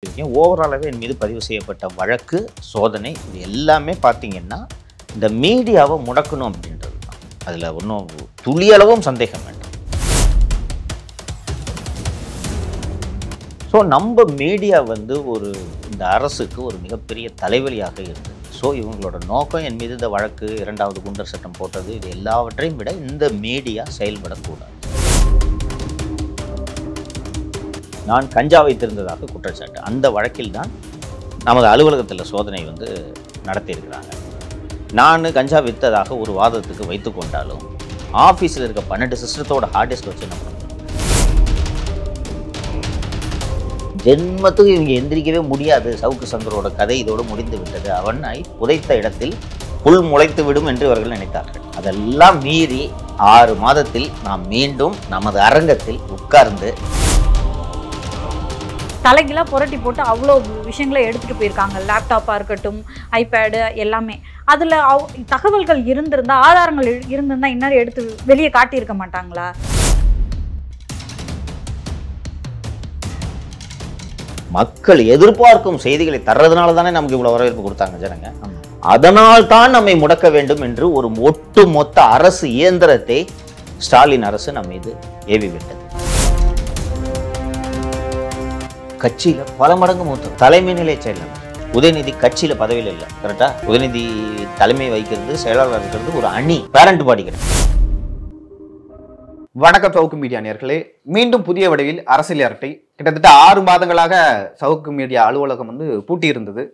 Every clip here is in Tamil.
ஓவராலாகவே என் மீது பதிவு செய்யப்பட்ட வழக்கு சோதனை இது எல்லாமே பார்த்தீங்கன்னா இந்த மீடியாவை முடக்கணும் அப்படின்றது தான். அதில் ஒன்றும் துளியளவும் சந்தேகம் வேண்டாம். ஸோ நம்ம மீடியா ஒரு இந்த அரசுக்கு ஒரு மிகப்பெரிய தலைவலியாக இருந்தது. ஸோ இவங்களோட நோக்கம் என் மீது இந்த வழக்கு, இரண்டாவது குண்டர் சட்டம் போட்டது, இது எல்லாவற்றையும் விட இந்த மீடியா செயல்படக்கூடாது. நான் கஞ்சா வைத்திருந்ததாக குற்றச்சாட்டு. அந்த வழக்கில் தான் நமது அலுவலகத்தில் சோதனை நடத்தியிருக்கிறாங்க. நான் கஞ்சா விற்றதாக ஒரு வாதத்துக்கு வைத்து கொண்டாலும் ஆஃபீஸில் இருக்க 12 சிஸ்டத்தோட ஹார்ட் டிஸ்க் வச்சு என்ன பண்ணுறோம்? ஜென்மத்துக்கு இவங்க எந்திரிக்கவே முடியாது. சவுக்கு சங்கரோட கதை இதோடு முடிந்து விட்டது. அவனை புதைத்த இடத்தில் புல் முளைத்து விடும் என்று இவர்கள் நினைத்தார்கள். அதெல்லாம் மீறி 6 மாதத்தில் நாம் மீண்டும் நமது அரங்கத்தில் உட்கார்ந்து தலைகளாக புரட்டி போட்டு அவ்வளோ விஷயங்களை எடுத்துகிட்டு போயிருக்காங்க. லேப்டாப்பாக இருக்கட்டும், ஐபேடு எல்லாமே. அதில் தகவல்கள் இருந்திருந்தால், ஆதாரங்கள் இருந்திருந்தால் இன்னும் எடுத்து வெளியே காட்டியிருக்க மாட்டாங்களா? மக்கள் எதிர்பார்க்கும் செய்திகளை தர்றதுனால தானே நமக்கு இவ்வளோ வரவேற்பு கொடுத்தாங்க ஜனங்க. அதனால் தான் நம்மை முடக்க வேண்டும் என்று ஒரு ஒட்டுமொத்த அரசு இயந்திரத்தை ஸ்டாலின் அரசு நம்ம மீது ஏவி விட்டது. கட்சியில பல மடங்கு மூத்த தலைமை நிலை செயலர் உதயநிதி கட்சியில பதவியில் இல்லை. கரெக்டா? உதயநிதி தலைமை வைக்கிறது, செயலாளர் இருக்கிறது ஒரு அணி, பேரண்ட் பாடி கிடையாது. வணக்கம் சவுக்கு மீடியா நேயர்களே, மீண்டும் புதிய வடிவில் அரசியல் அரட்டை. கிட்டத்தட்ட 6 மாதங்களாக சவுக்கு மீடியா அலுவலகம் பூட்டி இருந்தது.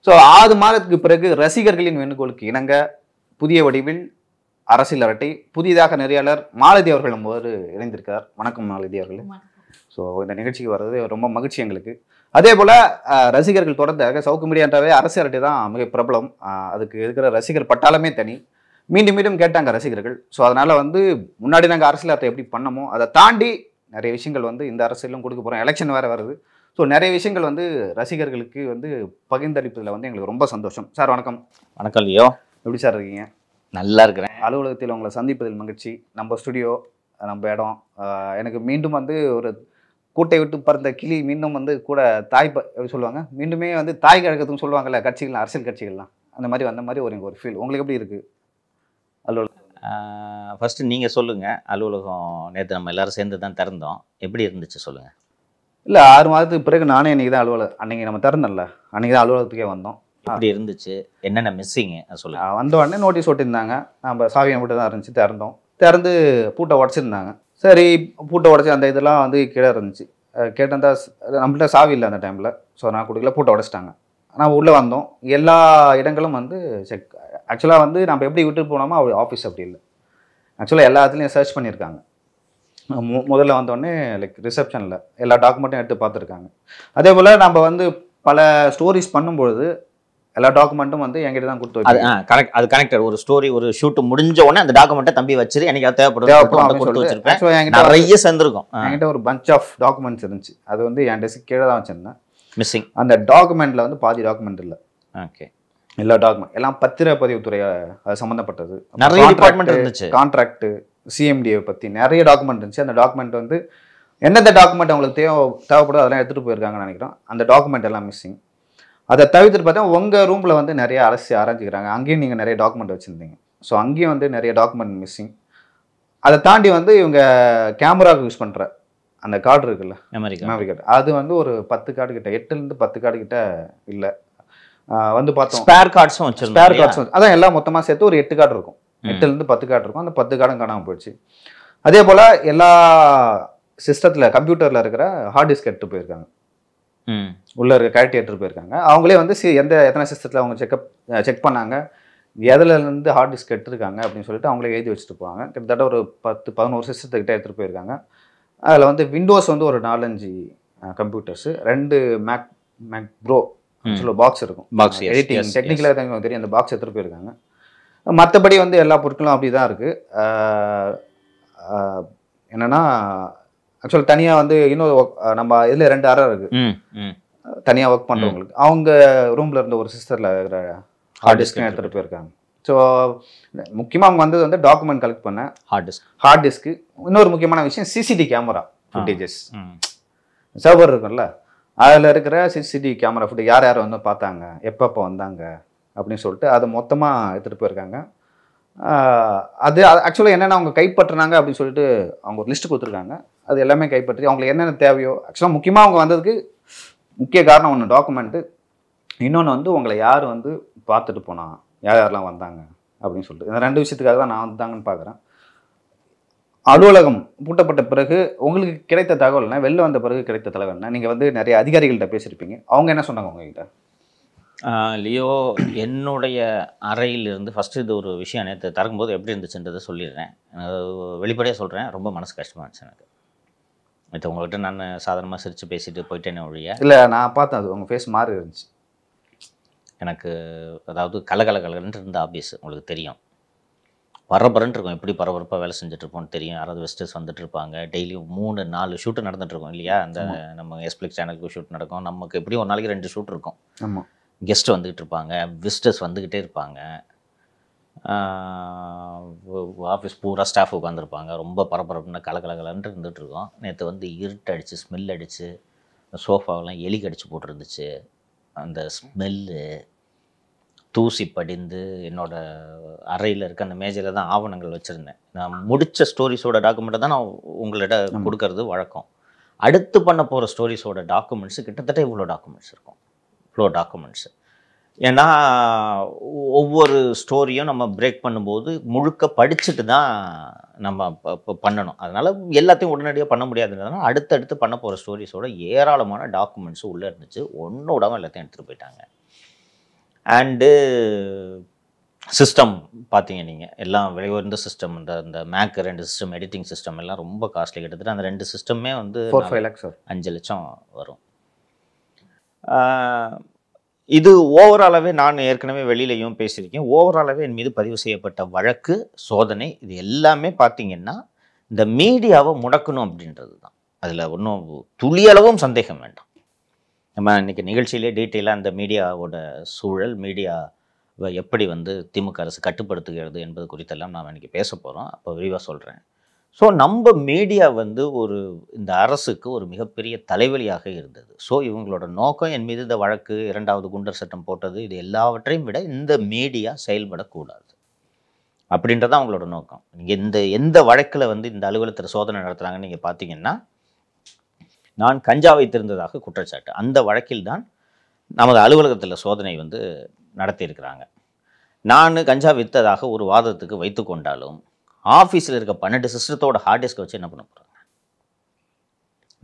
ஸோ 6 மாதத்துக்கு பிறகு ரசிகர்களின் வேண்டுகோளுக்கு இணங்க புதிய வடிவில் அரசியல் அரட்டை. புதிதாக நெறியாளர் மாலதி அவர்கள் நம்மோடு இணைந்திருக்கார். வணக்கம் மாலதி அவர்களே. ஸோ இந்த நிகழ்ச்சிக்கு வர்றது ரொம்ப மகிழ்ச்சி எங்களுக்கு. அதே போல் ரசிகர்கள் தொடர்ந்து சவுக்கு மீடியான்றாவே அரசியல் அரட்டை தான் மிக பிரபலம். அதுக்கு இருக்கிற ரசிகர் பட்டாளமே தனி. மீண்டும் மீண்டும் கேட்டாங்க ரசிகர்கள். ஸோ அதனால் முன்னாடி நாங்கள் அரசியல் அரட்டை எப்படி பண்ணமோ அதை தாண்டி நிறைய விஷயங்கள் இந்த அரசியலும் கொடுக்க போகிறோம். எலெக்ஷன் வேறு வருது. ஸோ நிறைய விஷயங்கள் ரசிகர்களுக்கு பகிர்ந்தளிப்பதில் எங்களுக்கு ரொம்ப சந்தோஷம். சார் வணக்கம். வணக்கம் லியோ. எப்படி சார் இருக்கீங்க? நல்லா இருக்கிறேன். அலுவலகத்தில் உங்களை சந்திப்பதில் மகிழ்ச்சி. நம்ம ஸ்டுடியோ, நம்ம இடம், எனக்கு மீண்டும் ஒரு கூட்டை விட்டு பறந்த கிளி மீண்டும் கூட தாய் எப்படி சொல்லுவாங்க, மீண்டுமே தாய் கழகத்துன்னு சொல்லுவாங்கல்ல கட்சிகள், அரசியல் கட்சிகள்லாம், அந்த மாதிரி வந்த மாதிரி ஒரு ஃபீல். உங்களுக்கு எப்படி இருக்குது அலுவலகம்? ஃபஸ்ட்டு நீங்கள் சொல்லுங்கள். அலுவலகம் நேற்று நம்ம எல்லோரும் சேர்ந்து தான் திறந்தோம். எப்படி இருந்துச்சு சொல்லுங்கள். இல்லை, 6 மாதத்துக்கு பிறகு நானே இன்றைக்கி தான் அன்றைக்கி நம்ம திறந்தோம்ல, அன்றைக்கி தான் அலுவலகத்துக்கே வந்தோம். எப்படி இருந்துச்சு, என்னென்ன மிஸ்ஸிங்கு சொல்லுங்கள். வந்த உடனே நோட்டீஸ் ஓட்டியிருந்தாங்க. நம்ம சாவியை மட்டும் தான் இருந்துச்சு. திறந்து பூட்டை உடச்சிருந்தாங்க. சரி, பூட்டை உடச்சி அந்த இதெல்லாம் கீழே இருந்துச்சு. கேட்டிருந்தா நம்மள்ட்ட சாவி இல்லை அந்த டைமில். ஸோ நான் கொடுக்கல, பூட்டை உடச்சிட்டாங்க. நான் உள்ளே வந்தோம். எல்லா இடங்களும் செக். ஆக்சுவலாக நம்ம எப்படி விட்டுட்டு போனோமோ ஆஃபீஸ் அப்படி இல்லை. ஆக்சுவலாக எல்லா இடத்துலையும் சர்ச் பண்ணியிருக்காங்க. முதல்ல வந்தோடனே ரிசப்ஷனில் எல்லா டாக்குமெண்ட்டும் எடுத்து பார்த்துருக்காங்க. அதே போல் நம்ம பல ஸ்டோரிஸ் பண்ணும்பொழுது எல்லா டாக்குமெண்ட்டும் என்கிட்ட தான் கொடுத்து கரெக்ட். அது கனெக்டட். ஒரு ஸ்டோரி, ஒரு ஷூட் முடிஞ்ச உடனே அந்த டாக்குமெண்ட்டை தம்பி வச்சிரு, எனக்கு தேவைப்படும் நிறைய சேர்ந்துருக்கும். என்கிட்ட ஒரு பஞ்ச் ஆஃப் டாக்குமெண்ட்ஸ் இருந்துச்சு. அது என் டெஸ்க் கீழே தான் வச்சிருந்தேன். மிஸ்ஸிங். அந்த டாக்குமெண்ட்டில் பாதி டாக்குமெண்ட் இல்லை. ஓகே. எல்லா டாக்குமெண்ட் எல்லாம் பத்திரப்பதிவுத்துறை அது சம்மந்தப்பட்டது. நிறைய டிபார்ட்மெண்ட் இருந்துச்சு. கான்ட்ராக்ட், சிஎம்டியை பற்றி நிறைய டாக்குமெண்ட் இருந்துச்சு. அந்த டாக்குமெண்ட் எந்தெந்த டாக்குமெண்ட் அவங்களுக்கு தேவைப்படுதோ அதெல்லாம் எடுத்துகிட்டு போயிருக்காங்கன்னு நினைக்கிறோம். அந்த டாக்குமெண்ட் எல்லாம் மிஸ்ஸிங். அதை தவிர்த்துட்டு பார்த்தா உங்கள் ரூமில் நிறைய ஆராய்ச்சிக்கிறாங்க. அங்கேயும் நீங்கள் நிறைய டாக்குமெண்ட் வச்சுருந்தீங்க. ஸோ அங்கேயும் நிறைய டாக்குமெண்ட் மிஸ்ஸிங். அதை தாண்டி இவங்க கேமராவுக்கு யூஸ் பண்ணுற அந்த கார்டு இருக்குல்ல, மெமரி கார்டு, அது ஒரு 10 கார்டு கிட்ட, 8லேருந்து 10 கார்டு கிட்ட இல்லை. பார்த்தோம் ஸ்பேர் கார்ட்ஸும் வச்சிருந்தோம். ஸ்பேர் கார்ட்ஸும் அதான் எல்லாம் மொத்தமாக சேர்த்து ஒரு 8 கார்டு இருக்கும். 8லேருந்து 10 கார்டு இருக்கும். அந்த 10 கார்டும் காணாமல் போயிடுச்சு. அதே போல் எல்லா சிஸ்டத்தில், கம்ப்யூட்டரில் இருக்கிற ஹார்ட் டிஸ்க் எடுத்துகிட்டு போயிருக்காங்க. உள்ள இருக்க கரெக்டாக எடுத்துகிட்டு போயிருக்காங்க. அவங்களே எத்தனை சிஸ்டத்தில் அவங்க செக் பண்ணாங்க, எதுலேருந்து ஹார்ட் டிஸ்க் எடுத்துருக்காங்க அப்படின்னு சொல்லிட்டு அவங்களே எழுதி வச்சுட்டு போவாங்க. கிட்டத்தட்ட ஒரு 10-11 சிஸ்டத்துக்கிட்ட எடுத்துகிட்டு போயிருக்காங்க. அதில் விண்டோஸ் ஒரு 4-5 கம்ப்யூட்டர்ஸு, 2 மேக் ப்ரோ பாக்ஸ் இருக்கும். பாக்ஸ் எடிட்டிங் டெக்னிக்கலாக தான் தெரியும். அந்த பாக்ஸ் எடுத்துகிட்டு போயிருக்காங்க. மற்றபடி எல்லா பொருட்களும் அப்படி தான் இருக்குது. என்னென்னா ஆக்சுவலாக தனியாக இன்னொரு நம்ம இதில் 2 அறை இருக்குது தனியாக ஒர்க் பண்ணுறவங்களுக்கு. அவங்க ரூமில் இருந்த ஒரு சிஸ்டரில் இருக்கிற ஹார்ட் டிஸ்க்கும் எடுத்துகிட்டு போயிருக்காங்க. ஸோ முக்கியமாக அவங்க வந்தது டாக்குமெண்ட் கலெக்ட் பண்ண ஹார்ட் டிஸ்க்கு. இன்னொரு முக்கியமான விஷயம் சிசிடிவி கேமரா ஃபுட்டேஜஸ். சர்வர் இருக்குல்ல, அதில் இருக்கிற சிசிடிவி கேமரா ஃபுட்டு யார் யார் வந்து பார்த்தாங்க, எப்பப்போ வந்தாங்க அப்படின்னு சொல்லிட்டு அதை மொத்தமாக எடுத்துகிட்டு போயிருக்காங்க. அது ஆக்சுவலாக என்னென்ன அவங்க கைப்பற்றினாங்க அப்படின்னு சொல்லிட்டு அவங்க ஒரு லிஸ்ட்டு கொடுத்துருக்காங்க. அது எல்லாமே கைப்பற்றி அவங்களுக்கு என்னென்ன தேவையோ, ஆக்சுவலாக முக்கியமாக அவங்க வந்ததுக்கு முக்கிய காரணம் ஒன்று டாக்குமெண்ட்டு, இன்னொன்று வந்து உங்களை யார் வந்து பார்த்துட்டு போனா, யார் யாரெல்லாம் வந்தாங்க அப்படின்னு சொல்லிட்டு இந்த 2 விஷயத்துக்காக தான் நான் வந்தாங்கன்னு பார்க்குறேன். அலுவலகம் பூட்டப்பட்ட பிறகு உங்களுக்கு கிடைத்த தகவல்னா, வெளில வந்த பிறகு கிடைத்த தகவல்னா, நீங்கள் வந்து நிறைய அதிகாரிகள்கிட்ட பேசியிருப்பீங்க. அவங்க என்ன சொன்னாங்க உங்ககிட்ட? லியோ, என்னுடைய அறையிலிருந்து ஃபஸ்ட்டு இது ஒரு விஷயம் நேற்று திறக்கும்போது எப்படி இருந்துச்சுன்றதை சொல்லிடுறேன். வெளிப்படையாக சொல்கிறேன், ரொம்ப மனசு கஷ்டமாக இருந்துச்சு எனக்கு. நேற்று உங்கள்கிட்ட நான் சாதாரணமாக சிரித்து பேசிட்டு போயிட்டேனே ஒழிய, இல்லை நான் பார்த்தேன், அது உங்கள் ஃபேஸ் மாறி இருந்துச்சு. எனக்கு அதாவது கலகலன்னு இருந்த ஆஃபீஸ் உங்களுக்கு தெரியும், பரபரன்னு இருக்கும். எப்படி பரபரப்பாக வேலை செஞ்சுட்ருப்போம்னு தெரியும். யாராவது வெஸ்டர்ஸ் வந்துட்டு இருப்பாங்க. டெய்லியும் 3-4 ஷூட்டு நடந்துகிட்ருக்கோம் இல்லையா? அந்த நம்ம எஸ்பிளிக்ஸ் சேனலுக்கு ஷூட் நடக்கும். நமக்கு எப்படியும் ஒரு நாளைக்கு 2 ஷூட் இருக்கும். ஆமாம். கெஸ்ட் வந்துக்கிட்டு இருப்பாங்க, விசிட்டர்ஸ் வந்துக்கிட்டே இருப்பாங்க, ஆஃபீஸ் பூரா ஸ்டாஃப் உட்காந்துருப்பாங்க. ரொம்ப பரபரப்புன்னு கலகலன்னு இருந்துகிட்ருக்கோம். நேற்று வந்து இருட்டடிச்சு, ஸ்மெல் அடித்து, சோஃபாவெல்லாம் எலி கடிச்சு போட்டுருந்துச்சு. அந்த ஸ்மெல்லு தூசி படிந்து என்னோடய அறையில் இருக்க அந்த மேஜையில் தான் ஆவணங்கள் வச்சுருந்தேன். நான் முடித்த ஸ்டோரிஸோட டாக்குமெண்ட்டை தான் நான் உங்கள்கிட்ட கொடுக்கறது வழக்கம். அடுத்து பண்ண போகிற ஸ்டோரிஸோட டாக்குமெண்ட்ஸு கிட்டத்தட்ட இவ்வளோ டாக்குமெண்ட்ஸ் இருக்கும், இவ்வளோ டாக்குமெண்ட்ஸு. ஏன்னா ஒவ்வொரு ஸ்டோரியும் நம்ம பிரேக் பண்ணும்போது முழுக்க படிச்சுட்டு தான் நம்ம பண்ணணும். அதனால் எல்லாத்தையும் உடனடியாக பண்ண முடியாதுன்றதுனால அடுத்தடுத்து பண்ண போகிற ஸ்டோரிஸோட ஏராளமான டாக்குமெண்ட்ஸும் உள்ளே இருந்துச்சு. ஒன்று விடாமல் எல்லாத்தையும் எடுத்துகிட்டு போயிட்டாங்க. அண்டு சிஸ்டம் பார்த்தீங்க நீங்கள், எல்லாம் விலை உயர்ந்த சிஸ்டம். இந்த மேக் 2 சிஸ்டம், எடிட்டிங் சிஸ்டம் எல்லாம் ரொம்ப காஸ்ட்லி. கிட்டத்தட்ட அந்த 2 சிஸ்டமே வந்து 4-5 lakhs 5 லட்சம் வரும். இது ஓவராலாகவே நான் ஏற்கனவே வெளியிலையும் பேசியிருக்கேன். ஓவராலாகவே என் மீது பதிவு செய்யப்பட்ட வழக்கு, சோதனை, இது எல்லாமே பார்த்திங்கன்னா இந்த மீடியாவை முடக்கணும் அப்படின்றது தான். அதில் ஒன்றும் துளியளவும் சந்தேகம் வேண்டாம். நம்ம இன்றைக்கி நிகழ்ச்சியிலே டீட்டெயிலாக அந்த மீடியாவோட சூழல், மீடியாவை எப்படி வந்து திமுக அரசு கட்டுப்படுத்துகிறது என்பது குறித்தெல்லாம் நாம் இன்றைக்கி பேச போகிறோம். அப்போ விரிவாக சொல்கிறேன். ஸோ நம்ம மீடியா வந்து இந்த அரசுக்கு ஒரு மிகப்பெரிய தலைவலியாக இருந்தது. ஸோ இவங்களோட நோக்கம் என் மீது இந்த வழக்கு, 2வது குண்டர் சட்டம் போட்டது, இது எல்லாவற்றையும் விட இந்த மீடியா செயல்படக்கூடாது அப்படின்றதான் அவங்களோட நோக்கம். நீங்கள் எந்த வழக்கில் வந்து இந்த அலுவலகத்தில் சோதனை நடத்துகிறாங்கன்னு நீங்கள் பார்த்தீங்கன்னா, நான் கஞ்சா வைத்திருந்ததாக குற்றச்சாட்டு, அந்த வழக்கில் தான் நமது அலுவலகத்தில் சோதனை வந்து நடத்தியிருக்கிறாங்க. நான் கஞ்சா விற்றதாக ஒரு வாதத்துக்கு வைத்து கொண்டாலும் ஆஃபீஸில் இருக்க 12 சிஸ்டத்தோட ஹார்ட் டிஸ்கை வச்சு என்ன பண்ண போகிறாங்க?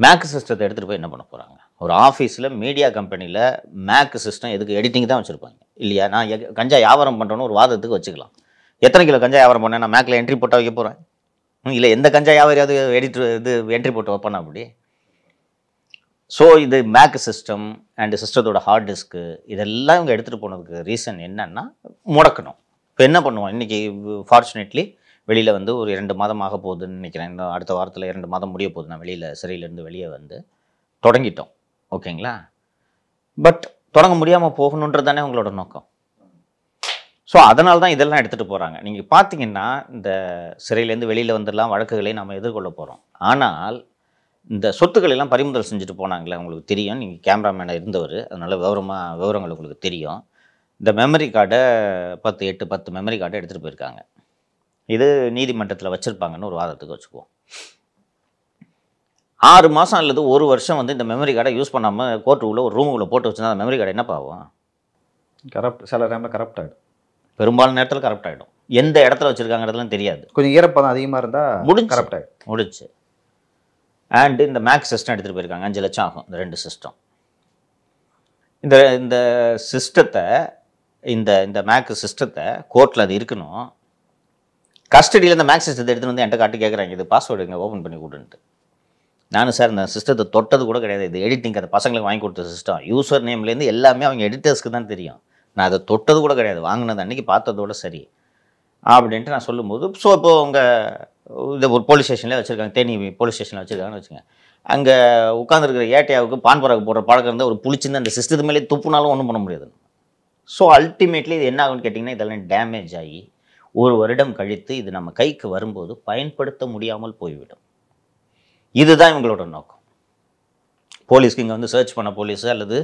மேக் சிஸ்டத்தை எடுத்துகிட்டு போய் என்ன பண்ண போகிறாங்க? ஒரு ஆஃபீஸில் மீடியா கம்பெனியில் மேக் சிஸ்டம் எதுக்கு? எடிட்டிங் தான் வச்சுருப்பாங்க இல்லையா? நான் கஞ்சா வியாபாரம் பண்ணுறோன்னு ஒரு வாதத்துக்கு வச்சுக்கலாம். எத்தனை கிலோ கஞ்சா வியாபாரம் பண்ணேன்? நான் மேக்கில் என்ட்ரி போட்டால் வைக்க போகிறேன் இல்லை? எந்த கஞ்சா வியாபாரியாவது என்ட்ரி போட்டு வைப்பானா அப்படி? ஸோ இது மேக் சிஸ்டம் அண்டு சிஸ்டத்தோட ஹார்ட் டிஸ்க்கு இதெல்லாம் இவங்க எடுத்துகிட்டு போனதுக்கு ரீசன் என்னென்னா முடக்கணும். இப்போ என்ன பண்ணுவோம்? இன்றைக்கி ஃபார்ச்சுனேட்லி வெளியில் வந்து ஒரு 2 மாதம் ஆக போகுதுன்னு நினைக்கிறேன். இந்த அடுத்த வாரத்தில் 2 மாதம் முடிய போகுது. நான் சிறையிலேருந்து வெளியே வந்து தொடங்கிட்டோம். ஓகேங்களா? பட் தொடங்க முடியாமல் போகணுன்றது தானே உங்களோட நோக்கம். ஸோ அதனால தான் இதெல்லாம் எடுத்துகிட்டு போகிறாங்க. நீங்கள் பார்த்தீங்கன்னா இந்த சிறையிலேருந்து வெளியில் வந்துடலாம், வழக்குகளை நம்ம எதிர்கொள்ள போகிறோம். ஆனால் இந்த சொத்துக்கள் எல்லாம் பறிமுதல் செஞ்சுட்டு போனாங்களே, உங்களுக்கு தெரியும். நீங்கள் கேமராமேனாக இருந்தவர், அதனால் விவரங்கள் உங்களுக்கு தெரியும். இந்த மெமரி கார்டை 10 மெமரி கார்டை எடுத்துகிட்டு போயிருக்காங்க. இது நீதிமன்றத்தில் வச்சுருப்பாங்கன்னு ஒரு வாதத்துக்கு வச்சுக்குவோம். 6 மாதம் அல்லது 1 வருஷம் வந்து இந்த மெமரி கார்டை யூஸ் பண்ணாமல் கோர்ட்டுக்குள்ளே ஒரு ரூமுக்குள்ளே போட்டு வச்சுருந்தா அந்த மெமரி கார்டு என்ன பாவம்? சில டைமில் கரப்ட் ஆகிடும். பெரும்பாலான நேரத்தில் கரப்ட் ஆகிடும். எந்த இடத்துல வச்சுருக்காங்கிறதுலாம் தெரியாது. கொஞ்சம் ஈரப்பதம் அதிகமாக இருந்தால் கரப்ட் ஆகிடும். முடிச்சு. அண்டு இந்த மேக் சிஸ்டம் எடுத்துகிட்டு போயிருக்காங்க. 5 லட்சம் ஆகும் இந்த 2 சிஸ்டம். இந்த சிஸ்டத்தை இந்த மேக் சிஸ்டத்தை கோர்ட்டில் அது இருக்கணும். கஸ்டடியில் இந்த மேக் சிஸ்டத்தை எடுத்துகிட்டு வந்து என்கிட்ட காட்டி கேட்குறாங்க, இது பாஸ்வேர்டு இங்கே ஓப்பன் பண்ணி கொடுன்ட்டு. நானும் சார் இந்த சிஸ்டத்தை தொட்டது கூட கிடையாது, இது எடிட்டிங் அதை பசங்களுக்கு வாங்கி கொடுத்த சிஸ்டம், யூசர் நேம்லேருந்து எல்லாமே அவங்க எடிட்டர்ஸ்க்கு தான் தெரியும், நான் அதை தொட்டது கூட கிடையாது, வாங்கினது அன்றைக்கி பார்த்ததோட சரி அப்படின்ட்டு நான் சொல்லும்போது, ஸோ இப்போது அவங்க இதை ஒரு போலீஸ் ஸ்டேஷன்லேயே வச்சுருக்காங்க, தேனி போலீஸ் ஸ்டேஷனில் வச்சுருக்காங்கன்னு வச்சுங்க. அங்கே உட்காந்துருக்கிற ஏட்டையாவுக்கு பான்பராக்கு போடுற பழக்கம் இருந்தால் ஒரு புளிச்சிருந்து அந்த சிஸ்டத்து மேலே துப்புனாலும் ஒன்றும் பண்ண முடியாது. ஸோ அல்டிமேட்லி இது என்ன ஆகுன்னு கேட்டிங்கன்னா, இதெல்லாம் டேமேஜ் ஆகி 1 வருடம் கழித்து இது நம்ம கைக்கு வரும்போது பயன்படுத்த முடியாமல் போய்விடும். இதுதான் இவங்களோட நோக்கம். போலீஸ்க்கு இங்கே வந்து சர்ச் பண்ண போலீஸு அல்லது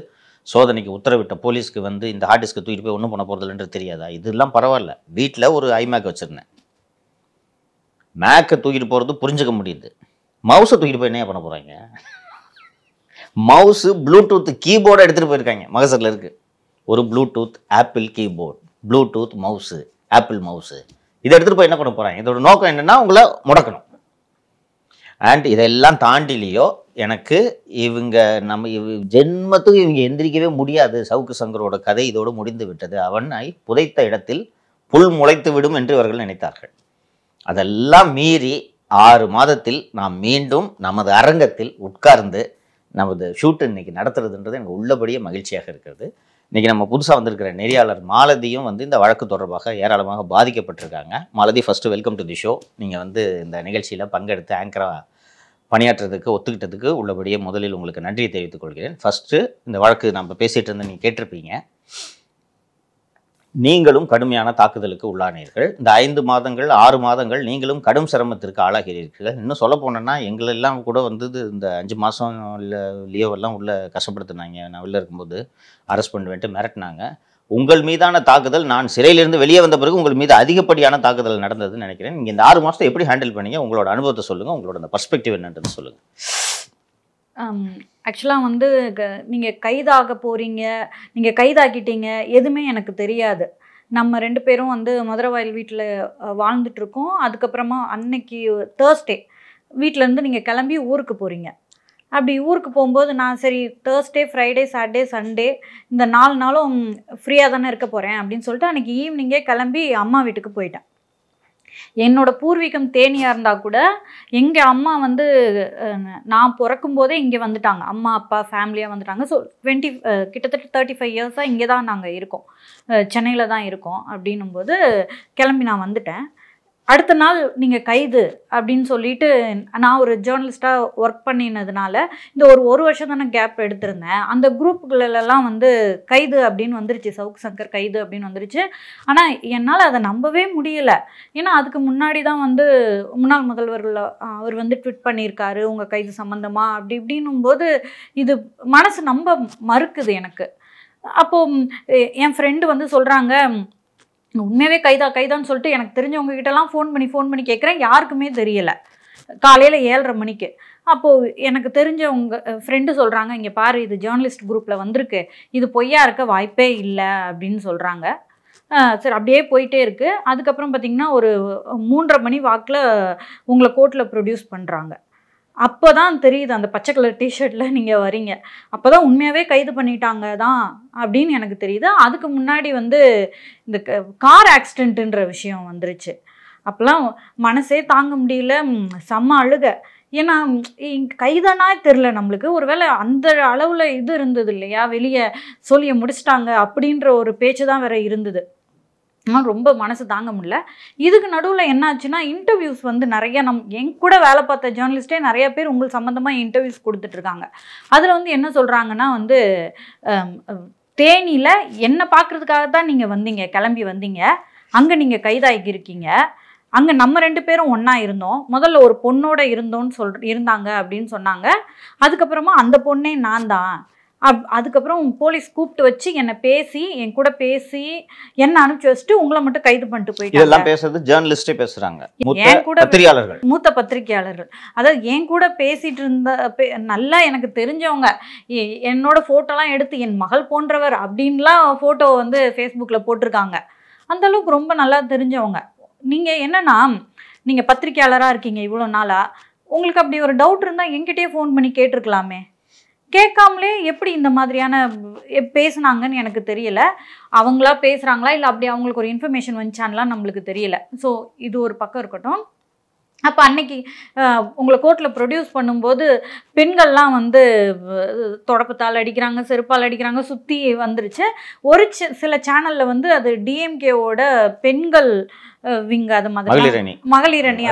சோதனைக்கு உத்தரவிட்ட போலீஸ்க்கு வந்து இந்த ஹார்ட் டிஸ்க்கு தூக்கிட்டு போய் ஒன்றும் பண்ண போகிறதில்லன்றது தெரியாதா? இதெல்லாம் பரவாயில்ல. வீட்டில் ஒரு ஐமேக் வச்சுருந்தேன், மேக்கை தூக்கிட்டு போகிறது புரிஞ்சுக்க முடியுது. மவுஸை தூக்கிட்டு போய் என்ன பண்ண போகிறாங்க? மவுஸு ப்ளூடூத் கீபோர்டை எடுத்துகிட்டு போயிருக்காங்க. மகசரில் இருக்குது ஒரு Bluetooth apple keyboard, Bluetooth mouse, apple mouse. இதை எடுத்துகிட்டு போய் என்ன பண்ண போகிறாங்க? இதோட நோக்கம் என்னென்னா உங்களை முடக்கணும். அண்ட் இதெல்லாம் தாண்டிலையோ எனக்கு நம்ம ஜென்மத்துக்கு இவங்க எந்திரிக்கவே முடியாது. சவுக்கு சங்கரோட கதை இதோடு முடிந்து விட்டது. அவனை புதைத்த இடத்தில் புல் முளைத்து விடும் என்று இவர்கள் நினைத்தார்கள். அதெல்லாம் மீறி 6 மாதத்தில் நாம் மீண்டும் நமது அரங்கத்தில் உட்கார்ந்து நமது ஷூட்டு இன்னைக்கு நடத்துறதுன்றது எனக்கு உள்ளபடியே மகிழ்ச்சியாக இருக்கிறது. இன்றைக்கி நம்ம புதுசாக வந்திருக்கிற நெறியாளர் மாலதியும் வந்து இந்த வழக்கு தொடர்பாக ஏராளமாக பாதிக்கப்பட்டிருக்காங்க. Malathi, first welcome to the show. நீங்கள் வந்து இந்த நிகழ்ச்சியில் பங்கெடுத்து ஆங்கராக பணியாற்றுறதுக்கு ஒத்துக்கிட்டதுக்கு உள்ளபடியே முதலில் உங்களுக்கு நன்றியை தெரிவித்துக் கொள்கிறேன். ஃபஸ்ட்டு இந்த வழக்கு நம்ம பேசிகிட்டு இருந்த நீங்கள் கேட்டிருப்பீங்க, நீங்களும் கடுமையான தாக்குதலுக்கு உள்ளானீர்கள். இந்த 5 மாதங்கள் 6 மாதங்கள் நீங்களும் கடும் சிரமத்திற்கு ஆளாகிறீர்கள். இன்னும் சொல்ல போனோன்னா எங்களெல்லாம் கூட வந்து இந்த 5 மாதம் இல்லை லியோவெல்லாம் உள்ளே கஷ்டப்படுத்தினாங்க. நான் உள்ளே இருக்கும்போது அரெஸ்ட் பண்ணுவேன்ட்டு மிரட்டினாங்க. உங்கள் மீதான தாக்குதல், நான் சிறையிலிருந்து வெளியே வந்த பிறகு உங்கள் மீது அதிகப்படியான தாக்குதல் நடந்ததுன்னு நினைக்கிறேன். நீங்கள் இந்த 6 மாதத்தை எப்படி ஹேண்டில் பண்ணீங்க? உங்களோட அனுபவத்தை சொல்லுங்கள், உங்களோட அந்த பர்ஸ்பெக்டிவ் என்னன்றது சொல்லுங்கள். ஆக்சுவலாக வந்து நீங்கள் கைதாக போகிறீங்க, நீங்கள் கைதாக்கிட்டீங்க, எதுவுமே எனக்கு தெரியாது. நம்ம 2 பேரும் வந்து மதுரவாயில் வீட்டில் வாழ்ந்துட்டுருக்கோம். அதுக்கப்புறமா அன்னைக்கு தேர்ஸ்டே வீட்டிலேருந்து நீங்கள் கிளம்பி ஊருக்கு போகிறீங்க. அப்படி ஊருக்கு போகும்போது நான் சரி தேர்ஸ்டே, ஃப்ரைடே, சாட்டர்டே, சண்டே இந்த 4 நாளும் ஃப்ரீயாக தானே இருக்க போகிறேன் அப்படின்னு சொல்லிட்டு அன்றைக்கி ஈவினிங்கே கிளம்பி அம்மா வீட்டுக்கு போயிட்டேன். என்னோட பூர்வீகம் தேனியாக இருந்தால் கூட எங்கள் அம்மா வந்து நான் பிறக்கும் போதே இங்கே வந்துட்டாங்க. அம்மா அப்பா ஃபேமிலியாக வந்துட்டாங்க. ஸோ கிட்டத்தட்ட 35 இயர்ஸாக இங்கே தான் நாங்கள் இருக்கோம், சென்னையில் தான் இருக்கோம். அப்படின்னும்போது கிளம்பி நான் வந்துட்டேன். அடுத்த நாள் நீங்கள் கைது அப்படின்னு சொல்லிட்டு, நான் ஒரு ஜேர்னலிஸ்ட்டாக ஒர்க் பண்ணினதுனால இந்த ஒரு வருஷம் தானே கேப் எடுத்திருந்தேன். அந்த குரூப்புகளெல்லாம் வந்து கைது அப்படின்னு வந்துருச்சு, சவுக்கு சங்கர் கைது அப்படின்னு வந்துருச்சு. ஆனால் என்னால் அதை நம்பவே முடியலை. ஏன்னா அதுக்கு முன்னாடி தான் வந்து முன்னாள் முதல்வர்கள் அவர் வந்து ட்வீட் பண்ணியிருக்காரு உங்கள் கைது சம்மந்தமாக அப்படி இப்படின்னும்போது இது மனசு நம்ப மறுக்குது எனக்கு. அப்போது என் ஃப்ரெண்டு வந்து சொல்கிறாங்க, உண்மையாகவே கைதான்னு சொல்லிட்டு எனக்கு தெரிஞ்சவங்க கிட்டலாம் ஃபோன் பண்ணி கேட்குறேன், யாருக்குமே தெரியலை. காலையில் 7:30 மணிக்கு. அப்போது எனக்கு தெரிஞ்சவங்க ஃப்ரெண்டு சொல்கிறாங்க, இங்கே பாரு இது ஜேர்னலிஸ்ட் குரூப்பில் வந்திருக்கு, இது பொய்யா இருக்க வாய்ப்பே இல்லை அப்படின்னு சொல்கிறாங்க. சரி அப்படியே போயிட்டே இருக்குது. அதுக்கப்புறம் பார்த்திங்கன்னா ஒரு 3:30 மணி வாக்கில் உங்களை கோர்ட்டில் ப்ரொடியூஸ் பண்ணுறாங்க. அப்போ தான் தெரியுது அந்த பச்சை கலர் டிஷர்ட்டில் நீங்கள் வரீங்க. அப்போ தான் உண்மையாகவே கைது பண்ணிட்டாங்க தான் அப்படின்னு எனக்கு தெரியுது. அதுக்கு முன்னாடி வந்து இந்த கார் ஆக்சிடெண்ட்டுன்ற விஷயம் வந்துருச்சு. அப்போலாம் மனசே தாங்க முடியல, செம்ம அழுக. ஏன்னா கைதானா தெரில நம்மளுக்கு. ஒருவேளை அந்த அளவில் இது இருந்தது இல்லையா, வெளியே சொல்லி முடிச்சிட்டாங்க அப்படின்ற ஒரு பேச்சு தான் வேற இருந்தது. ரொம்ப மனசு தாங்க முடியல. இதுக்கு நடுவில் என்ன ஆச்சுன்னா, இன்டர்வியூஸ் வந்து நிறைய என் கூட வேலை பார்த்த ஜேர்னலிஸ்டே நிறைய பேர் உங்களுக்கு சம்மந்தமாக இன்டர்வியூஸ் கொடுத்துட்ருக்காங்க. அதில் வந்து என்ன சொல்கிறாங்கன்னா வந்து, தேனியில் என்னை பார்க்குறதுக்காக தான் நீங்கள் வந்தீங்க, கிளம்பி வந்தீங்க, அங்கே நீங்கள் கைதாகிருக்கீங்க, அங்கே நம்ம 2 பேரும் ஒன்றா இருந்தோம், முதல்ல ஒரு பொண்ணோட இருந்தோன்னு இருந்தாங்க அப்படின்னு சொன்னாங்க. அதுக்கப்புறமா அந்த பொண்ணே நான் தான். அதுக்கப்புறம் போலீஸ் கூப்பிட்டு வச்சு என்னை பேசி, என் கூட பேசி என்ன அனுப்பிச்சு வச்சுட்டு உங்களை மட்டும் கைது பண்ணிட்டு போயிட்டு. இதெல்லாம் பேசுறது ஜேர்னலிஸ்டே பேசுறாங்க, என் கூட பத்திரிகையாளர்கள், மூத்த பத்திரிகையாளர்கள். அதாவது என் கூட பேசிட்டு இருந்த நல்லா எனக்கு தெரிஞ்சவங்க என்னோட ஃபோட்டோலாம் எடுத்து என் மகள் போன்றவர் அப்படின்லாம் ஃபோட்டோ வந்து ஃபேஸ்புக்கில் போட்டிருக்காங்க. அந்த அளவுக்கு ரொம்ப நல்லா தெரிஞ்சவங்க. நீங்கள் என்னன்னா, நீங்கள் பத்திரிகையாளராக இருக்கீங்க இவ்வளோ நாளாக, உங்களுக்கு அப்படி ஒரு டவுட் இருந்தால் என்கிட்டயே ஃபோன் பண்ணி கேட்டிருக்கலாமே. கேட்காமலே எப்படி இந்த மாதிரியான பேசுனாங்கன்னு எனக்கு தெரியல. அவங்களா பேசுகிறாங்களா இல்லை அப்படி அவங்களுக்கு ஒரு இன்ஃபர்மேஷன் வந்துச்சான்லாம் நம்மளுக்கு தெரியல. ஸோ இது ஒரு பக்கம் இருக்கட்டும். அப்போ அன்னைக்கு உங்களை கோர்ட்டில் ப்ரொடியூஸ் பண்ணும்போது பெண்கள்லாம் வந்து தொடப்பத்தால் அடிக்கிறாங்க, செருப்பால் அடிக்கிறாங்க, சுற்றி வந்துருச்சு. ஒரு சில சேனலில் வந்து அது டிஎம்கேவோட பெண்கள் விங், அது மாதிரி மகளிரணி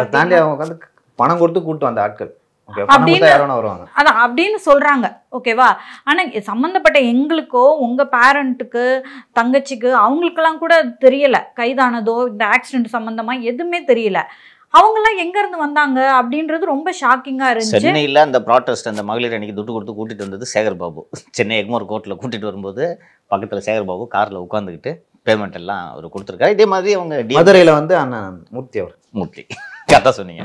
பணம் கொடுத்து கூட்டு வந்த ஆட்கள் அப்படின்னு சொல்றாங்க. ஓகேவா? ஆனா சம்பந்தப்பட்ட எங்களுக்கோ உங்க பேரண்ட்டுக்கு தங்கச்சிக்கு அவங்களுக்கெல்லாம் கூட தெரியல கைதானதோ இந்த ஆக்சிடென்ட் சம்பந்தமா எதுவுமே தெரியல. அவங்கெல்லாம் எங்க இருந்து வந்தாங்க அப்படின்றது ரொம்ப ஷாக்கிங்கா இருந்துச்சு. சென்னையில் அந்த ப்ராட்டஸ்ட் அந்த மகளிர் அன்னைக்கு துட்டு கொடுத்து கூட்டிட்டு வந்தது சேகர் பாபு. சென்னை எக்மோர் கோர்ட்டில் கூட்டிட்டு வரும்போது பக்கத்தில் சேகர் பாபு காரில் உட்காந்துக்கிட்டு பேமெண்ட் எல்லாம் அவர் கொடுத்துருக்காரு. இதே மாதிரி அவங்க மதுரையில வந்து அண்ணன் மூர்த்தி அவர் மூர்த்தி கரெக்டாக சொன்னீங்க.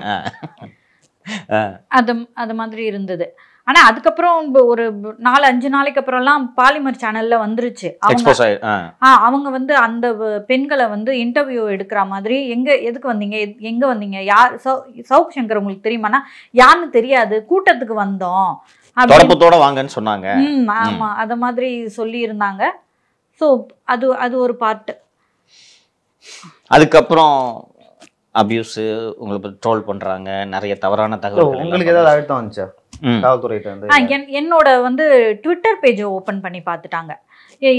அது மாதிரி இருந்தது. ஆனா அதுக்கப்புறம் ஒரு 4-5 நாளைக்கு அப்புறம்லாம் பாலிமர் சேனல்ல வந்துருச்சு. அவங்க வந்து அந்த பெண்களை வந்து இன்டர்வியூ எடுக்கிற மாதிரி எதுக்கு வந்தீங்க, எங்க வந்தீங்க, யார் சவுக் சங்கர் உங்களுக்கு தெரியுமானா யாருன்னு தெரியாது, கூட்டத்துக்கு வந்தோம் தொடப்பத்தோட வாங்கன்னு சொன்னாங்க. ஆமா அத மாதிரி சொல்லி இருந்தாங்க. ஸோ அது ஒரு பார்ட். அதுக்கப்புறம் அபியூஸ், உங்களை பத்தி ட்ரோல் பண்றாங்க, நிறைய தவறான தகவல். உங்களுக்கு ஏதாவது அழுத்தம் வந்துச்சா காவல்துறையிட்ட வந்து? என்னோட வந்து ட்விட்டர் பேஜை ஓப்பன் பண்ணி பார்த்துட்டாங்க.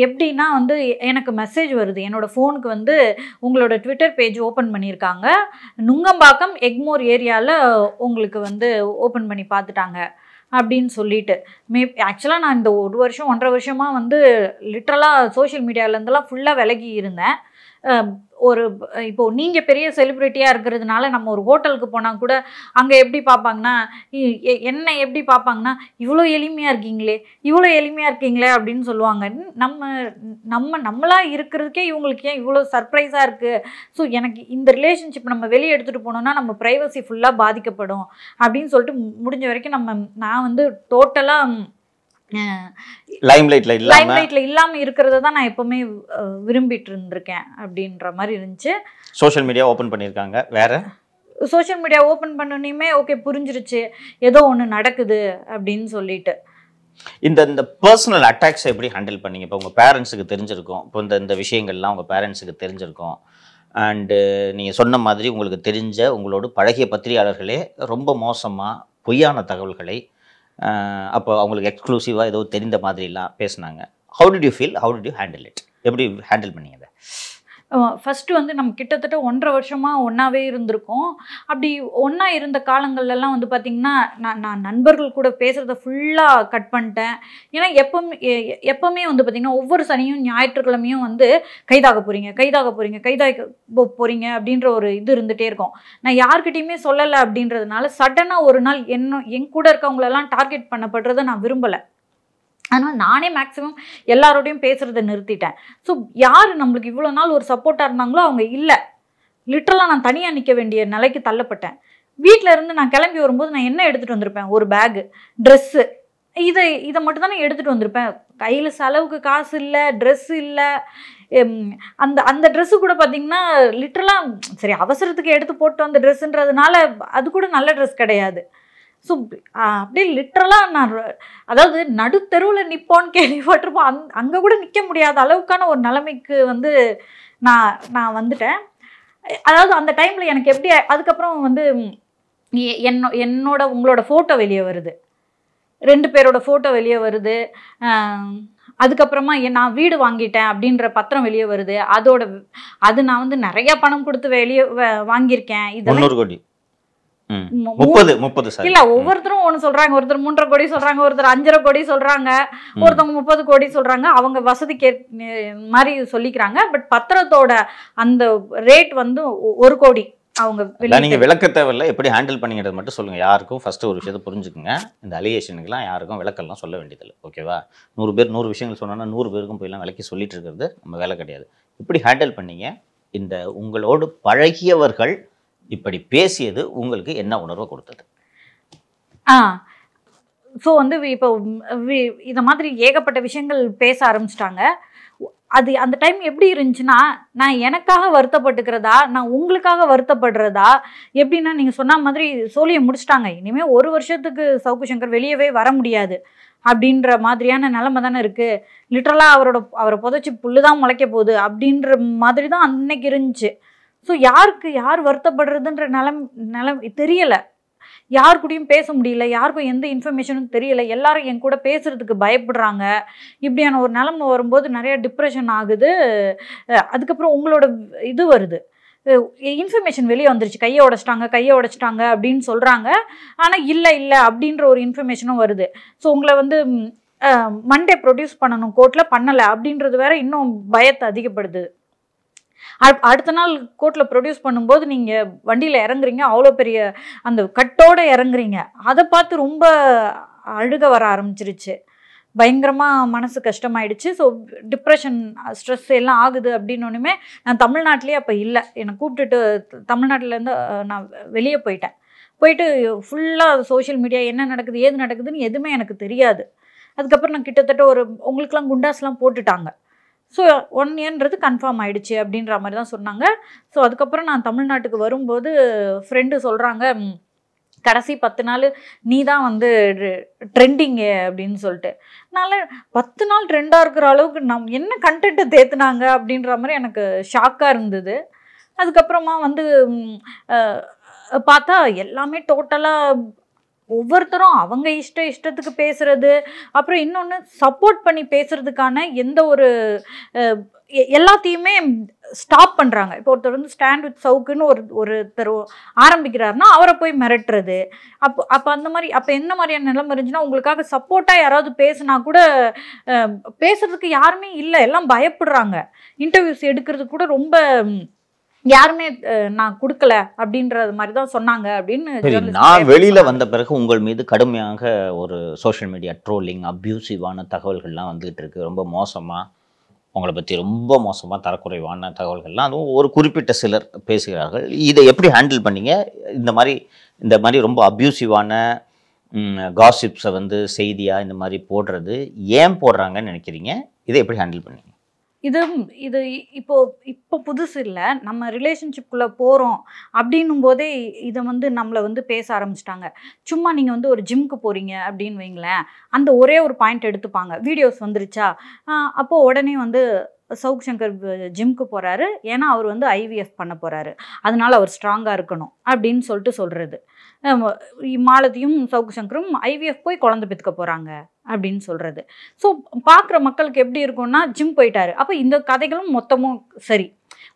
எப்படின்னா வந்து எனக்கு மெசேஜ் வருது என்னோட ஃபோனுக்கு வந்து, உங்களோட ட்விட்டர் பேஜ் ஓப்பன் பண்ணியிருக்காங்க, நுங்கம்பாக்கம் எக்மோர் ஏரியாவில் உங்களுக்கு வந்து ஓப்பன் பண்ணி பார்த்துட்டாங்க அப்படின்னு சொல்லிட்டு. ஆக்சுவலாக நான் இந்த 1 வருஷம் 1.5 வருஷமாக வந்து லிட்ரலாக சோஷியல் மீடியாவிலேருந்துலாம் ஃபுல்லாக விலகி இருந்தேன். இப்போ நீங்கள் பெரிய செலிப்ரிட்டியாக இருக்கிறதுனால நம்ம ஒரு ஹோட்டலுக்கு போனால் கூட அங்கே எப்படி பார்ப்பாங்கன்னா, என்ன எப்படி பார்ப்பாங்கன்னா, இவ்வளோ எளிமையாக இருக்கீங்களே அப்படின்னு சொல்லுவாங்க. நம்மளாக இருக்கிறதுக்கே இவங்களுக்கு ஏன் இவ்வளோ சர்ப்ரைஸாக இருக்குது. ஸோ எனக்கு இந்த ரிலேஷன்ஷிப் நம்ம வெளியே எடுத்துகிட்டு போனோம்னா நம்ம ப்ரைவசி ஃபுல்லாக பாதிக்கப்படும் அப்படின்னு சொல்லிட்டு முடிஞ்ச வரைக்கும் நான் வந்து டோட்டலாக லைம்லைட்ல இல்லாம இருக்கிறத தான் நான் எப்பவுமே விரும்பிட்டு இருந்திருக்கேன் அப்படின்ற மாதிரி இருந்துச்சு. சோஷியல் மீடியா ஓப்பன் பண்ணியிருக்காங்க. வேற சோஷியல் மீடியா ஓப்பன் பண்ணோன்னே ஓகே புரிஞ்சிருச்சு ஏதோ ஒன்று நடக்குது அப்படின்னு சொல்லிட்டு. இந்த பர்சனல் அட்டாக்ஸ் எப்படி ஹேண்டில் பண்ணீங்க? இப்போ உங்கள் பேரண்ட்ஸுக்கு தெரிஞ்சிருக்கும், இப்போ இந்த விஷயங்கள்லாம் உங்கள் பேரண்ட்ஸுக்கு தெரிஞ்சிருக்கும். அண்டு நீங்கள் சொன்ன மாதிரி உங்களுக்கு தெரிஞ்ச உங்களோட பழகிய பத்திரிகையாளர்களே ரொம்ப மோசமாக பொய்யான தகவல்களை அப்போ அவங்களுக்கு எக்ஸ்க்ளூசிவாக ஏதோ தெரிந்த மாதிரிலாம் பேசினாங்க. How did you feel, how did you handle it? எப்படி ஹேண்டில் பண்ணீங்க அதை? ஃபஸ்ட்டு வந்து நம்ம கிட்டத்தட்ட 1.5 வருஷமாக ஒன்றாவே இருந்திருக்கோம். அப்படி ஒன்றா இருந்த காலங்கள்லாம் வந்து பார்த்திங்கன்னா நான் நண்பர்கள் கூட பேசுகிறத ஃபுல்லாக கட் பண்ணிட்டேன். ஏன்னா எப்போவுமே வந்து பார்த்திங்கன்னா ஒவ்வொரு சனியும் ஞாயிற்றுக்கிழமையும் வந்து கைதாக போகிறீங்க அப்படின்ற ஒரு இது இருந்துகிட்டே இருக்கும். நான் யார்கிட்டையுமே சொல்லலை அப்படின்றதுனால சடனாக ஒரு நாள் என் கூட இருக்கவங்களெல்லாம் டார்கெட் பண்ணப்படுறதை நான் விரும்பலை. அதனால் நானே மேக்ஸிமம் எல்லாரோடையும் பேசுகிறத நிறுத்திட்டேன். ஸோ யார் நம்மளுக்கு இவ்வளோ நாள் ஒரு சப்போர்ட்டாக இருந்தாங்களோ அவங்க இல்லை. லிட்ரலாக நான் தனியாக நிற்க வேண்டிய நிலைக்கு தள்ளப்பட்டேன். வீட்டில் இருந்து நான் கிளம்பி வரும்போது நான் என்ன எடுத்துகிட்டு வந்திருப்பேன்? ஒரு பேகு, ட்ரெஸ்ஸு, இதை மட்டும் தானே எடுத்துகிட்டு வந்திருப்பேன். கையில் செலவுக்கு காசு இல்லை, ட்ரெஸ்ஸு இல்லை. அந்த ட்ரெஸ்ஸு கூட பார்த்திங்கன்னா லிட்ரலாக சரி அவசரத்துக்கு எடுத்து போட்டு வந்த ட்ரெஸ்ஸுன்றதுனால அது கூட நல்ல ட்ரெஸ் கிடையாது. ஸோ அப்படியே லிட்ரலாக நான் அதாவது நடுத்தெருவில் நிற்போன்னு கேள்விப்பட்டிருப்போம். அங்கே கூட நிற்க முடியாத அளவுக்கான ஒரு நிலைமைக்கு வந்து நான் வந்துட்டேன். அதாவது அந்த டைமில் எனக்கு எப்படி அதுக்கப்புறம் வந்து உங்களோட ஃபோட்டோ வெளியே வருது, 2 பேரோட ஃபோட்டோ வெளியே வருது. அதுக்கப்புறமா நான் வீடு வாங்கிட்டேன் அப்படின்ற பத்திரம் வெளியே வருது. அது நான் வந்து நிறைய பணம் கொடுத்து வெளியே வாங்கியிருக்கேன். இதெல்லாம் 300 கோடி 30 இல்ல, ஒவ்வொருத்தரும் ஒண்ணு சொல்றாங்க. ஒருத்தர் 3.5 கோடி சொல்றாங்க, ஒருத்தர் 5.5 கோடி சொல்றாங்க, ஒருத்தவங்க 30 கோடி சொல்றாங்க. அவங்க வசதிக்கு மாதிரி சொல்லிக்கிறாங்க. பட் பத்திரத்தோட அந்த ரேட் வந்து 1 கோடி. நீங்க விளக்க தேவையில்லை, எப்படி ஹேண்டில் பண்ணிக்கிறது மட்டும் சொல்லுங்க. யாருக்கும் ஃபர்ஸ்ட் ஒரு விஷயத்தை புரிஞ்சுக்குங்க. இந்த அலிகேஷனுக்குலாம் யாருக்கும் விளக்கெல்லாம் சொல்ல வேண்டியதில்லை. ஓகேவா? 100 பேர் 100 விஷயங்கள் சொன்னா 100 பேருக்கும் போயெல்லாம் விளக்கி சொல்லிட்டு இருக்கிறது நம்ம வேலை கிடையாது. எப்படி ஹேண்டில் பண்ணீங்க? இந்த உங்களோடு பழகியவர்கள் இப்படி பேசியது உங்களுக்கு என்ன உணர்வை கொடுத்தது? ஸோ வந்து இப்போ இதை மாதிரி ஏகப்பட்ட விஷயங்கள் பேச ஆரம்பிச்சிட்டாங்க. அது அந்த டைம் எப்படி இருந்துச்சுன்னா, நான் எனக்காக வருத்தப்பட்டுக்கிறதா, நான் உங்களுக்காக வருத்தப்படுறதா, எப்படின்னா நீங்கள் சொன்ன மாதிரி சோழியை முடிச்சிட்டாங்க. இனிமேல் 1 வருஷத்துக்கு சவுக்கு சங்கர் வெளியவே வர முடியாது அப்படின்ற மாதிரியான நிலைமை தானே இருக்குது. லிட்ரலாக அவரை புதைச்சி புல்லு தான் முளைக்க போகுது அப்படின்ற மாதிரி தான் அன்னைக்கு இருந்துச்சு. ஸோ யார் வருத்தப்படுறதுன்ற நிலைமை தெரியலை. யார் கூடயும் பேச முடியல, யாருக்கும் எந்த இன்ஃபர்மேஷனும் தெரியல. எல்லாரும் என் கூட பேசுறதுக்கு பயப்படுறாங்க. இப்படியான ஒரு நிலைமை வரும்போது நிறைய டிப்ரெஷன் ஆகுது. அதுக்கப்புறம் உங்களோட இது வருது, இன்ஃபர்மேஷன் வெளியே வந்துருச்சு. கையை உடைச்சிட்டாங்க அப்படின்னு சொல்கிறாங்க. ஆனால் இல்லை அப்படின்ற ஒரு இன்ஃபர்மேஷனும் வருது. ஸோ உங்களை வந்து மண்டே ப்ரொடியூஸ் பண்ணணும், கோர்ட்டில் பண்ணலை அப்படின்றது வேற இன்னும் பயத்தை அதிகப்படுது. அடுத்த நாள் கோர்ட்டில் ப்ரொடியூஸ் பண்ணும்போது நீங்கள் வண்டியில் இறங்குறீங்க, அவ்வளோ பெரிய அந்த கட்டோடு இறங்குறீங்க. அதை பார்த்து ரொம்ப அழுக வர ஆரம்பிச்சிருச்சு. பயங்கரமாக மனசு கஷ்டமாயிடுச்சு. ஸோ டிப்ரெஷன், ஸ்ட்ரெஸ் எல்லாம் ஆகுது அப்படின்னோடனே நான் தமிழ்நாட்டிலே அப்போ இல்லை. என்னை கூப்பிட்டுட்டு தமிழ்நாட்டிலேருந்து நான் வெளியே போயிட்டு ஃபுல்லாக சோஷியல் மீடியா என்ன நடக்குது ஏது நடக்குதுன்னு எதுவுமே எனக்கு தெரியாது. அதுக்கப்புறம் நான் கிட்டத்தட்ட உங்களுக்கெல்லாம் குண்டாஸ்லாம் போட்டுட்டாங்க. ஸோ 1 இயர்ன்றது கன்ஃபார்ம் ஆகிடுச்சு அப்படின்ற மாதிரி தான் சொன்னாங்க. ஸோ அதுக்கப்புறம் நான் தமிழ்நாட்டுக்கு வரும்போது ஃப்ரெண்டு சொல்கிறாங்க, கடைசி 10 நாள் நீ தான் வந்து ட்ரெண்டிங்கு அப்படின்னு சொல்லிட்டு. அதனால் 10 நாள் ட்ரெண்டாக இருக்கிற அளவுக்கு என்ன கண்டென்ட்டை தேத்துனாங்க அப்படின்ற மாதிரி எனக்கு ஷாக்காக இருந்தது. அதுக்கப்புறமா வந்து பார்த்தா எல்லாமே டோட்டலாக ஒவ்வொருத்தரும் அவங்க இஷ்டத்துக்கு பேசுறது, அப்புறம் இன்னொன்று சப்போர்ட் பண்ணி பேசுறதுக்கான எந்த ஒரு எல்லாத்தையுமே ஸ்டாப் பண்ணுறாங்க. இப்போ ஒருத்தர் வந்து ஸ்டாண்ட் வித் சவுக்குன்னு ஒருத்தர் ஆரம்பிக்கிறாருன்னா அவரை போய் மிரட்டுறது. அப்போ அந்த மாதிரி அப்போ என்ன மாதிரியான நிலைமை இருந்துச்சுன்னா, உங்களுக்காக சப்போர்ட்டாக யாராவது பேசுனா கூட பேசுறதுக்கு யாருமே இல்லை, எல்லாம் பயப்படுறாங்க. இன்டர்வியூஸ் எடுக்கிறதுக்கு கூட ரொம்ப யாருமே நான் கொடுக்கல அப்படின்றது மாதிரி தான் சொன்னாங்க அப்படின்னு. நான் வெளியில் வந்த பிறகு உங்கள் மீது கடுமையாக ஒரு சோஷியல் மீடியா ட்ரோலிங், அப்யூசிவான தகவல்கள்லாம் வந்துகிட்டு இருக்கு. ரொம்ப மோசமாக உங்களை பற்றி ரொம்ப மோசமாக தரக்குறைவான தகவல்கள்லாம் அதுவும் ஒரு குறிப்பிட்ட சிலர் பேசுகிறார்கள். இதை எப்படி ஹேண்டில் பண்ணீங்க? இந்த மாதிரி ரொம்ப அப்யூசிவான காசிப்ஸை வந்து செய்தியாக இந்த மாதிரி போடுறது ஏன் போடுறாங்கன்னு நினைக்கிறீங்க? இதை எப்படி ஹேண்டில் பண்ணீங்க? இது இப்போ புதுசு இல்லை. நம்ம ரிலேஷன்ஷிப்குள்ளே போகிறோம் அப்படின்னும் போதே இதை வந்து நம்மளை வந்து பேச ஆரம்பிச்சிட்டாங்க. சும்மா நீங்கள் வந்து ஒரு ஜிம்க்கு போகிறீங்க அப்படின்னு வைங்களேன், அந்த ஒரே ஒரு பாயிண்ட் எடுத்துப்பாங்க. வீடியோஸ் வந்துருச்சா, அப்போது உடனே வந்து சவுக் சங்கர் ஜிம்க்கு போகிறாரு, ஏன்னா அவர் வந்து ஐவிஎஃப் பண்ண போகிறாரு, அதனால அவர் ஸ்ட்ராங்காக இருக்கணும் அப்படின்னு சொல்கிறது. மாலதியும் சவுக் சங்கரும் ஐவிஎஃப் போய் குழந்தை பெற்றுக்க போகிறாங்க அப்படின்னு சொல்கிறது. ஸோ பார்க்குற மக்களுக்கு எப்படி இருக்கும்னா, ஜிம் போயிட்டாரு, அப்போ இந்த கதைகளும் மொத்தமும் சரி.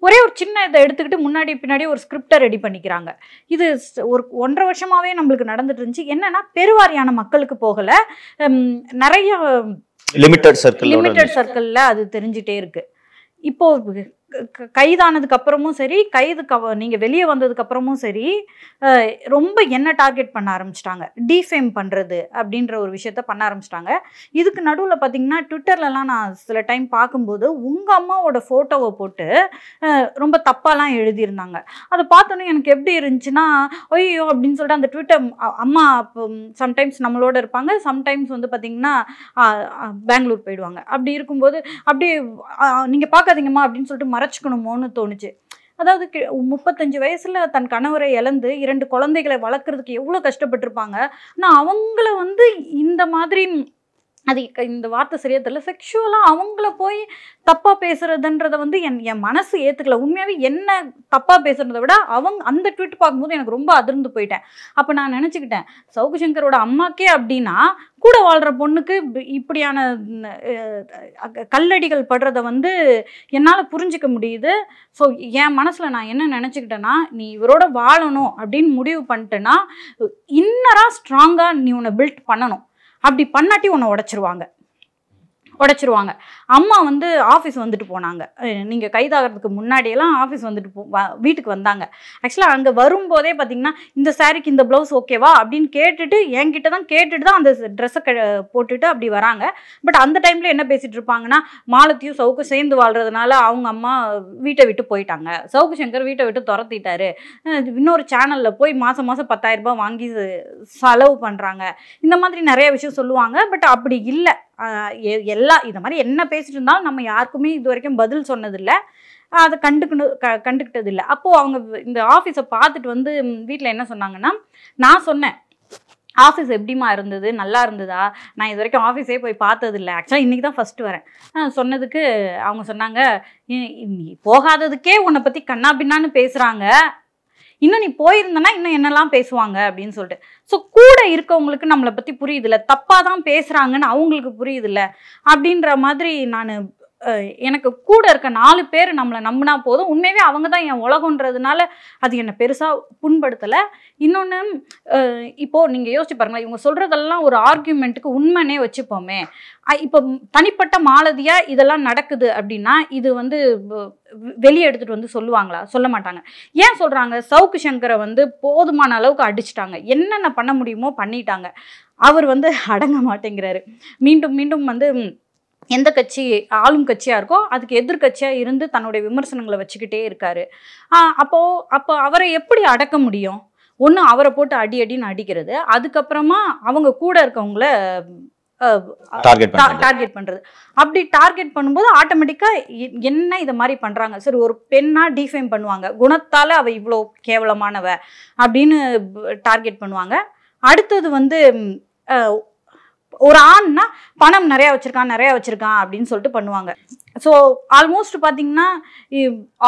ஒரே ஒரு சின்ன இதை எடுத்துக்கிட்டு முன்னாடி பின்னாடி ஒரு ஸ்கிரிப்டை ரெடி பண்ணிக்கிறாங்க. இது ஒரு 1.5 வருஷமாகவே நம்மளுக்கு நடந்துட்டு இருந்துச்சு. என்னன்னா, பெருவாரியான மக்களுக்கு போகலை, நிறைய லிமிட்டட் சர்க்கிளில் அது தெரிஞ்சிட்டே இருக்கு. இப்போ கைதானதுக்கு அப்புறமும் சரி, நீங்கள் வெளியே வந்ததுக்கு அப்புறமும் சரி, ரொம்ப என்ன டார்கெட் பண்ண ஆரம்பிச்சிட்டாங்க. டிஃபேம் பண்ணுறது அப்படின்ற ஒரு விஷயத்த பண்ண ஆரம்பிச்சிட்டாங்க. இதுக்கு நடுவில் பார்த்தீங்கன்னா, ட்விட்டர்லலாம் நான் சில டைம் பார்க்கும்போது உங்கள் அம்மாவோட ஃபோட்டோவை போட்டு ரொம்ப தப்பாலாம் எழுதியிருந்தாங்க. அதை பார்த்தோன்னே எனக்கு எப்படி இருந்துச்சுன்னா, ஐயோ அப்படின்னு சொல்லிட்டு அந்த ட்விட்டர் அம்மா சம்டைம்ஸ் நம்மளோட இருப்பாங்க, சம்டைம்ஸ் வந்து பார்த்திங்கன்னா பெங்களூர் போயிடுவாங்க. அப்படி இருக்கும்போது அப்படியே நீங்கள் பார்க்காதீங்கம்மா அப்படின்னு சொல்லிட்டு மறைச்சிக்கணுமோன்னு தோணுச்சு. அதாவது 35 வயசுல தன் கணவரை இழந்து 2 குழந்தைகளை வளர்க்குறதுக்கு எவ்வளோ கஷ்டப்பட்டிருப்பாங்க. ஆனால் அவங்கள வந்து இந்த மாதிரி, அது இந்த வார்த்தை சரியா தெரியல, செக்ஷுவலாக அவங்கள போய் தப்பாக பேசுறதுன்றதை வந்து என் மனசு ஏற்றுக்கல. உண்மையாகவே என்ன தப்பாக பேசுறதை விட அந்த ட்வீட் பார்க்கும்போது எனக்கு ரொம்ப அதிர்ந்து போயிட்டேன். அப்போ நான் நினச்சிக்கிட்டேன், சவுக் சங்கரோட அம்மாக்கே அப்படின்னா கூட வாழ்கிற பொண்ணுக்கு இப்படியான கல்லடிகள் படுறதை வந்து என்னால் புரிஞ்சிக்க முடியுது. ஸோ என் மனசில் நான் என்ன நினச்சிக்கிட்டேன்னா, நீ இவரோட வாழணும் அப்படின்னு முடிவு பண்ணிட்டேன்னா இன்னராக ஸ்ட்ராங்காக நீ உன்னை பில்ட் பண்ணணும். அப்படி பண்ணாட்டி உன்னை உடைச்சிருவாங்க. அம்மா வந்து ஆஃபீஸ் வந்துட்டு போனாங்க. நீங்கள் கைதாகிறதுக்கு முன்னாடியெல்லாம் ஆஃபீஸ் வந்துட்டு வீட்டுக்கு வந்தாங்க. ஆக்சுவலாக அங்கே வரும்போதே பார்த்தீங்கன்னா, இந்த சாரிக்கு இந்த ப்ளவுஸ் ஓகேவா அப்படின்னு என்கிட்ட தான் கேட்டுட்டு தான் அந்த ட்ரெஸ்ஸை போட்டுட்டு அப்படி வராங்க. பட் அந்த டைமில் என்ன பேசிகிட்டு இருப்பாங்கன்னா, மாலத்தியும் சவுக்கும் சேர்ந்து வாழ்கிறதுனால அவங்க அம்மா வீட்டை விட்டு போயிட்டாங்க, சவுக்கு சங்கர் வீட்டை விட்டு துரத்திட்டாரு, இன்னொரு சேனலில் போய் மாதம் 10,000 ரூபாய் வாங்கி செலவு பண்ணுறாங்க, இந்த மாதிரி நிறைய விஷயம் சொல்லுவாங்க. பட் அப்படி இல்லை. இந்த மாதிரி என்ன பேசிட்டு இருந்தாலும் நம்ம யாருக்குமே இது வரைக்கும் பதில் சொன்னதில்லை, அதை கண்டுக்கிட்டது இல்லை. அப்போது அவங்க இந்த ஆஃபீஸை பார்த்துட்டு வந்து வீட்டில் என்ன சொன்னாங்கன்னா, நான் சொன்னேன் ஆஃபீஸ் எப்படிமா இருந்தது, நல்லா இருந்ததா, நான் இது வரைக்கும் ஆஃபீஸே போய் பார்த்ததில்லை, ஆக்சுவலாக இன்றைக்கி தான் ஃபஸ்ட்டு வரேன் சொன்னதுக்கு அவங்க சொன்னாங்க, நீ போகாததுக்கே உன்னை பற்றி கண்ணா பின்னான்னு பேசுகிறாங்க, இன்னும் நீ போயிருந்தனா இன்னும் என்னெல்லாம் பேசுவாங்க அப்படின்னு சொல்லிட்டு. ஸோ கூட இருக்கவங்களுக்கு நம்மளை பற்றி புரியுதில்ல, தப்பாக தான் பேசுகிறாங்கன்னு அவங்களுக்கு புரியுதில்ல அப்படின்ற மாதிரி நான் எனக்கு கூட இருக்க 4 பேர் நம்மளை நம்பினா போதும், உண்மையாகவே அவங்க தான் என் உலகன்றதுனால அது என்னை பெருசாக புண்படுத்தலை. இன்னொன்று, இப்போது நீங்கள் யோசிச்சு பாருங்களேன், இவங்க சொல்கிறதெல்லாம் ஒரு ஆர்கியூமெண்ட்டுக்கு உண்மைனே வச்சுப்போமே. இப்போ தனிப்பட்ட மாலதியாக இதெல்லாம் நடக்குது அப்படின்னா இது வந்து வெளியே எடுத்துகிட்டு வந்து சொல்லுவாங்களா? சொல்ல மாட்டாங்க. ஏன் சொல்கிறாங்க? சவுக்கு சங்கரை வந்து போதுமான அளவுக்கு அடிச்சிட்டாங்க, என்னென்ன பண்ண முடியுமோ பண்ணிட்டாங்க. அவர் வந்து அடங்க மாட்டேங்கிறாரு. மீண்டும் மீண்டும் வந்து எந்த கட்சி ஆளும் கட்சியாக இருக்கோ அதுக்கு எதிர்கட்சியாக இருந்து தன்னுடைய விமர்சனங்களை வச்சுக்கிட்டே இருக்காரு. அப்போ அவரை எப்படி அடக்க முடியும்? ஒன்று அவரை போட்டு அடின்னு அடிக்கிறது, அதுக்கப்புறமா அவங்க கூட இருக்கவங்கள டார்கெட் பண்ணுறது. அப்படி டார்கெட் பண்ணும்போது ஆட்டோமேட்டிக்காக என்ன இதை மாதிரி பண்ணுறாங்க. சரி, ஒரு பெண்ணாக டிஃபைம் பண்ணுவாங்க, குணத்தால் அவள் இவ்வளோ கேவலமானவ அப்படின்னு டார்கெட் பண்ணுவாங்க. அடுத்தது வந்து ஒரு ஆண்னா பணம் நிறையா வச்சுருக்கான் அப்படின்னு சொல்லிட்டு பண்ணுவாங்க. ஸோ ஆல்மோஸ்ட் பார்த்தீங்கன்னா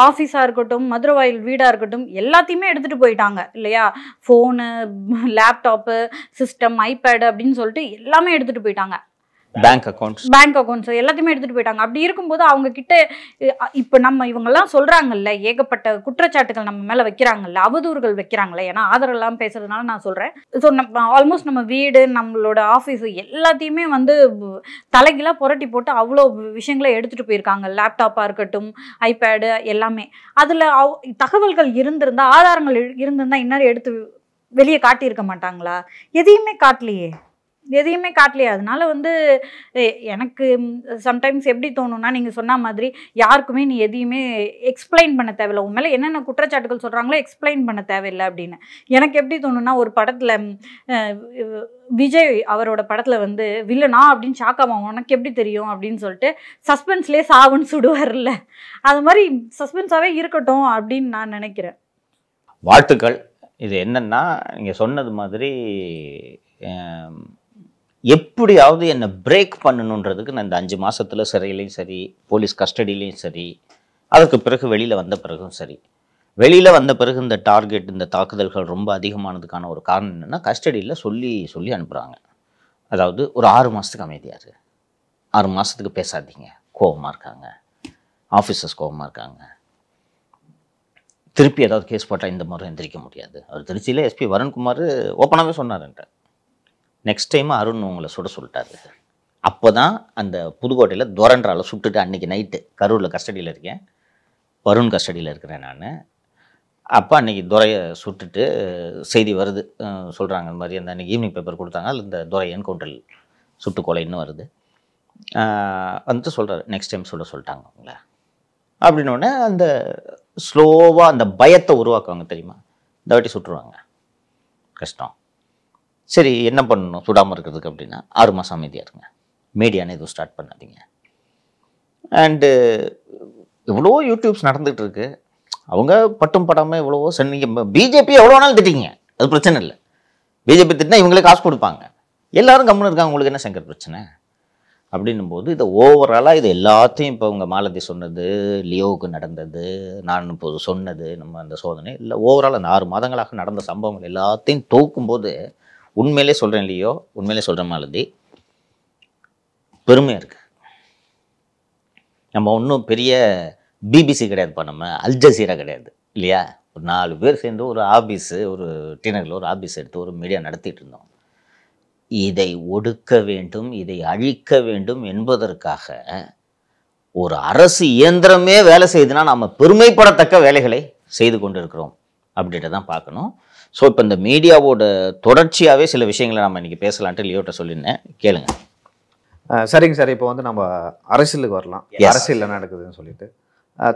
ஆஃபீஸாக இருக்கட்டும், மதுரவாயில் வீடாக இருக்கட்டும், எல்லாத்தையுமே எடுத்துகிட்டு போயிட்டாங்க இல்லையா? ஃபோனு, லேப்டாப்பு, சிஸ்டம், ஐபேடு அப்படின்னு சொல்லிட்டு எல்லாமே எடுத்துகிட்டு போயிட்டாங்க. பேங்க் அக்கௌண்ட்ஸ் எல்லாத்தையுமே எடுத்துகிட்டு போயிட்டாங்க. அப்படி இருக்கும்போது அவங்க கிட்ட இப்போ இவங்கெல்லாம் சொல்கிறாங்கல்ல, ஏகப்பட்ட குற்றச்சாட்டுகள் நம்ம மேலே வைக்கிறாங்கல்ல, அவதூறுகள் வைக்கிறாங்கல்ல. ஏன்னா ஆதரவெல்லாம் பேசுறதுனால நான் சொல்கிறேன். ஸோ ஆல்மோஸ்ட் நம்ம வீடு, நம்மளோட ஆஃபீஸு எல்லாத்தையுமே வந்து தலைகீழாக புரட்டி போட்டு அவ்வளோ விஷயங்களை எடுத்துகிட்டு போயிருக்காங்க. லேப்டாப்பாக இருக்கட்டும், ஐபேடு எல்லாமே. அதில் தகவல்கள் இருந்திருந்தா, ஆதாரங்கள் இருந்திருந்தால் இன்னும் எடுத்து வெளியே காட்டியிருக்க மாட்டாங்களா? எதையுமே காட்டலையே. அதனால வந்து எனக்கு சம்டைம்ஸ் எப்படி தோணும்னா, நீங்கள் சொன்ன மாதிரி யாருக்குமே நீ எதையுமே எக்ஸ்பிளைன் பண்ண தேவையில்லை, உன் மேலே என்னென்ன குற்றச்சாட்டுகள் சொல்கிறாங்களோ எக்ஸ்பிளைன் பண்ண தேவையில்லை அப்படின்னு. எனக்கு எப்படி தோணுன்னா, ஒரு படத்தில் விஜய் அவரோட படத்தில் வந்து வில்லனா அப்படின்னு ஷாக்காவான், உனக்கு எப்படி தெரியும் அப்படின்னு சொல்லிட்டு சஸ்பென்ஸ்லேயே சாவுன்னு சுடுவார்ல, அது மாதிரி சஸ்பென்ஸாகவே இருக்கட்டும் அப்படின்னு நான் நினைக்கிறேன். வாழ்த்துக்கள். இது என்னன்னா, நீங்கள் சொன்னது மாதிரி எப்படியாவது என்னை பிரேக் பண்ணணுன்றதுக்கு நான் இந்த 5 மாதத்தில் சிறையிலையும் சரி, போலீஸ் கஸ்டடியிலையும் சரி, அதற்கு பிறகு வெளியில் வந்த பிறகும் சரி, வெளியில் வந்த பிறகு இந்த டார்கெட், இந்த தாக்குதல்கள் ரொம்ப அதிகமானதுக்கான ஒரு காரணம் என்னென்னா, கஸ்டடியில் சொல்லி அனுப்புகிறாங்க. அதாவது ஒரு 6 மாதத்துக்கு அமைதியாரு, 6 மாதத்துக்கு பேசாதீங்க, கோபமாக இருக்காங்க, ஆஃபீஸர்ஸ் கோபமாக இருக்காங்க, திருப்பி ஏதாவது கேஸ் போட்டால் இந்த முறை எந்திரிக்க முடியாது. அவர் திருச்சியில் எஸ்பி வருண்குமார் ஓப்பனாகவே சொன்னார்ன்ற, நெக்ஸ்ட் டைம் அருண் உங்களை சொல்லிட்டாரு. அப்போ தான் அந்த புதுக்கோட்டையில் துரன்றால சுட்டுட்டு அன்றைக்கி நைட்டு கரூரில் கஸ்டடியில் இருக்கேன், வருண் கஸ்டடியில் இருக்கிறேன் நான். அப்போ அன்றைக்கி துரையை சுட்டுட்டு செய்தி வருது, சொல்கிறாங்க இந்த மாதிரி. அந்த அன்றைக்கி ஈவினிங் பேப்பர் கொடுத்தாங்க, அதில் இந்த துரை என்கவுண்டர் சுட்டு கொலை இன்னும் வருது. வந்துட்டு சொல்கிறாரு, நெக்ஸ்ட் டைம் சொல்லிட்டாங்க உங்களை அப்படின்னோடனே அந்த ஸ்லோவாக அந்த பயத்தை உருவாக்குவாங்க தெரியுமா, இந்த வாட்டி சுட்டுருவாங்க, கஷ்டம். சரி, என்ன பண்ணணும் சுடாமல் இருக்கிறதுக்கு அப்படின்னா 6 மாதம் அமைதியாக இருங்க, மீடியானே எதுவும் ஸ்டார்ட் பண்ணாதீங்க. அண்டு எவ்வளோ யூடியூப்ஸ் நடந்துகிட்டு இருக்கு, அவங்க பட்டும் படாமல் எவ்வளவோ சொன்னீங்க. பிஜேபி எவ்வளோ வேணாலும் திட்டிங்க, அது பிரச்சனை இல்லை. பிஜேபி திட்டினா இவங்களே காசு கொடுப்பாங்க, எல்லாரும் கம்முன்னு இருக்காங்க, உங்களுக்கு என்ன சங்கர் பிரச்சனை அப்படின்னும் போது இதை ஓவராலாக இது எல்லாத்தையும் இப்போ உங்கள் மாலதி சொன்னது, லியோவுக்கு நடந்தது, நான் இப்போது சொன்னது, நம்ம அந்த சோதனை இல்லை, ஓவரால் அந்த 6 மாதங்களாக நடந்த சம்பவங்கள் எல்லாத்தையும் தோக்கும்போது உண்மையிலே சொல்கிறேன் லியோ, உண்மையிலே சொல்கிறேன் மாலதி, பெருமையாக இருக்குது. நம்ம ஒன்றும் பெரிய பிபிசி கிடையாதுப்பா, நம்ம அல்ஜசீரா கிடையாது இல்லையா? ஒரு 4 பேர் சேர்ந்து ஒரு ஆஃபீஸு, ஒரு டினரில் ஒரு ஆஃபீஸ் எடுத்து ஒரு மீடியா நடத்திட்டு இருந்தோம். இதை ஒடுக்க வேண்டும், இதை அழிக்க வேண்டும் என்பதற்காக ஒரு அரசு இயந்திரமே வேலை செய்துனா நாம் பெருமைப்படத்தக்க வேலைகளை செய்து கொண்டு இருக்கிறோம் அப்படின்ட்டு தான் பார்க்கணும். ஸோ இப்போ இந்த மீடியாவோட தொடர்ச்சியாகவே சில விஷயங்களை நம்ம இன்றைக்கி பேசலான்ட்டு லியோட்ட சொல்லியிருந்தேன், கேளுங்க. சரிங்க சார், இப்போ வந்து நம்ம அரசியலுக்கு வரலாம். அரசியல் என்ன நடக்குதுன்னு சொல்லிட்டு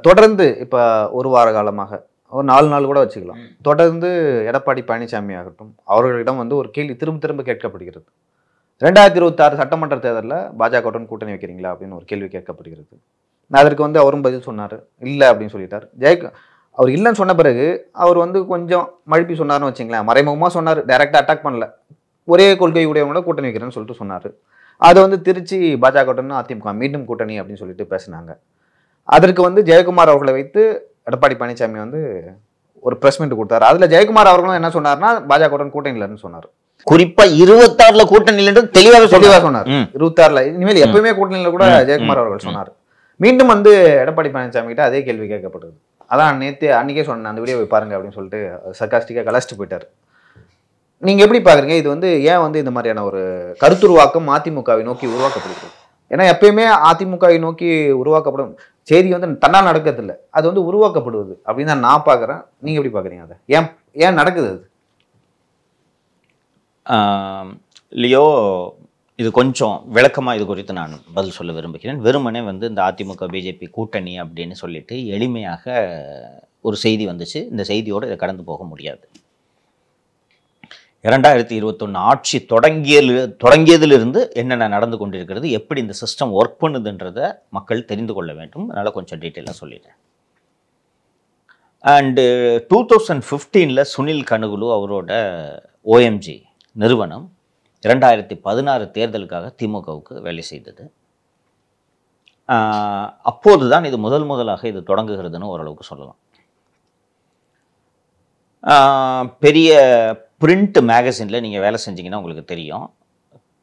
தொடர்ந்து இப்போ ஒரு வார காலமாக, ஒரு 4 நாள் கூட வச்சுக்கலாம், தொடர்ந்து எடப்பாடி பழனிசாமி ஆகட்டும் அவர்களிடம் வந்து ஒரு கேள்வி திரும்ப கேட்கப்படுகிறது. 2026 சட்டமன்ற தேர்தலில் பாஜகவுடன் கூட்டணி வைக்கிறீங்களா அப்படின்னு ஒரு கேள்வி கேட்கப்படுகிறது. அதற்கு வந்து அவரும் பதில் சொன்னார், இல்லை அப்படின்னு சொல்லிட்டார். அவர் இல்லைன்னு சொன்ன பிறகு அவர் வந்து கொஞ்சம் மழுப்பி சொன்னார்னு வச்சுங்களேன், மறைமுகமாக சொன்னார், டைரெக்டாக அட்டாக் பண்ணல, ஒரே கொள்கை உடையவங்களோட கூட்டணி வைக்கிறேன்னு சொல்லிட்டு சொன்னார். அதை வந்து திருச்சி பாஜகவுடன் அதிமுக மீண்டும் கூட்டணி அப்படின்னு சொல்லிட்டு பேசினாங்க. அதற்கு வந்து ஜெயக்குமார் அவர்களை வைத்து எடப்பாடி பழனிசாமி வந்து ஒரு பிரஸ் மீட் கொடுத்தாரு. அதில் ஜெயக்குமார் அவர்களும் என்ன சொன்னார்னா, பாஜகவுடன் கூட்டணி இல்லைன்னு சொன்னார். குறிப்பா 26 கூட்டணி இல்லைன்னு தெளிவாக சொன்னார். 26 இனிமேல் எப்பவுமே கூட்டணியில் கூட ஜெயக்குமார் அவர்கள் சொன்னார். மீண்டும் வந்து எடப்பாடி பழனிசாமி கிட்ட அதே கேள்வி கேட்கப்படுது. அதான் நேற்று அன்றைக்கே சொன்னேன், அந்த வீடியோவை பாருங்க அப்படின்னு சொல்லிட்டு சர்காஸ்டிக்காக கலாச்சிட்டு போயிட்டார். நீங்கள் எப்படி பார்க்குறீங்க? இது வந்து ஏன் வந்து இந்த மாதிரியான ஒரு கருத்துருவாக்கம் அதிமுகவை நோக்கி உருவாக்கப்படுது? ஏன்னா எப்பயுமே அதிமுகவை நோக்கி உருவாக்கப்படும் செய்தி வந்து தன்னால் நடக்கிறதில்ல, அது வந்து உருவாக்கப்படுவது அப்படின்னு தான் நான் பார்க்குறேன். நீங்கள் எப்படி பார்க்குறீங்க? அதை ஏன் நடக்குது அது? லியோ, இது கொஞ்சம் விளக்கமாக இது குறித்து நான் பதில் சொல்ல விரும்புகிறேன். வெறுமனே வந்து இந்த அதிமுக பிஜேபி கூட்டணி அப்படின்னு சொல்லிட்டு எளிமையாக ஒரு செய்தி வந்துச்சு. இந்த செய்தியோடு இதை கடந்து போக முடியாது. 2021 ஆட்சி தொடங்கியதிலிருந்து என்னென்ன நடந்து கொண்டிருக்கிறது, எப்படி இந்த சிஸ்டம் ஒர்க் பண்ணுதுன்றதை மக்கள் தெரிந்து கொள்ள வேண்டும். அதனால் கொஞ்சம் டீட்டெயிலாக சொல்லிடுறேன். அண்டு 2015 சுனில் கனுகுலு அவரோட ஓஎம்ஜி நிறுவனம் 2016 தேர்தலுக்காக திமுகவுக்கு வேலை செய்தது. அப்போது தான் இது முதலாக இது தொடங்குகிறதுன்னு ஓரளவுக்கு சொல்லலாம். பெரிய பிரிண்ட் மேகசினில் நீங்கள் வேலை செஞ்சீங்கன்னா உங்களுக்கு தெரியும்,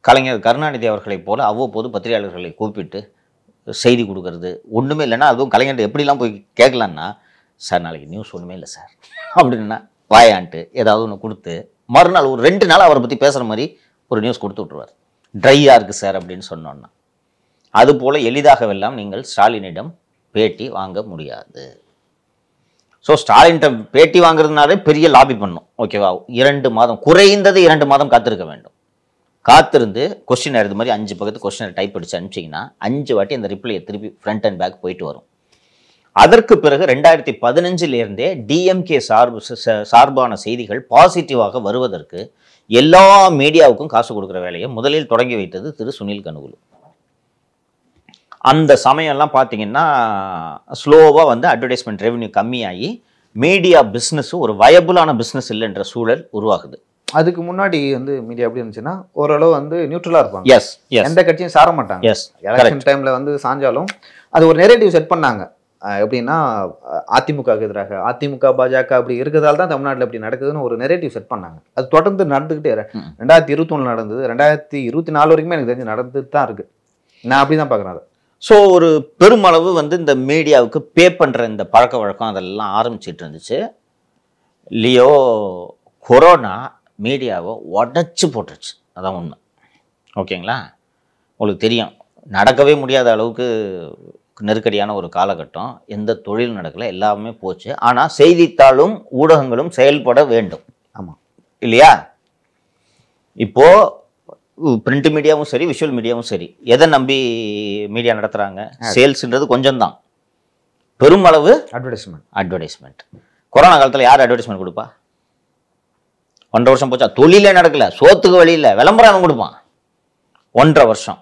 கலைஞர் கருணாநிதி அவர்களைப் போல அவ்வப்போது பத்திரிகையாளர்களை கூப்பிட்டு செய்தி கொடுக்கறது ஒன்றுமே இல்லைன்னா, அதுவும் கலைஞர் எப்படிலாம் போய் கேட்கலான்னா, சார் நாளைக்கு நியூஸ் ஒன்றுமே இல்லை சார் அப்படின்னா வாயான்ட்டு ஏதாவது ஒன்று கொடுத்து மறுநாள் ஒரு 2 நாள் அவரை பற்றி பேசுகிற மாதிரி ஒரு நியூஸ் கொடுத்து விட்ருவார். ட்ரையாக இருக்குது சார் அப்படின்னு சொன்னோன்னா. அதுபோல் எளிதாகவெல்லாம் நீங்கள் ஸ்டாலினிடம் பேட்டி வாங்க முடியாது. ஸோ ஸ்டாலின்கிட்ட பேட்டி வாங்குறதுனாலே பெரிய லாபி பண்ணும். ஓகேவா? 2 மாதம், குறைந்தது 2 மாதம் காத்திருக்க வேண்டும். காத்திருந்து கொஸ்டின் இது மாதிரி 5 பக்கத்து கொஸ்டினை டைப் அடிச்சு அனுப்பிச்சிங்கன்னா 5 வாட்டி அந்த ரிப்ளையை திருப்பி ஃப்ரண்ட் அண்ட் பேக் போயிட்டு வரும். அதற்கு பிறகு 2015 டிஎம்கே சார்பான செய்திகள் பாசிட்டிவாக வருவதற்கு எல்லா மீடியாவுக்கும் காசு கொடுக்குற வேலையை முதலில் தொடங்கி வைத்தது திரு சுனில் கனுகுலு. அந்த சமயம்லாம் பார்த்தீங்கன்னா ஸ்லோவாக வந்து அட்வர்டைஸ்மெண்ட் ரெவன்யூ கம்மியாகி மீடியா பிஸ்னஸ் ஒரு வயபுளான பிஸ்னஸ் இல்லைன்ற சூழல் உருவாகுது. அதுக்கு முன்னாடி வந்து மீடியா எப்படி இருந்துச்சுன்னா ஓரளவு வந்து நியூட்ரலாக இருப்பாங்க. எஸ், எந்த கட்சியும் சார மாட்டாங்க. எஸ், எலெக்ஷன் டைமில் வந்து சாஞ்சாலும் அது ஒரு நெரேட்டிவ் செட் பண்ணாங்க. எப்படின்னா அதிமுகவுக்கு எதிராக அதிமுக பாஜக அப்படி இருக்கிறதால தான் தமிழ்நாட்டில் இப்படி நடக்குதுன்னு ஒரு நெரேட்டிவ் செட் பண்ணாங்க. அது தொடர்ந்து நடந்துக்கிட்டே 2021 நடந்தது, 2024 வரைக்குமே எனக்கு தெரிஞ்சு நடந்துட்டு தான் இருக்குது. நான் அப்படி தான் பார்க்குறேன் அதை. ஸோ ஒரு பெருமளவு வந்து இந்த மீடியாவுக்கு பே பண்ணுற இந்த பழக்க வழக்கம் அதெல்லாம் ஆரம்பிச்சிட்டு இருந்துச்சு. லியோ, கொரோனா மீடியாவை உடச்சி போட்டுருச்சு, அதான் உண்மை. ஓகேங்களா? உங்களுக்கு தெரியும், நடக்கவே முடியாத அளவுக்கு நெருக்கடியான ஒரு காலகட்டம். எந்த தொழில் நடக்கலை, எல்லாமே போச்சு. ஆனால் செய்தித்தாளும் ஊடகங்களும் செயல்பட வேண்டும். ஆமாம் இல்லையா? இப்போது பிரிண்ட் மீடியாவும் சரி, விஷுவல் மீடியாவும் சரி, எதை நம்பி மீடியா நடத்துகிறாங்க? சேல்ஸ்ன்றது கொஞ்சம் தான், பெருமளவு அட்வர்டைஸ்மெண்ட். கொரோனா காலத்தில் யார் அட்வர்டைஸ்மெண்ட் கொடுப்பா? 1.5 வருஷம் போச்சா? தொழிலே நடக்கல, சோத்துக்கு வழி இல்லை, விளம்பரம் அவன் கொடுப்பான். 1.5 வருஷம்.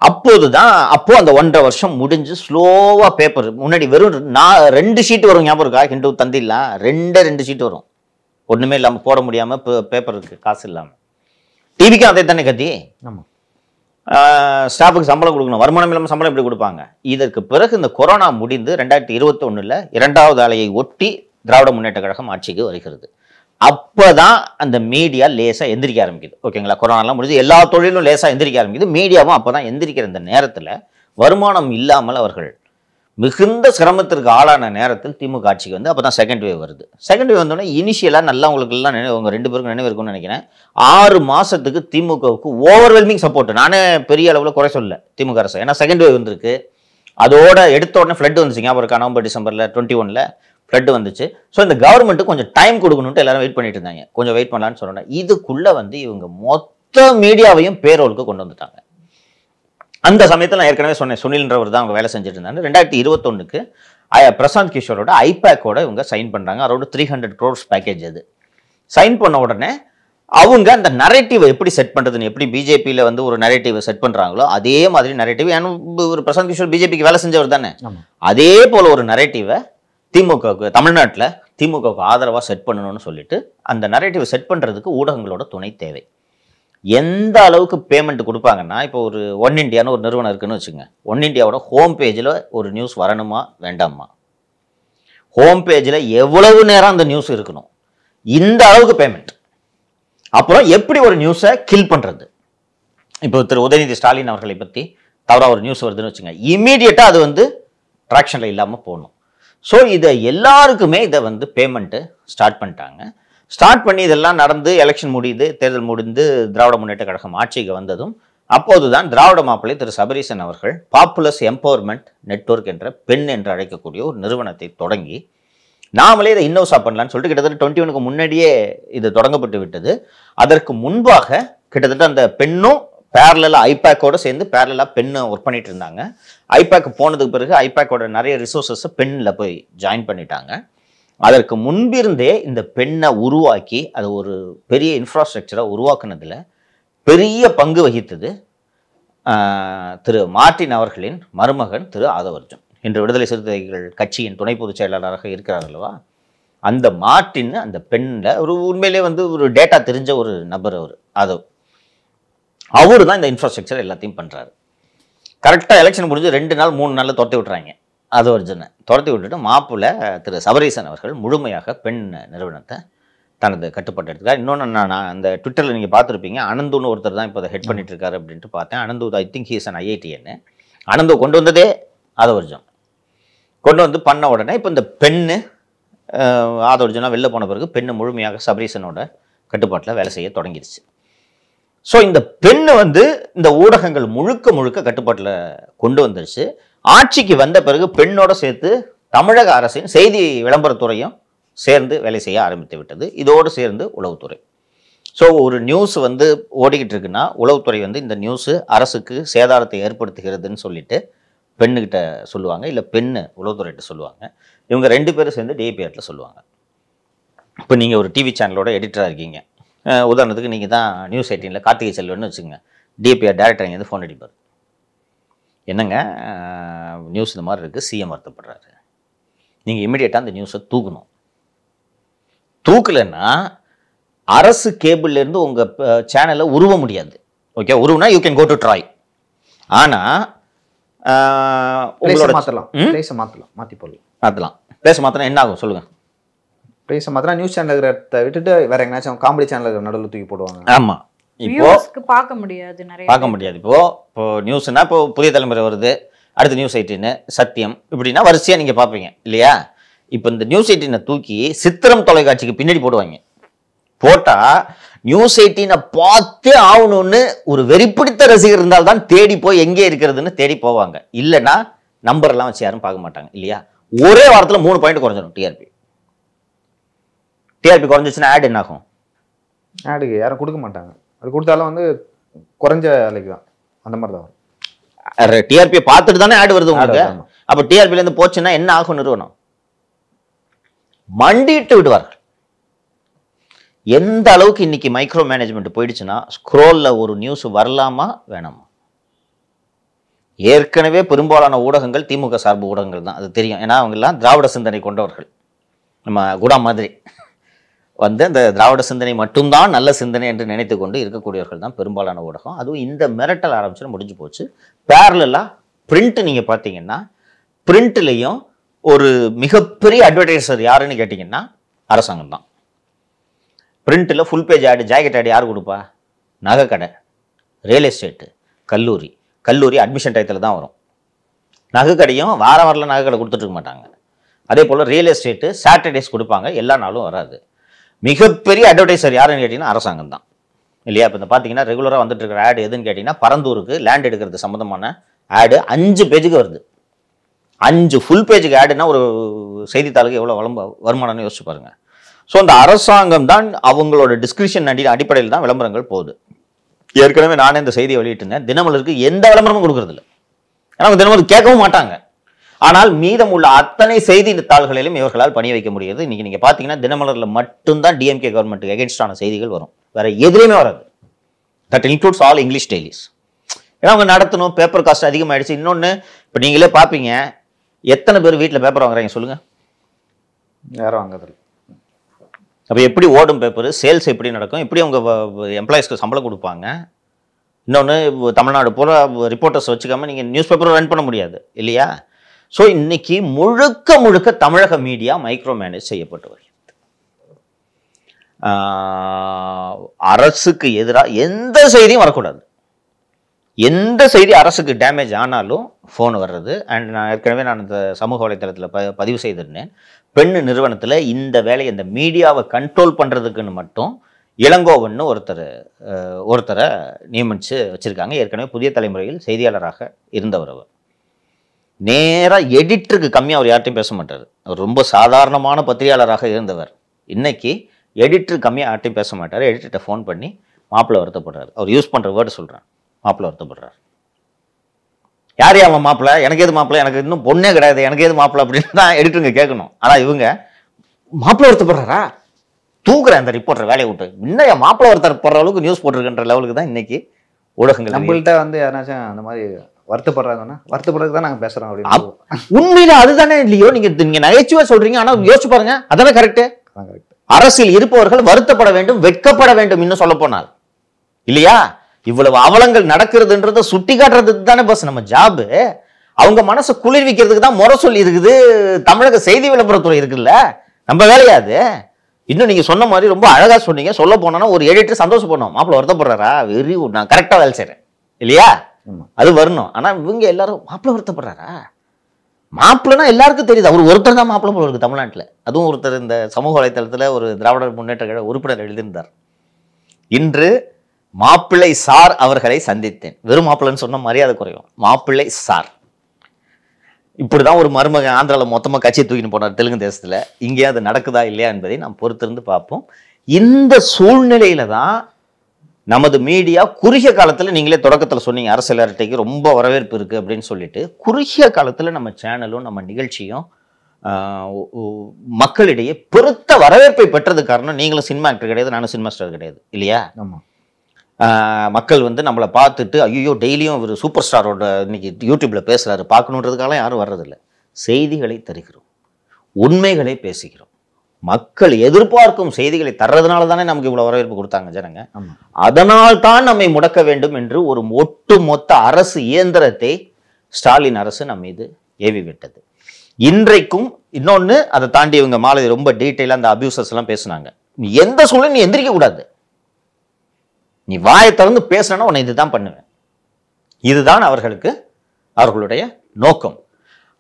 அப்போ அந்த 1.5 வருஷம் முடிஞ்சு ஸ்லோவாக பேப்பர் முன்னாடி வெறும் 2 ஷீட் வரும். ஞாபகம் இருக்கா? ஹிண்டு தந்திடலாம் 2 ஷீட் வரும், ஒன்றுமே இல்லாமல் போட முடியாமல் பேப்பருக்கு காசு இல்லாமல். டிவிக்கும் அதே தானே கத்தி. ஆமாம், ஸ்டாஃபுக்கு சம்பளம் கொடுக்கணும், வருமானம் இல்லாமல் சம்பளம் எப்படி கொடுப்பாங்க? இதற்கு பிறகு இந்த கொரோனா முடிந்து 2021 2வது அலையை ஒட்டி திராவிட முன்னேற்ற கழகம் ஆட்சிக்கு வருகிறது. அப்போதான் அந்த மீடியா லேசாக எந்திரிக்க ஆரம்பிக்குது. ஓகேங்களா? கொரோனாலாம் முடிஞ்சு எல்லா தொழிலும் லேசாக எந்திரிக்க ஆரம்பிக்குது. மீடியாவும் அப்போ தான் எந்திரிக்கிற இந்த நேரத்தில் வருமானம் இல்லாமல் அவர்கள் மிகுந்த சிரமத்திற்கு ஆளான நேரத்தில் திமுக ஆட்சிக்கு வந்து அப்போ தான் செகண்ட் வேவ் வருது. செகண்ட் வேவ் வந்தோடனே இனிஷியலாக நல்லா உங்களுக்கு எல்லாம் உங்கள் 2 பேருக்கும் நினைவு இருக்குன்னு நினைக்கிறேன், 6 மாதத்துக்கு திமுகவுக்கு ஓவர்வெல்மிங் சப்போர்ட். நானே பெரிய அளவில் குறை சொல்ல திமுக அரசு, ஏன்னா செகண்ட் வேவ் வந்திருக்கு. அதோட எடுத்த உடனே ஃப்ளட் வந்துச்சு. ஞாபகம் இருக்கா? நவம்பர் டிசம்பரில் 21 ஃப்ளட் வந்துச்சு. ஸோ இந்த கவர்மெண்ட்டு கொஞ்சம் டைம் கொடுக்கணுன்ட்டு எல்லாரும் வெயிட் பண்ணிட்டு இருந்தாங்க. கொஞ்சம் வெயிட் பண்ணலான்னு சொன்னேன். இதுக்குள்ளே வந்து இவங்க மொத்த மீடியாவையும் பேரோலுக்கு கொண்டு வந்துட்டாங்க. அந்த சமயத்தில் நான் ஏற்கனவே சொன்னேன், சுனில்ன்றவர் தான் அவங்க வேலை செஞ்சுட்டு இருந்தாங்க. 2021 பிரசாந்த் கிஷோரோட ஐபேக்கோட இவங்க சைன் பண்ணுறாங்க. அதோட 300 crores பேக்கேஜ். அது சைன் பண்ண உடனே அவங்க அந்த நரேட்டிவை எப்படி செட் பண்ணுறதுன்னு, எப்படி பிஜேபியில் வந்து ஒரு நரேட்டிவை செட் பண்ணுறாங்களோ அதே மாதிரி நரேட்டிவ், ஏன்னா ஒரு பிரசாந்த் கிஷோர் பிஜேபிக்கு வேலை செஞ்சவர் தானே, அதே போல் ஒரு நரேட்டிவை திமுகவுக்கு, தமிழ்நாட்டில் திமுகவுக்கு ஆதரவாக செட் பண்ணணும்னு சொல்லிட்டு அந்த நரேட்டிவை செட் பண்ணுறதுக்கு ஊடகங்களோட துணை தேவை. எந்த அளவுக்கு பேமெண்ட் கொடுப்பாங்கன்னா, இப்போ ஒரு ஒன் இண்டியான்னு ஒரு நிறுவனம் இருக்குன்னு வச்சுங்க. ஒன் இண்டியாவோட ஹோம் பேஜில் ஒரு நியூஸ் வரணுமா வேண்டாமா? ஹோம் பேஜில் எவ்வளவு நேரம் அந்த நியூஸ் இருக்கணும், இந்த அளவுக்கு பேமெண்ட். அப்புறம் எப்படி ஒரு நியூஸை கில் பண்ணுறது? இப்போ திரு உதயநிதி ஸ்டாலின் அவர்களை பற்றி தவறாக ஒரு நியூஸ் வருதுன்னு வச்சுங்க, இம்மீடியட்டாக அது வந்து ட்ராக்ஷனில் இல்லாமல் போகணும். ஸோ இதை எல்லாருக்குமே இதை வந்து பேமெண்ட்டு ஸ்டார்ட் பண்ணிட்டாங்க. ஸ்டார்ட் பண்ணி இதெல்லாம் நடந்து எலெக்ஷன் முடியுது, தேர்தல் முடிந்து திராவிட முன்னேற்ற கழகம் ஆட்சிக்கு வந்ததும் அப்போதுதான் திராவிட மாப்பிள்ளை திரு சபரீசன் அவர்கள் பாப்புலஸ் எம்பவர்மெண்ட் நெட்வொர்க் என்ற பெண் என்று அழைக்கக்கூடிய ஒரு நிறுவனத்தை தொடங்கி நாமளே இதை இன்னோசா பண்ணலான்னு சொல்லிட்டு கிட்டத்தட்ட 21க்கு முன்னாடியே இது தொடங்கப்பட்டு விட்டது. அதற்கு முன்பாக கிட்டத்தட்ட அந்த பெண்ணும் பேரலாக ஐபேக்கோட சேர்ந்து பேரலாக பெண்ணை ஒர்க் பண்ணிட்டு இருந்தாங்க. ஐபேக் போனதுக்கு பிறகு ஐபேக்கோட நிறைய ரிசோர்ஸஸை பெண்ணில் போய் ஜாயின் பண்ணிட்டாங்க. அதற்கு முன்பிருந்தே இந்த பெண்ணை உருவாக்கி அது ஒரு பெரிய இன்ஃப்ராஸ்ட்ரக்சரை உருவாக்குனதில் பெரிய பங்கு வகித்தது திரு மார்ட்டின் அவர்களின் மருமகன் திரு ஆதவர்ஜுன். இன்று விடுதலை சிறுத்தைகள் கட்சியின் துணை பொதுச் செயலாளராக இருக்கிறார் அல்லவா, அந்த மார்ட்டின் அந்த பெண்ணில் ஒரு உண்மையிலே வந்து ஒரு டேட்டா தெரிஞ்ச ஒரு நபர் அவர் ஆதவ். அவரு தான் இந்த இன்ஃப்ராஸ்ட்ரக்சர் எல்லாத்தையும் பண்ணுறாரு. கரெக்டாக எலெக்ஷன் முடிஞ்சு 2 நாள் 3 நாளில் துரத்தி விட்டுறாங்க. ஆதவர்ஜுனை துரத்தி விட்டுட்டு மாப்பிள்ளை திரு சபரீசன் அவர்கள் முழுமையாக பெண் நிறுவனத்தை தனது கட்டுப்பாட்டு எடுத்துக்கார். இன்னொன்று நான் அந்த ட்விட்டரில் நீங்கள் பார்த்துருப்பீங்க, அனந்துன்னு ஒருத்தர் தான் இப்போ அதை ஹெட் பண்ணிட்டு இருக்காரு அப்படின்ட்டு பார்த்தேன். அனந்து ஐ திங்க் ஹீஸ் அன் ஐஐடிஎன்னு. அனந்து கொண்டு வந்ததே ஆதவர்ஜுன் கொண்டு வந்து பண்ண உடனே இப்போ இந்த பெண்ணு ஆதவர்ஜுனா வெளில போன பிறகு பெண்ணு முழுமையாக சபரீசனோட கட்டுப்பாட்டில் வேலை செய்ய தொடங்கிடுச்சு. ஸோ இந்த பெண்ணு வந்து இந்த ஊடகங்கள் முழுக்க கட்டுப்பாட்டில் கொண்டு வந்துருச்சு. ஆட்சிக்கு வந்த பிறகு பெண்ணோட சேர்த்து தமிழக அரசின் செய்தி விளம்பரத்துறையும் சேர்ந்து வேலை செய்ய ஆரம்பித்து விட்டது. இதோடு சேர்ந்து உளவுத்துறை. ஸோ ஒரு நியூஸ் வந்து ஓடிக்கிட்டு இருக்குன்னா உளவுத்துறை வந்து இந்த நியூஸு அரசுக்கு சேதாரத்தை ஏற்படுத்துகிறதுன்னு சொல்லிட்டு பெண்ணுக்கிட்ட சொல்லுவாங்க, இல்லை பெண்ணு உளவுத்துறைகிட்ட சொல்லுவாங்க. இவங்க 2 பேரும் சேர்ந்து டிஐபிஆர்ல சொல்லுவாங்க. இப்போ நீங்கள் ஒரு டிவி சேனலோட எடிட்டராக இருக்கீங்க, உதாரணத்துக்கு நீங்கள் தான் நியூஸ் 18ல் கார்த்திகை செல்வன்னு வச்சுக்கோங்க. டிஐபிஆர் டேரக்டர் இங்கே ஃபோன் அடிப்பார், என்னங்க நியூஸ் இந்த மாதிரி இருக்குது, சிஎம் வருத்தப்படுறாரு, நீங்கள் இமீடியட்டாக அந்த நியூஸை தூக்கணும். தூக்கலைன்னா அரசு கேபிள்லேருந்து உங்கள் சேனலை உருவ முடியாது. ஓகே, உருவனா you can go to TRAI. ஆனால் உங்களோட மாற்றலாம், மாற்றி போடலாம், மாற்றலாம். பிளேஸ் மாற்றினா என்ன ஆகும் சொல்லுங்கள்? பிளேஸ் மாத்திரம் நியூஸ் சேனல் இருக்கிறத விட்டுட்டு வேற எங்கேயாச்சும் காமெடி சேனல் நடுவில் தூக்கி போடுவாங்க. ஆமாம், இப்போ பார்க்க முடியாது, நிறைய பார்க்க முடியாது. இப்போ நியூஸ்னா இப்போ புதிய தலைமுறை வருது, அடுத்து நியூஸ் 18, சத்தியம், இப்படின்னா வரிசையாக நீங்கள் பார்ப்பீங்க இல்லையா? இப்போ இந்த நியூஸ் 18 தூக்கி சித்திரம் தொலைக்காட்சிக்கு பின்னாடி போடுவாங்க. போட்டால் நியூஸ் 18 பார்த்தே ஆகணும்னு ஒரு வெறிப்பிடித்த ரசிகர் இருந்தால் தான் தேடி போய் எங்கே இருக்கிறதுன்னு தேடி போவாங்க. இல்லைன்னா நம்பர்லாம் வச்சு யாரும் பார்க்க மாட்டாங்க இல்லையா? ஒரே வாரத்தில் 3 பாயிண்ட் குறைஞ்சிடும் டிஆர்பி. டிஆர்பி குறைஞ்சிச்சுன்னா ஆட் என்ன ஆகும்? ஆடுக்கு யாரும் கொடுக்க மாட்டாங்க. அது கொடுத்தாலும் வந்து குறைஞ்ச விலைக்கு தான், அந்த மாதிரி தான் வரும். டிஆர்பியை பார்த்துட்டு தானே ஆட் வருது உங்களுக்கு. அப்போ டிஆர்பிலேருந்து போச்சுன்னா என்ன ஆகும்? நிறுவனம் மண்டிட்டு விடுவார்கள். எந்த அளவுக்கு இன்னைக்கு மைக்ரோ மேனேஜ்மெண்ட் போயிடுச்சுன்னா, ஸ்க்ரோல்ல ஒரு நியூஸ் வரலாமா வேணாமா? ஏற்கனவே பெரும்பாலான ஊடகங்கள் திமுக சார்பு ஊடகங்கள் தான், அது தெரியும். ஏன்னா அவங்க எல்லாம் திராவிட சிந்தனை கொண்டவர்கள். நம்ம குடா மாதிரி வந்து அந்த திராவிட சிந்தனை மட்டும்தான் நல்ல சிந்தனை என்று நினைத்து கொண்டு இருக்கக்கூடியவர்கள் தான் பெரும்பாலான ஊடகம். அதுவும் இந்த மிரட்டல் ஆரம்பிச்சு முடிஞ்சு போச்சு. பேரலா பிரிண்ட் நீங்க பார்த்தீங்கன்னா, பிரிண்ட்லையும் ஒரு மிகப்பெரிய அட்வர்டைசர் யாருன்னு கேட்டிங்கன்னா அரசாங்கம் தான். பிரிண்ட்டில் ஃபுல் பேஜ் ஆடு, ஜாக்கெட் ஆடு யார் கொடுப்பா? நகை கடை, ரியல் எஸ்டேட்டு, கல்லூரி அட்மிஷன் டயத்தில் தான் வரும். நகை கடையும் வாரம் வரலாம் நகை கடை கொடுத்துட்ருக்க மாட்டாங்க. அதே போல் ரியல் எஸ்டேட்டு சாட்டர்டேஸ் கொடுப்பாங்க, எல்லா நாளும் வராது. மிகப்பெரிய அட்வர்டைசர் யாருன்னு கேட்டிங்கன்னா அரசாங்கம் தான் இல்லையா? இப்போ இந்த பார்த்தீங்கன்னா ரெகுலராக வந்துட்டு இருக்கிற ஆடு எதுன்னு கேட்டிங்கன்னா, பரந்தூருக்கு லேண்ட் எடுக்கிறது சம்மந்தமான ஆடு 5 பேஜுக்கு வருது. 5 ஃபுல் பேஜுக்கு ஆடுன்னா ஒரு செய்தித்தாளுக்கு எவ்வளோ வருமானம்னு யோசிச்சு பாருங்கள். ஸோ அந்த அரசாங்கம் தான் அவங்களோட டிஸ்கிரிப்ஷன் அடிப்படையில் தான் விளம்பரங்கள் போகுது. ஏற்கனவே நானே இந்த செய்தியை வெளியிட்டிருந்தேன். தினமலருக்கு எந்த விளம்பரமும் கொடுக்கறதில்ல, ஏன்னா அவங்க தினமலர் கேட்கவும் மாட்டாங்க. ஆனால் மீதம் உள்ள அத்தனை செய்தி தாள்களிலும் இவர்களால் பணி வைக்க முடியாது. இன்னைக்கு நீங்கள் பார்த்தீங்கன்னா தினமலரில் மட்டும்தான் டிஎம்கே கவர்மெண்ட்டுக்கு எகென்ஸ்டான செய்திகள் வரும், வேற எதுலையுமே வராது. That includes all English dailies. ஏன்னா அவங்க நடத்தணும், பேப்பர் காஸ்ட் அதிகமாகிடுச்சு. இன்னொன்று, இப்போ நீங்களே பார்ப்பீங்க, எத்தனை பேர் வீட்டில் பேப்பர் வாங்குறாங்க சொல்லுங்கள்? யாரும் வாங்குறதில்ல. அப்போ எப்படி ஓடும் பேப்பர்? சேல்ஸ் எப்படி நடக்கும்? எப்படி அவங்க எம்ப்ளாயிஸ்க்கு சம்பளம் கொடுப்பாங்க? இன்னொன்று, தமிழ்நாடு போல ரிப்போர்ட்டர்ஸ் வச்சுக்காமல் நீங்கள் நியூஸ் பேப்பரை ரன் பண்ண முடியாது இல்லையா? ஸோ இன்னைக்கு முழுக்க தமிழக மீடியா மைக்ரோ மேனேஜ் செய்யப்பட்டு வருகிறது. அரசுக்கு எதிராக எந்த செய்தியும் வரக்கூடாது. எந்த செய்தி அரசுக்கு டேமேஜ் ஆனாலும் ஃபோன் வர்றது. அண்ட் நான் ஏற்கனவே இந்த சமூக வலைத்தளத்தில் பதிவு செய்திருந்தேன். பெண்ணு நிறுவனத்தில் இந்த வேலையை இந்த மீடியாவை கண்ட்ரோல் பண்ணுறதுக்குன்னு மட்டும் இளங்கோவன்னு ஒருத்தரை நியமித்து வச்சுருக்காங்க. ஏற்கனவே புதிய தலைமுறையில் செய்தியாளராக இருந்தவர். அவர் நேராக எடிட்டருக்கு கம்மியாக அவர் யார்ட்டையும் பேச மாட்டார். அவர் ரொம்ப சாதாரணமான பத்திரிகையாளராக இருந்தவர். இன்னைக்கு எடிட்டருக்கு கம்மியாக யார்ட்டையும் பேச மாட்டார். எடிட்டர்கிட்ட ஃபோன் பண்ணி மாப்பிள்ளை வருத்தப்படுறாரு. அவர் யூஸ் பண்ணுற வேர்டு சொல்கிறேன், மாப்பிள்ளை வருத்தப்படுறாரு. யார் அவன் மாப்பிள்ளை, எனக்கு எது மாப்பிள்ளை, எனக்கு இன்னும் பொண்ணே கிடையாது, எனக்கு எது மாப்பிள்ளை அப்படின்னு தான் எடிட்டருங்க கேட்கணும். ஆனால் இவங்க மாப்பிள்ளை வருத்தப்படுறாரா, தூக்குறேன் அந்த ரிப்போர்ட்டர் வேலையை விட்டு, இன்னும் மாப்பிள்ளை வருத்தப்படுற அளவுக்கு நியூஸ் போட்டிருக்கின்ற லெவலுக்கு தான் இன்னைக்கு ஊடகங்கள். நம்மள்கிட்ட வந்து யாராச்சும் அந்த மாதிரி வருத்தப்படுறாங்கன்னா வருத்தப்படுறதுக்கு தான் நாங்கள் பேசுகிறோம் அப்படின்னு. உண்மையில அதுதானே இல்லையோ, நீங்க நகைச்சுவை சொல்றீங்க, ஆனால் யோசிச்சு பாருங்க, அதானே கரெக்டு. அரசியல் இருப்பவர்கள் வருத்தப்பட வேண்டும், வெட்கப்பட வேண்டும். இன்னும் சொல்ல போனால் இல்லையா, இவ்வளவு அவலங்கள் நடக்கிறதுன்றத சுட்டி காட்டுறதுக்கு தானே பஸ் நம்ம ஜாபு. அவங்க மனசை குளிர்விக்கிறதுக்கு தான் முறை சொல்லி இருக்குது தமிழக செய்தி விளம்பரத்துறை இருக்குல்ல, நம்ம வேலையாது. இன்னும் நீங்க சொன்ன மாதிரி ரொம்ப அழகா சொன்னீங்க. சொல்ல போனா ஒரு எடிட்டர் சந்தோஷப்படணும், மாப்பிள்ள வருத்தப்படுறாரா, வெரி குட், நான் கரெக்டா வேலை செய்யறேன் இல்லையா, அது வரணும். ஆனா இவங்க எல்லாரும் மாப்பிள்ள வருத்தப்படுறாரா, மாப்பிள்ளனா எல்லாருக்கும் தெரியுது, அவர் ஒருத்தர் தான் மாப்பிள்ள போல இருக்கு தமிழ்நாட்டில். அதுவும் ஒருத்தர் இந்த சமூக வலைத்தளத்தில் ஒரு திராவிடர் முன்னேற்ற கழக உறுப்பினர் எழுதியிருந்தார். இன்று மாப்பிள்ளை சார் அவர்களை சந்தித்தேன். வெறும் மாப்பிள்ளைன்னு சொன்ன மரியாதை குறையும், மாப்பிள்ளை சார். இப்படிதான் ஒரு மருமகன் ஆந்திராவில் மொத்தமாக கட்சியை தூக்கின்னு போனார் தெலுங்கு தேசத்தில். இங்கே அது நடக்குதா இல்லையா என்பதை நாம் பொறுத்திருந்து பார்ப்போம். இந்த சூழ்நிலையில தான் நமது மீடியா குறுகிய காலத்தில், நீங்களே தொடக்கத்தில் சொன்னீங்க அரசியல் அரட்டைக்கு ரொம்ப வரவேற்பு இருக்குது அப்படின்னு சொல்லிட்டு, குறுகிய காலத்தில் நம்ம சேனலும் நம்ம நிகழ்ச்சியும் மக்களிடையே பெருத்த வரவேற்பை பெற்றது காரணம் நீங்களும் சினிமா ஆக்டர் கிடையாது, நானும் சினிமா ஸ்டார் கிடையாது இல்லையா. ஆமாம், மக்கள் வந்து நம்மளை பார்த்துட்டு ஐயோ டெய்லியும் ஒரு சூப்பர் ஸ்டாரோட இன்னைக்கு யூடியூப்ல பேசுறாரு பார்க்கணுன்றதுக்காக யாரும் வர்றதில்லை. செய்திகளை தருகிறோம், உண்மைகளை பேசுகிறோம், மக்கள் எதிர்பார்க்கும் செய்திகளை தர்றதுனால தானே நமக்கு இவ்வளவு வரவேற்பு கொடுத்தாங்க ஜனங்க. அதனால் தான் நம்மை முடக்க வேண்டும் என்று ஒரு ஒட்டுமொத்த அரசு இயந்திரத்தை ஸ்டாலின் அரசு நம்ம மீது ஏவி விட்டது. இன்றைக்கும் இன்னொன்னு, அதை தாண்டி இவங்க மாலை ரொம்ப டீட்டெயிலா அந்த அபியூசர்ஸ் எல்லாம் பேசுனாங்க. எந்த சூழ்நிலை நீ எந்திரிக்க கூடாது, நீ வாயை திறந்து பேசணும்னா உன்னை இதுதான் பண்ணுவேன். இதுதான் அவர்களுடைய நோக்கம்.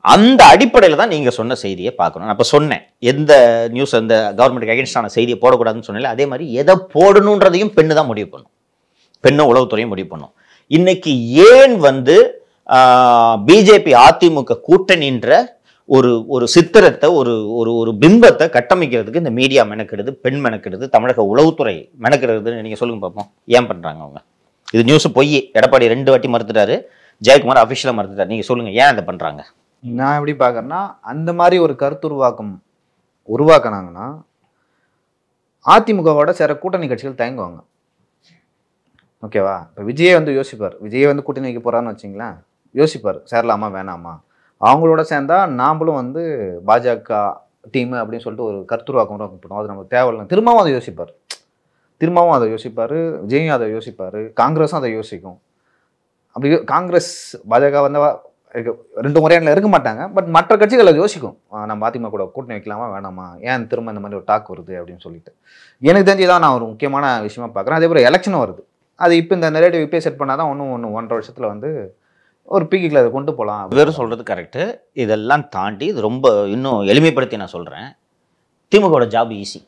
அந்த அடிப்படையில் தான் நீங்க சொன்ன செய்தியை பார்க்கணும். நான் இப்ப சொன்னேன், எந்த நியூஸ் அந்த கவர்மெண்ட்டுக்கு அகேன்ஸ்டான செய்தியை போடக்கூடாதுன்னு சொன்னேன். அதே மாதிரி எதை போடணுன்றதையும் பெண்ணு தான் முடிவு பண்ணும், பெண்ணும் உளவுத்துறையும் முடிவு பண்ணும். இன்னைக்கு ஏன் வந்து பிஜேபி அதிமுக கூட்டணின்ற ஒரு சித்திரத்தை ஒரு பிம்பத்தை கட்டமைக்கிறதுக்கு இந்த மீடியா மெனக்கெடுது, பெண் மெனக்கெடுது, தமிழக உளவுத்துறை மெனக்கெடுதுன்னு நீங்க சொல்லுங்க பார்ப்போம். ஏன் பண்றாங்க அவங்க? இது நியூஸ் பொய். எடப்பாடி 2 வாட்டி மறுத்துட்டாரு, ஜெயக்குமார் அபிஷியலா மறுத்துட்டாரு. நீங்க சொல்லுங்க ஏன் அதை பண்றாங்க? நான் எப்படி பார்க்கறேன்னா, அந்த மாதிரி ஒரு உருவாக்கினாங்கன்னா அதிமுகவோட சேர கூட்டணி கட்சிகள் தயங்குவாங்க. ஓகேவா? இப்போ விஜயை வந்து யோசிப்பார், விஜயை வந்து கூட்டணி வைக்க போறான்னு வச்சிங்களேன், யோசிப்பார் சேரலாமா வேணாமா. அவங்களோட சேர்ந்தா நாமளும் வந்து பாஜக டீமு அப்படின்னு சொல்லிட்டு ஒரு கருத்துருவாக்கம் உருவாக்கப்படும், அது நமக்கு தேவையில்லை. திரும்பவும் அதை யோசிப்பார், விஜயும் அதை யோசிப்பார், காங்கிரஸும் அதை யோசிக்கும். அப்படி காங்கிரஸ் பாஜக வந்து 2 முறையில் இருக்க மாட்டாங்க, பட் மற்ற கட்சிகள் அதை யோசிக்கும், நம்ம அதிமுக கூட கூட்டணி வைக்கலாமா வேணாமா, ஏன் திரும்ப இந்த மாதிரி ஒரு டாக் வருது அப்படின்னு சொல்லிட்டு. எனக்கு தெரிஞ்சுதான் நான் ஒரு முக்கியமான விஷயமா பார்க்குறேன். அதே போல் எலெக்ஷனும் வருது, அது இப்போ இந்த நெரேட்டிவ் இப்போ செட் பண்ணால் தான் 1.5 வருஷத்தில் வந்து ஒரு பீக்கில் அதை கொண்டு போகலாம். வெறும் சொல்கிறது கரெக்டு. இதெல்லாம் தாண்டி இது ரொம்ப இன்னும் எளிமைப்படுத்தி நான் சொல்கிறேன், திமுகவோட ஜாப் ஈஸி.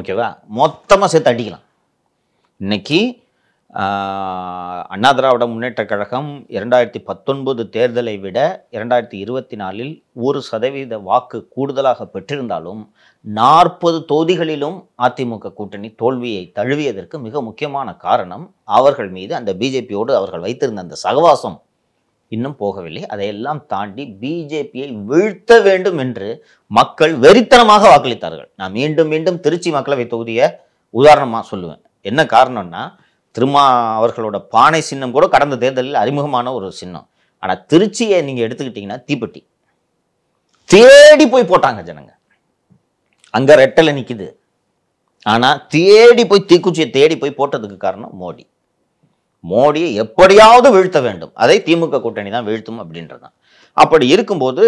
ஓகேவா? மொத்தமாக சேர்த்து அடிக்கலாம். இன்னைக்கு அண்ணா திராவிட முன்னேற்ற கழகம் 2019 தேர்தலை விட 2024 1% வாக்கு கூடுதலாக பெற்றிருந்தாலும் 40 தொகுதிகளிலும் அதிமுக கூட்டணி தோல்வியை தழுவியதற்கு மிக முக்கியமான காரணம் அவர்கள் மீது அந்த பிஜேபியோடு அவர்கள் வைத்திருந்த அந்த சகவாசம் இன்னும் போகவில்லை. அதையெல்லாம் தாண்டி பிஜேபியை வீழ்த்த வேண்டும் என்று மக்கள் வெறித்தனமாக வாக்களித்தார்கள். நான் மீண்டும் மீண்டும் திருச்சி மக்களவை தொகுதியை உதாரணமாக சொல்லுவேன். என்ன காரணம்னா, திருமா அவர்களோட பானை சின்னம் கூட கடந்த தேர்தலில் அறிமுகமான ஒரு சின்னம். ஆனால் திருச்சியை நீங்கள் எடுத்துக்கிட்டிங்கன்னா தீப்பெட்டி தேடி போய் போட்டாங்க ஜனங்க. அங்கே ரெட்டலை நிற்குது, ஆனால் தேடி போய் தீக்குச்சியை தேடி போய் போட்டதுக்கு காரணம் மோடியை எப்படியாவது வீழ்த்த வேண்டும், அதை திமுக கூட்டணி தான் வீழ்த்தும் அப்படின்றதான். அப்படி இருக்கும்போது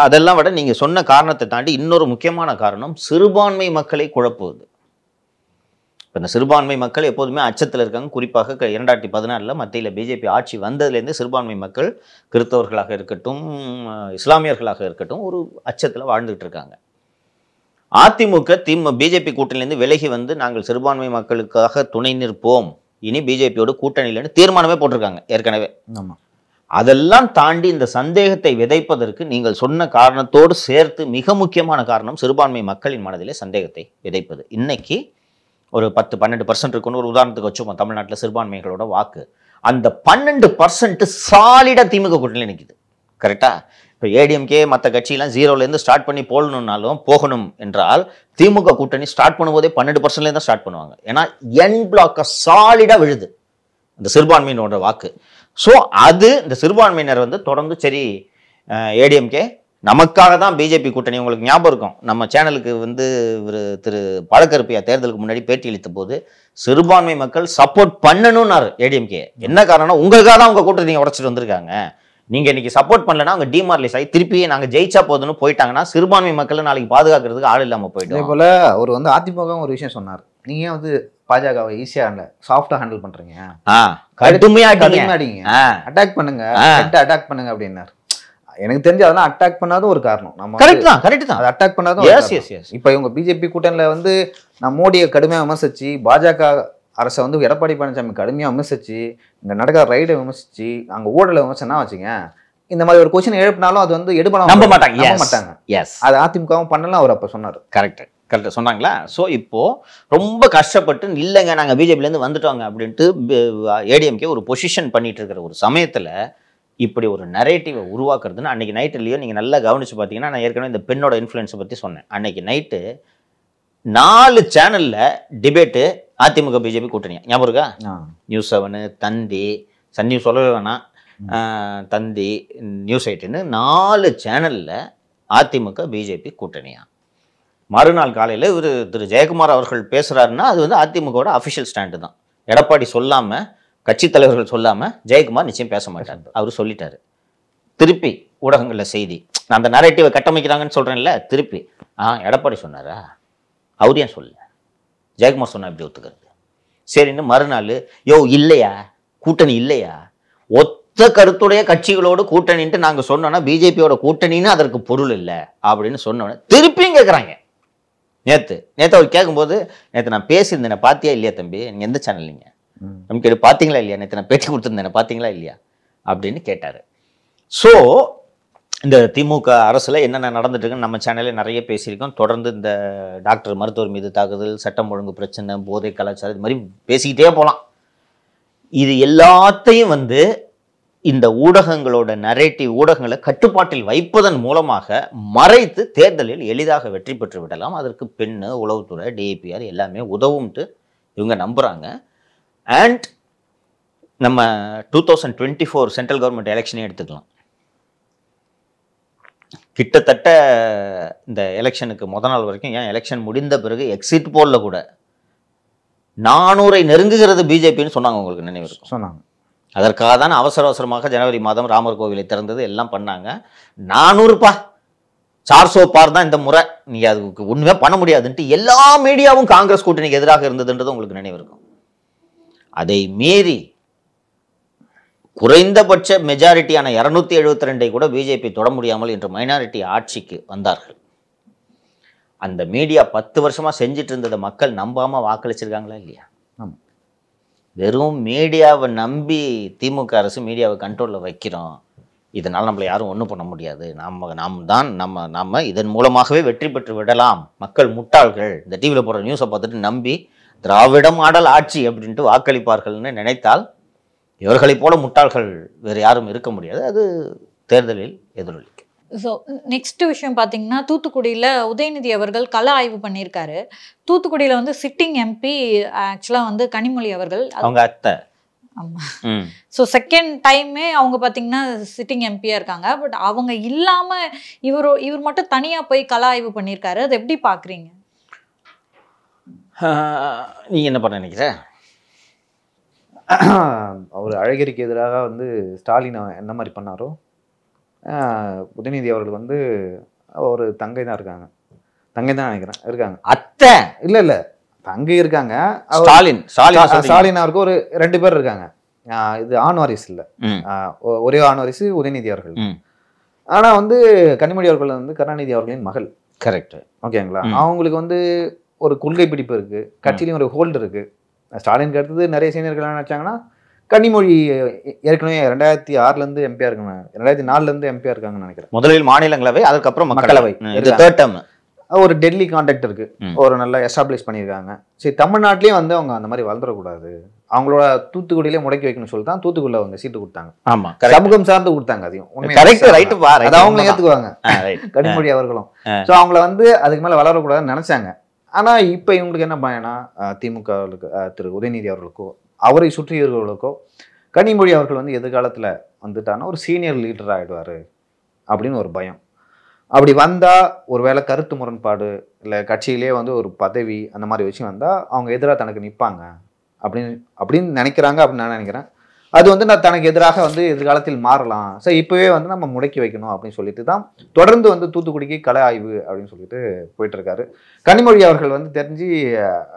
அதெல்லாம் விட நீங்கள் சொன்ன காரணத்தை தாண்டி இன்னொரு முக்கியமான காரணம் சிறுபான்மை மக்களை குழப்புவது. இப்போ இந்த சிறுபான்மை மக்கள் எப்போதுமே அச்சத்தில் இருக்காங்க. குறிப்பாக 2014 மத்தியில் பிஜேபி ஆட்சி வந்ததுலேருந்து சிறுபான்மை மக்கள் கிறிஸ்தவர்களாக இருக்கட்டும், இஸ்லாமியர்களாக இருக்கட்டும், ஒரு அச்சத்தில் வாழ்ந்துகிட்டு இருக்காங்க. அதிமுக பிஜேபி கூட்டணியிலேருந்து விலகி வந்து நாங்கள் சிறுபான்மை மக்களுக்காக துணை நிற்போம், இனி பிஜேபியோட கூட்டணியிலன்னு தீர்மானமே போட்டிருக்காங்க ஏற்கனவே. ஆமாம். அதெல்லாம் தாண்டி இந்த சந்தேகத்தை விதைப்பதற்கு நீங்கள் சொன்ன காரணத்தோடு சேர்த்து மிக முக்கியமான காரணம் சிறுபான்மை மக்களின் மனதிலே சந்தேகத்தை விதைப்பது. இன்னைக்கு ஒரு 10-12% இருக்குன்னு ஒரு உதாரணத்துக்கு வச்சுப்போம் தமிழ்நாட்டில் சிறுபான்மைகளோட வாக்கு. அந்த 12% சாலிடா திமுக கூட்டணியில் நிற்குது. கரெக்டா? இப்போ ஏடிஎம்கே மற்ற கட்சியெல்லாம் 0லேருந்து ஸ்டார்ட் பண்ணி போகணும்னாலும் போகணும் என்றால் திமுக கூட்டணி ஸ்டார்ட் பண்ணும்போதே 12%லேருந்து தான் ஸ்டார்ட் பண்ணுவாங்க. ஏன்னா என் பிளாக்க சாலிடா விழுது இந்த சிறுபான்மையினோட வாக்கு. ஸோ அது இந்த சிறுபான்மையினர் வந்து தொடர்ந்து சரி ஏடிஎம்கே நமக்காக தான் பிஜேபி கூட்டணி. உங்களுக்கு ஞாபகம் இருக்கும், நம்ம சேனலுக்கு வந்து ஒரு திரு பழக்கருப்பையா தேர்தலுக்கு முன்னாடி பேட்டி அளித்த போது சிறுபான்மை மக்கள் சப்போர்ட் பண்ணணும்னாரு ஏடிஎம்கே. என்ன காரணம், உங்களுக்காக தான் உங்க கூட்டணியை உடைச்சிட்டு வந்திருக்காங்க. நீங்க இன்னைக்கு சப்போர்ட் பண்ணலன்னா அவங்க டிமாரலைஸ் ஆகி திருப்பி நாங்க ஜெயிச்சா போதுன்னு போயிட்டாங்கன்னா சிறுபான்மை மக்கள் நாளைக்கு பாதுகாக்கிறதுக்கு ஆள் இல்லாம போயிடும். அதே போல அவர் வந்து அதிமுக ஒரு விஷயம் சொன்னார், நீங்க வந்து பாஜகவை ஈஸியா சாஃப்டா ஹேண்டில் பண்றீங்க, கடுமையா அடிங்க, அட்டாக் பண்ணுங்க, அட்டாக் பண்ணுங்க அப்படின்னாரு. எனக்கு தெரிஞ்சு அதெல்லாம் அட்டாக் பண்ணாதும் ஒரு காரணம். நம்ம கரெக்ட் தான் அதை அட்டாக் பண்ணாதும். இப்ப இவங்க பிஜேபி கூட்டணியில வந்து நான் மோடியை கடுமையா விமர்சிச்சு, பாஜக அரசை வந்து எடப்பாடி பழனிசாமி கடுமையா விமர்சிச்சு, இங்க நடக்கிற ரைடை விமர்சிச்சு, அங்க ஊழலை விமர்சனா வச்சுங்க, இந்த மாதிரி ஒரு கொஸ்டின் எழுப்பினாலும் அது வந்து எடுபட நம்ப மாட்டாங்க. அது அதிமுகவும் பண்ணலாம் அவர் அப்ப சொன்னார். கரெக்டாக சொன்னாங்களா? ஸோ இப்போது ரொம்ப கஷ்டப்பட்டு இல்லைங்க நாங்கள் பிஜேபிலேருந்து வந்துட்டோங்க அப்படின்ட்டு ஏடிஎம்கே ஒரு பொசிஷன் பண்ணிட்டு இருக்கிற ஒரு சமயத்தில் இப்படி ஒரு நரேட்டிவை உருவாக்குறதுன்னு அன்றைக்கி நைட்டுலேயும் நீங்கள் நல்லா கவனித்து பார்த்தீங்கன்னா, நான் ஏற்கனவே இந்த பெண்ணோட இன்ஃப்ளூயன்ஸை பற்றி சொன்னேன். அன்றைக்கி நைட்டு 4 சேனலில் டிபேட்டு அதிமுக பிஜேபி கூட்டணியா ஞாபகம் இருக்கா? நியூஸ் 7, தந்தி, சன் நியூஸ் சொல்லவே வேணாம், தந்தி, நியூஸ் 8ன்னு 4 சேனலில் அதிமுக பிஜேபி கூட்டணியா. மறுநாள் காலையில் இவர் திரு ஜெயக்குமார் அவர்கள் பேசுகிறாருன்னா அது வந்து அதிமுகவோட அஃபிஷியல் ஸ்டாண்டு தான். எடப்பாடி சொல்லாமல், கட்சி தலைவர்கள் சொல்லாமல் ஜெயக்குமார் நிச்சயம் பேச மாட்டார். அவர் சொல்லிட்டாரு. திருப்பி ஊடகங்களில் செய்தி, நான் அந்த நரேட்டிவை கட்டமைக்கிறாங்கன்னு சொல்கிறேன்ல, திருப்பி எடப்பாடி சொன்னாரா, அவர் ஏன் சொல்ல, ஜெயக்குமார் சொன்னா இப்படி ஒத்துக்கிறது சரின்னு மறுநாள் இல்லையா கூட்டணி இல்லையா, ஒத்த கருத்துடைய கட்சிகளோடு கூட்டணின்ட்டு நாங்கள் சொன்னோன்னா பிஜேபியோட கூட்டணின்னு அதற்கு பொருள் இல்லை அப்படின்னு சொன்னோன்னே திருப்பியும் கேட்குறாங்க. நேற்று அவர் கேட்கும்போது, நேற்று நான் பேசியிருந்தேன் பார்த்தியா இல்லையா தம்பி, நீங்கள் எந்த சேனல் நீங்கள் நம்ம கேட்டு பார்த்தீங்களா இல்லையா, நேற்று நான் பேட்டி கொடுத்துருந்தேன் பார்த்தீங்களா இல்லையா அப்படின்னு கேட்டார். ஸோ இந்த திமுக அரசில் என்னென்ன நடந்துட்டு இருக்குன்னு நம்ம சேனலே நிறைய பேசியிருக்கோம். தொடர்ந்து இந்த டாக்டர் மருத்துவர் மீது தாக்குதல், சட்டம் ஒழுங்கு பிரச்சனை, போதை கலாச்சாரம், இது மாதிரி பேசிக்கிட்டே போகலாம். இது எல்லாத்தையும் வந்து இந்த ஊடகங்களோட நரேட்டிவ், ஊடகங்களை கட்டுப்பாட்டில் வைப்பதன் மூலமாக மறைத்து தேர்தலில் எளிதாக வெற்றி பெற்று விடலாம். அதற்கு பெண்ணு, உளவுத்துறை, டிஏபிஆர் எல்லாமே உதவும்ட்டு இவங்க நம்புகிறாங்க. அண்ட் நம்ம 2024 சென்ட்ரல் கவர்மெண்ட் எலெக்ஷனே எடுத்துக்கலாம். கிட்டத்தட்ட இந்த எலெக்ஷனுக்கு முத நாள் வரைக்கும், ஏன் எலெக்ஷன் முடிந்த பிறகு எக்ஸிட் போலில் கூட 400 நெருங்குகிறது பிஜேபின்னு சொன்னாங்க. உங்களுக்கு நினைவு இருக்கும், சொன்னாங்க. அதற்காக தான் அவசரமாக ஜனவரி மாதம் ராமர் கோவிலை திறந்தது, எல்லாம் பண்ணாங்க. 400 400 பார் தான் இந்த முறை, நீங்கள் அதுக்கு ஒன்றுமே பண்ண முடியாதுன்ட்டு எல்லா மீடியாவும் காங்கிரஸ் கூட்டணிக்கு எதிராக இருந்ததுன்றது உங்களுக்கு நினைவு இருக்கும். அதை மீறி குறைந்தபட்ச மெஜாரிட்டியான 272 கூட பிஜேபி தொட முடியாமல் என்று மைனாரிட்டி ஆட்சிக்கு வந்தார்கள். அந்த மீடியா 10 வருஷமா செஞ்சிட்டு இருந்ததை மக்கள் நம்பாம வாக்களிச்சிருக்காங்களா இல்லையா? வெறும் மீடியாவை நம்பி திமுக அரசு மீடியாவை கண்ட்ரோலில் வைக்கிறோம், இதனால் நம்மளை யாரும் ஒன்றும் பண்ண முடியாது, நம்ம இதன் மூலமாகவே வெற்றி பெற்று விடலாம், மக்கள் முட்டாள்கள், இந்த டிவியில் போடுற நியூஸை பார்த்துட்டு நம்பி திராவிட மாடல் ஆட்சி அப்படின்ட்டு வாக்களிப்பார்கள்னு நினைத்தால் இவர்களைப் போல முட்டாள்கள் வேறு யாரும் இருக்க முடியாது. அது தேர்தலில் எதிரொலிக்கும். ஸோ நெக்ஸ்ட் விஷயம் பார்த்தீங்கன்னா, தூத்துக்குடியில் உதயநிதி அவர்கள் கள ஆய்வு பண்ணியிருக்காரு. தூத்துக்குடியில் வந்து சிட்டிங் எம்பி ஆக்சுவலாக வந்து கனிமொழி அவர்கள், அவங்க அத்தை. ஆமாம். ஸோ செகண்ட் டைமே அவங்க பார்த்தீங்கன்னா சிட்டிங் எம்பியாக இருக்காங்க. பட் அவங்க இல்லாமல் இவர் மட்டும் தனியாக போய் கள ஆய்வு பண்ணியிருக்காரு. அது எப்படி பார்க்குறீங்க? நீங்கள் என்ன பண்ண நினைக்கிற? அவர் அழகிரிக்கு எதிராக வந்து ஸ்டாலின் என்ன மாதிரி பண்ணாரோ, உதயநிதி அவர்கள் வந்து ஒரு தங்கை தான் இருக்காங்க, தங்கை தான் நினைக்கிறேன் இருக்காங்க. அத்தை இல்லை அங்க இருக்காங்க. ஸ்டாலின் அவருக்கு ஒரு 2 பேர் இருக்காங்க. இது ஆண் வாரிசு இல்ல, ம். ஒரே ஆண் வாரிசு உதயநிதி அவர்கள். ம். ஆனா வந்து கனிமொழி அவர்கள் வந்து கருணாநிதி அவர்களின் மகள். கரெக்ட். ஓகேங்களா? அவங்களுக்கு வந்து ஒரு கொள்கை பிடிப்பு இருக்கு, கட்சியிலையும் ஒரு ஹோல்டு இருக்கு. ஸ்டாலினுக்கு அடுத்தது நிறைய சீனியர்கள் என்ன நினைச்சாங்கன்னா, கனிமொழி ஏற்கனவே 2006ல இருந்து எம்பியா இருக்காங்க, 2004ல இருந்து எம்பியா இருக்காங்கன்னு நினைக்கிறேன். முதலில் மாநிலங்களவை, அதுக்கப்புறம் மக்களவை. இது இருக்காங்க. Third term. ஒரு டெல்லி கான்டாக்ட் இருக்கு, ஒரு நல்லா எஸ்டாப்ளிஷ் பண்ணியிருக்காங்க. சரி, தமிழ்நாட்டிலேயே வந்து அவங்க அந்த மாதிரி வளர்ந்துடக்கூடாது, அவங்களோட தூத்துக்குடியிலே முடக்கி வைக்கணும்னு சொல்லி தான் தூத்துக்குடியில அவங்க சீட்டு கொடுத்தாங்க. ஆமா, சமூகம் சார்ந்து கொடுத்தாங்க. அதையும் கரெக்ட், ரைட் பா, அதை அவங்களும் ஏத்துக்குவாங்க, கனிமொழி அவர்களும். ஸோ அவங்கள வந்து அதுக்கு மேல வளரக்கூடாதுன்னு நினைச்சாங்க. ஆனா இப்ப இவங்களுக்கு என்ன பயனா, திமுகவுக்கு திரு உதயநிதி அவர்களுக்கோ அவரை சுற்றியவர்களுக்கோ கனிமொழி அவர்கள் வந்து எதிர்காலத்துல வந்துட்டாங்கன்னா ஒரு சீனியர் லீடர் ஆயிடுவாரு அப்படின்னு ஒரு பயம். அப்படி வந்தா ஒருவேளை கருத்து முரண்பாடு இல்லை கட்சியிலே வந்து ஒரு பதவி அந்த மாதிரி விஷயம் வந்தா அவங்க எதிராக தனக்கு நிற்பாங்க அப்படின்னு நினைக்கிறாங்க அப்படின்னு நான் நினைக்கிறேன். அது வந்து நான் தனக்கு எதிராக வந்து எதிர்காலத்தில் மாறலாம், ஸோ இப்போவே வந்து நம்ம முடக்கி வைக்கணும் அப்படின்னு சொல்லிட்டு தான் தொடர்ந்து வந்து தூத்துக்குடிக்கு கலை ஆய்வு அப்படின்னு சொல்லிட்டு போயிட்டு இருக்காரு. கனிமொழி அவர்கள் வந்து தெரிஞ்சு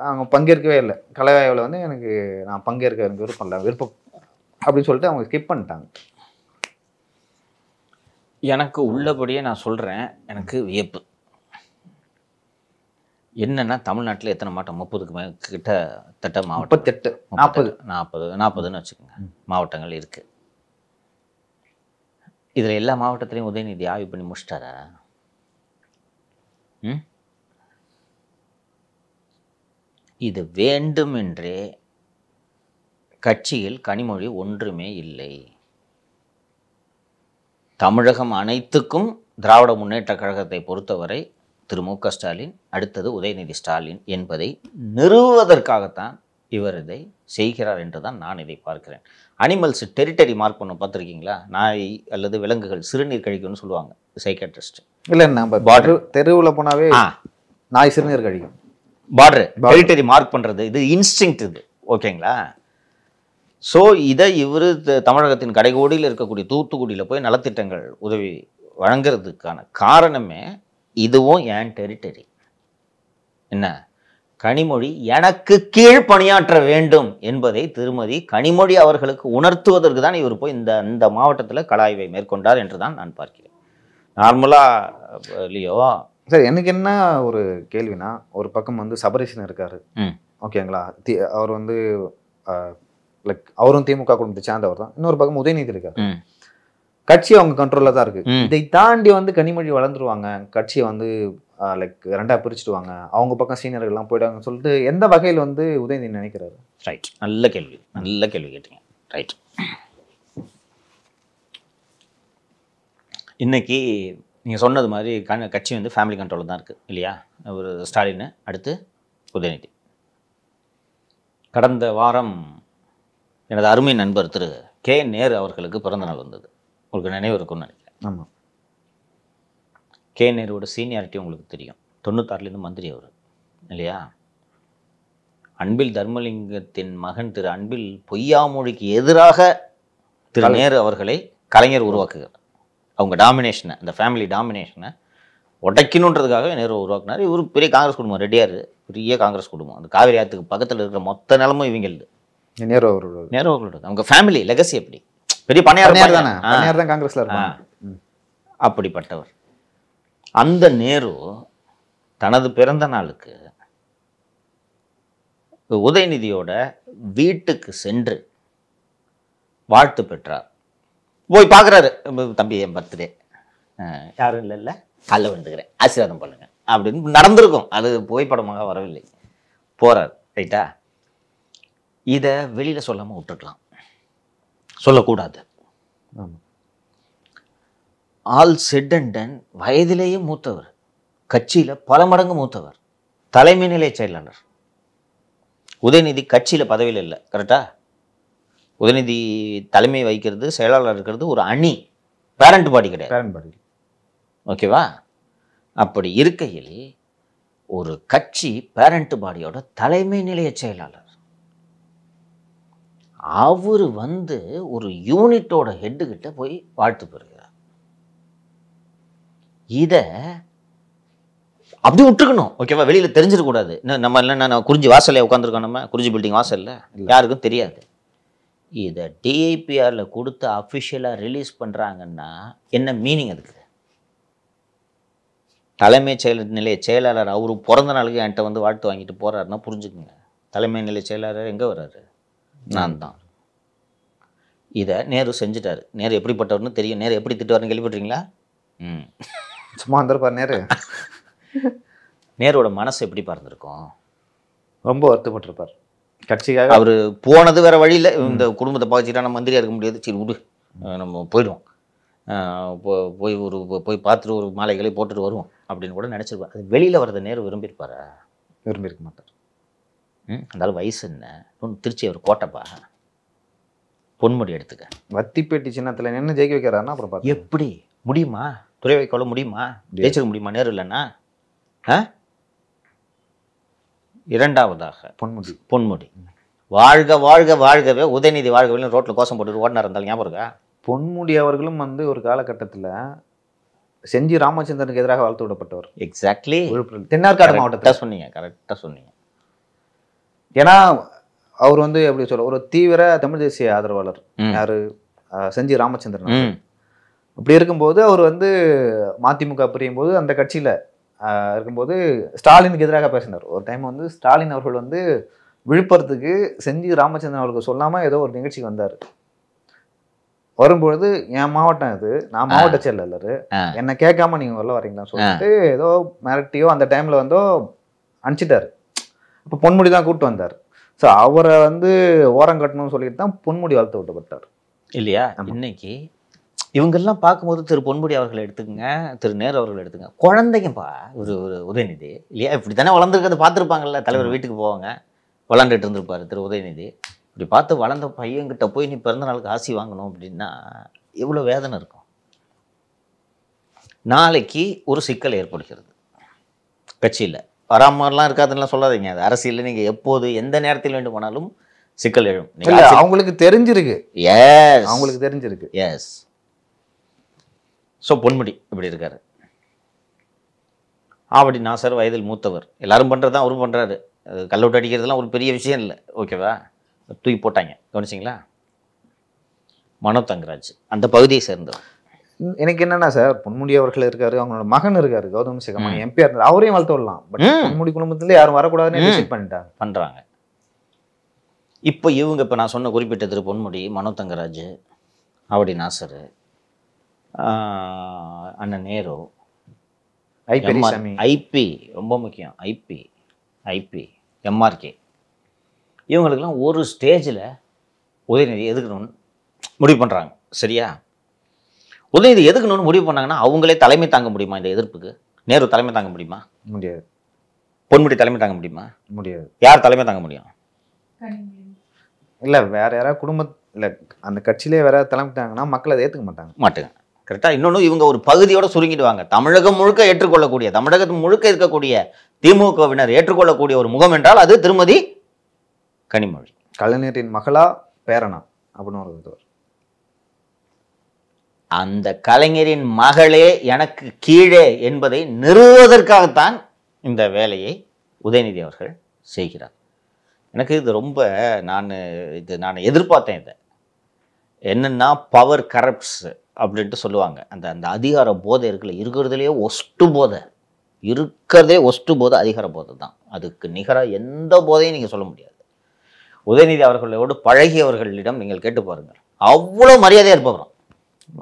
அவங்க பங்கேற்கவே இல்லை கலை ஆய்வில். வந்து நான் பங்கேற்க எனக்கு விருப்பம் அப்படின்னு சொல்லிட்டு அவங்க ஸ்கிப் பண்ணிட்டாங்க. எனக்கு உள்ளபடியே நான் சொல்றேன், எனக்கு வியப்பு என்னன்னா, தமிழ்நாட்டில் எத்தனை மாவட்டம், 30க்கு கிட்டத்தட்ட மாவட்டம், 40 வச்சுக்கோங்க மாவட்டங்கள் இருக்கு. இதுல எல்லா மாவட்டத்திலையும் உதயநிதி ஆய்வு பண்ணி முடிச்சிட்டாரா? இது வேண்டுமென்றே கட்சியில் கனிமொழி ஒன்றுமே இல்லை. தமிழகம் அனைத்துக்கும் திராவிட முன்னேற்ற கழகத்தை பொறுத்தவரை திரு மு க ஸ்டாலின், அடுத்தது உதயநிதி ஸ்டாலின் என்பதை நிறுவுவதற்காகத்தான் இவர் இதை செய்கிறார் என்று தான் நான் இதை பார்க்கிறேன். அனிமல்ஸ் டெரிட்டரி மார்க் பண்ண பார்த்துருக்கீங்களா? நாய் அல்லது விலங்குகள் சிறுநீர் கழிக்கும்னு சொல்லுவாங்க சைக்காட்ரிஸ்ட். இல்லை, நம்ம தெருவில் போனாவே நாய் சிறுநீர் கழிக்கும். பார்டர் டெரிட்டரி மார்க் பண்ணுறது இது இன்ஸ்டிங்க்ட் இது, ஓகேங்களா? ஸோ இதை இவர் தமிழகத்தின் கடைகோடியில் இருக்கக்கூடிய தூத்துக்குடியில் போய் நலத்திட்டங்கள் உதவி வழங்குறதுக்கான காரணமே இதுவும் என் டெரிட்டரி. என்ன, கனிமொழி எனக்கு கீழ் பணியாற்ற வேண்டும் என்பதை திருமதி கனிமொழி அவர்களுக்கு உணர்த்துவதற்கு தான் இவர் போய் இந்த மாவட்டத்தில் கலாய்வை மேற்கொண்டார் என்று தான் நான் பார்க்கிறேன். நார்மலாக இல்லையோ. சார், எனக்கு என்ன ஒரு கேள்வினா, ஒரு பக்கம் வந்து சபரீஷன் இருக்காரு, ஓகேங்களா? அவர் வந்து லைக் அவரும் திமுக குடும்பத்தை சேர்ந்தவர் தான். இன்னொரு பக்கம் உதயநிதி இருக்காரு, கட்சி அவங்க கண்ட்ரோல்ல தான் இருக்கு. இதை தாண்டி வந்து கனிமொழி வளர்ந்துருவாங்க, கட்சியை வந்து லைக் ரெண்டா பிரிச்சுடுவாங்க, அவங்க பக்கம் சீனியர்கள் எல்லாம் போயிடுவாங்கன்னு சொல்லிட்டு எந்த வகையில் வந்து உதயநிதி நினைக்கிறாரு? ரைட், நல்ல கேள்வி கேட்டீங்க. ரைட், இன்னைக்கு நீங்கள் சொன்னது மாதிரி கட்சி வந்து ஃபேமிலி கண்ட்ரோலில் தான் இருக்குது இல்லையா? ஒரு ஸ்டாலின், அடுத்து உதயநிதி. கடந்த வாரம் எனது அருமை நண்பர் திரு கே நேரு அவர்களுக்கு பிறந்த நாள் வந்தது. உங்களுக்கு நினைவு இருக்கும்னு நினைக்கிறேன். ஆமாம். கே நேருவோட சீனியாரிட்டி உங்களுக்கு தெரியும். 96லேருந்து மந்திரி அவர் இல்லையா? அன்பில் தர்மலிங்கத்தின் மகன் திரு அன்பில் பொய்யாமொழிக்கு எதிராக திரு நேரு அவர்களை கலைஞர் உருவாக்குகிறார். அவங்க டாமினேஷனை, அந்த ஃபேமிலி டாமினேஷனை உடைக்கணுன்றதுக்காகவே நேரு உருவாக்குனார். இவர் பெரிய காங்கிரஸ் குடும்பம், ரெடியார் பெரிய காங்கிரஸ் குடும்பம். அந்த காவிரி ஆற்றுக்கு பக்கத்தில் இருக்கிற மொத்த நிலமும் இவங்களது, நேரு அவர்களோட. அவங்க ஃபேமிலி லெகசி எப்படி பெரிய பணியார் தான் காங்கிரஸ்ல இருப்பாங்க. அப்படிப்பட்டவர் அந்த நேரு தனது பிறந்த நாளுக்கு உதயநிதியோட வீட்டுக்கு சென்று வாழ்த்து பெற்றார். போய் பார்க்குறாரு, தம்பி என் பர்த்டே, யாரும் இல்லை காலைல வந்துக்கிறேன், ஆசீர்வாதம் பண்ணுங்க அப்படின்னு நடந்திருக்கும். அது புகைப்படமாக வரவில்லை. போறார், ரைட்டா? இதை வெளியில சொல்லாமல் விட்டுருக்கலாம், சொல்லக்கூடாது. ஆல் செட் அண்ட் டன், வயதிலேயே மூத்தவர், கட்சியில பல மடங்கு மூத்தவர், தலைமை நிலை செயலாளர். உதயநிதி கட்சியில பதவியில் இல்லை, கரெக்டா? உதயநிதி தலைமை வைக்கிறது, செயலாளர் இருக்கிறது ஒரு அணி, பேரண்ட் பாடி கிடையாது, ஓகேவா? அப்படி இருக்கையில் ஒரு கட்சி பேரண்ட் பாடியோட தலைமை நிலைய செயலாளர் அவரு வந்து ஒரு யூனிட்டோட ஹெட்டு கிட்ட போய் வாழ்த்து பெறுகிறார். இத அப்படி விட்டுருக்கணும், ஓகேவா? வெளியில் தெரிஞ்சிடக்கூடாது. நம்ம இல்லை, நான் குறிஞ்சி வாசல்ல உட்காந்துருக்கோம், நம்ம குறிஞ்சி பில்டிங் வாசல்ல, யாருக்கும் தெரியாது. இதை டிஐபிஆரில் கொடுத்து அஃபிஷியலாக ரிலீஸ் பண்ணுறாங்கன்னா என்ன மீனிங் அதுக்கு? தலைமைச் நிலைய செயலாளர் அவரு பிறந்த நாளுக்கு என்கிட்ட வந்து வாழ்த்து வாங்கிட்டு போகிறாருன்னா புரிஞ்சுக்குங்க. தலைமை நிலைய செயலாளர் எங்கே வர்றாரு? நான் தான். இதை நேரு செஞ்சுட்டாரு. நேரு எப்படிப்பட்டவர்னு தெரியும். நேரு எப்படி திட்டுவாருன்னு கேள்விப்பட்டீங்களா? சும்மா வந்திருப்பார் நேரு. நேரோட மனசு எப்படி பார்த்துருக்கோம்? ரொம்ப வருத்தப்பட்டிருப்பார் கட்சிக்காக. அவர் போனது வேற வழியில், இந்த குடும்பத்தை பாதிச்சுட்டா நம்ம மந்திரியாக இருக்க முடியாது, சரி விடு நம்ம போயிடுவோம், போய் பார்த்துட்டு ஒரு மாலைகளை போட்டுட்டு வருவோம் அப்படின்னு கூட நினச்சிருப்பார். அது வெளியில் வரதை நேரு விரும்பியிருப்பாரா? விரும்பியிருக்க மாட்டார். அந்தாலும் வயசு என்ன, திருச்சி அவர் கோட்டைப்பா, பொன்முடி எடுத்துக்க. வத்திப்பேட்டி சின்னத்தில் நின்று ஜெயிக்க வைக்கிறாருன்னா அப்புறம் பார்த்து எப்படி முடியுமா? துறை வைக்கொள்ள முடியுமா? ஜெயிச்சிருக்க முடியுமா நேரு இல்லைன்னா? இரண்டாவதாக பொன்முடி வாழ்க வாழ்க வாழ்கவே, உதயநிதி வாழ்கவே ரோட்டில் கோஷம் போட்டு ஓடினார், இருந்தாலும் ஞாபகம் இருக்கா? பொன்முடி அவர்களும் வந்து ஒரு காலகட்டத்தில் செஞ்சி ராமச்சந்திரனுக்கு எதிராக வளர்த்து விடப்பட்டவர். எக்ஸாக்ட்லி. தென்னார்காடு மாவட்டத்தை சொன்னீங்க, கரெக்டாக சொன்னீங்க. ஏன்னா அவர் வந்து எப்படி சொல்ல, ஒரு தீவிர தமிழ் தேசிய ஆதரவாளர் யாரு, செஞ்சி ராமச்சந்திரன். அப்படி இருக்கும்போது அவர் வந்து மதிமுக பிரியும் போது அந்த கட்சியில இருக்கும்போது ஸ்டாலினுக்கு எதிராக பேசினார். ஒரு டைம் வந்து ஸ்டாலின் அவர்கள் வந்து விழுப்புரத்துக்கு செஞ்சி ராமச்சந்திரன் அவர்களுக்கு சொல்லாம ஏதோ ஒரு நிகழ்ச்சிக்கு வந்தார். வரும்பொழுது என் மாவட்டம் இது, நான் மாவட்ட செயலாளர், என்னை கேட்காம நீங்க உள்ள வரீங்களான்னு சொல்லிட்டு ஏதோ மிரட்டியோ அந்த டைம்ல வந்தோ அனுப்பிச்சிட்டாரு. இப்போ பொன்முடி தான் கூப்பிட்டு வந்தார். ஸோ அவரை வந்து ஓரம் கட்டணும்னு சொல்லிட்டு தான் பொன்முடி வளர்த்து விட்டப்பட்டார் இல்லையா? இன்னைக்கு இவங்கெல்லாம் பார்க்கும்போது திரு பொன்முடி அவர்களை எடுத்துக்கங்க, திரு நேரு அவர்களை எடுத்துங்க, குழந்தைங்கப்பா. ஒரு உதயநிதி இல்லையா? இப்படி தானே வளர்ந்துருக்கிறத பார்த்துருப்பாங்கல்ல, தலைவர் வீட்டுக்கு போவாங்க, விளாண்டுட்டு இருந்திருப்பாரு திரு உதயநிதி. இப்படி பார்த்து வளர்ந்த பையன்கிட்ட போய் நீ பிறந்த நாளுக்கு ஆசி வாங்கணும் அப்படின்னா எவ்வளோ வேதனை இருக்கும். நாளைக்கு ஒரு சிக்கல் ஏற்படுகிறது கட்சியில். வராமலாம் இருக்காதுன்னு சொல்லாதீங்க, அது அரசியலில் நீங்கள் எப்போது எந்த நேரத்தில் வேண்டுமானாலும் சிக்கல் எழும். அவங்களுக்கு தெரிஞ்சிருக்கு. எஸ், அவங்களுக்கு தெரிஞ்சிருக்கு. எஸ். ஸோ பொன்முடி இப்படி இருக்காரு. ஆவடி நாசர் வயதில் மூத்தவர், எல்லாரும் பண்ணுறது தான் அவரும் பண்ணுறாரு. அது கல்லூட்டு அடிக்கிறதுலாம் ஒரு பெரிய விஷயம் இல்லை, ஓகேவா? தூக்கி போட்டாங்க, கவனிச்சிங்களா? மனோ தங்கராஜ் அந்த பகுதியை சேர்ந்தவர். எனக்கு என்னன்னா சார், பொன்முடி அவர்கள் இருக்காரு, அவங்களோட மகன் இருக்காரு கௌதம் சிகமணி எம்பியா இருந்தார், அவரையும் வளர்த்து விடலாம். பட் பொன்முடி குடும்பத்துல யாரும் வரக்கூடாதுன்னு டிசைட் பண்றாங்க. இப்போ இவங்க இப்போ நான் சொன்ன குறிப்பிட்ட திரு பொன்முடி, மனோ தங்கராஜ், ஆவடி நாசர், அண்ணன் நேரு, ஐபி ரொம்ப முக்கியம், ஐபி எம்ஆர்கே, இவங்களுக்கெல்லாம் ஒரு ஸ்டேஜில் உதயநிதி எதுக்கணும்னு முடிவு பண்ணுறாங்க. சரியா? உதயநிதி எதுக்கணும்னு முடிவு பண்ணாங்கன்னா அவங்களே தலைமை தாங்க முடியுமா இந்த எதிர்ப்புக்கு? நேரு தலைமை தாங்க முடியுமா? முடியாது. பொன்முடி தலைமை தாங்க முடியுமா? முடியாது. யார் தலைமை தாங்க முடியும்? இல்லை, வேற யாராவது இல்லை அந்த கட்சியிலே வேற தலைமை தாங்கன்னா மக்கள் அதை ஏற்றுக்க மாட்டாங்க. கரெக்டாக. இன்னொன்று, இவங்க ஒரு பகுதியோட சுருங்கிடுவாங்க. தமிழகம் முழுக்க ஏற்றுக்கொள்ளக்கூடிய, தமிழகத்து முழுக்க இருக்கக்கூடிய திமுகவினர் ஏற்றுக்கொள்ளக்கூடிய ஒரு முகம் என்றால் அது திருமதி கனிமொழி. கலைஞரின் மகளா பேரனா அப்படின்னு ஒரு அந்த கலைஞரின் மகளே எனக்கு கீழே என்பதை நிறுவுவதற்காகத்தான் இந்த வேலையை உதயநிதி அவர்கள் செய்கிறார். எனக்கு இது ரொம்ப நான் எதிர்பார்த்தேன். இதை என்னன்னா பவர் கரப்ட்ஸ் அப்படின்ட்டு சொல்லுவாங்க. அந்த அதிகார போதை இருக்குல்ல, இருக்கிறதுலே ஒஸ்ட்டு போதை அதிகார போதை தான். அதுக்கு நிகராக எந்த போதையும் நீங்கள் சொல்ல முடியாது. உதயநிதி அவர்களோடு பழகியவர்களிடம் நீங்கள் கேட்டு பாருங்கள், அவ்வளோ மரியாதையாக இருப்பவரும்.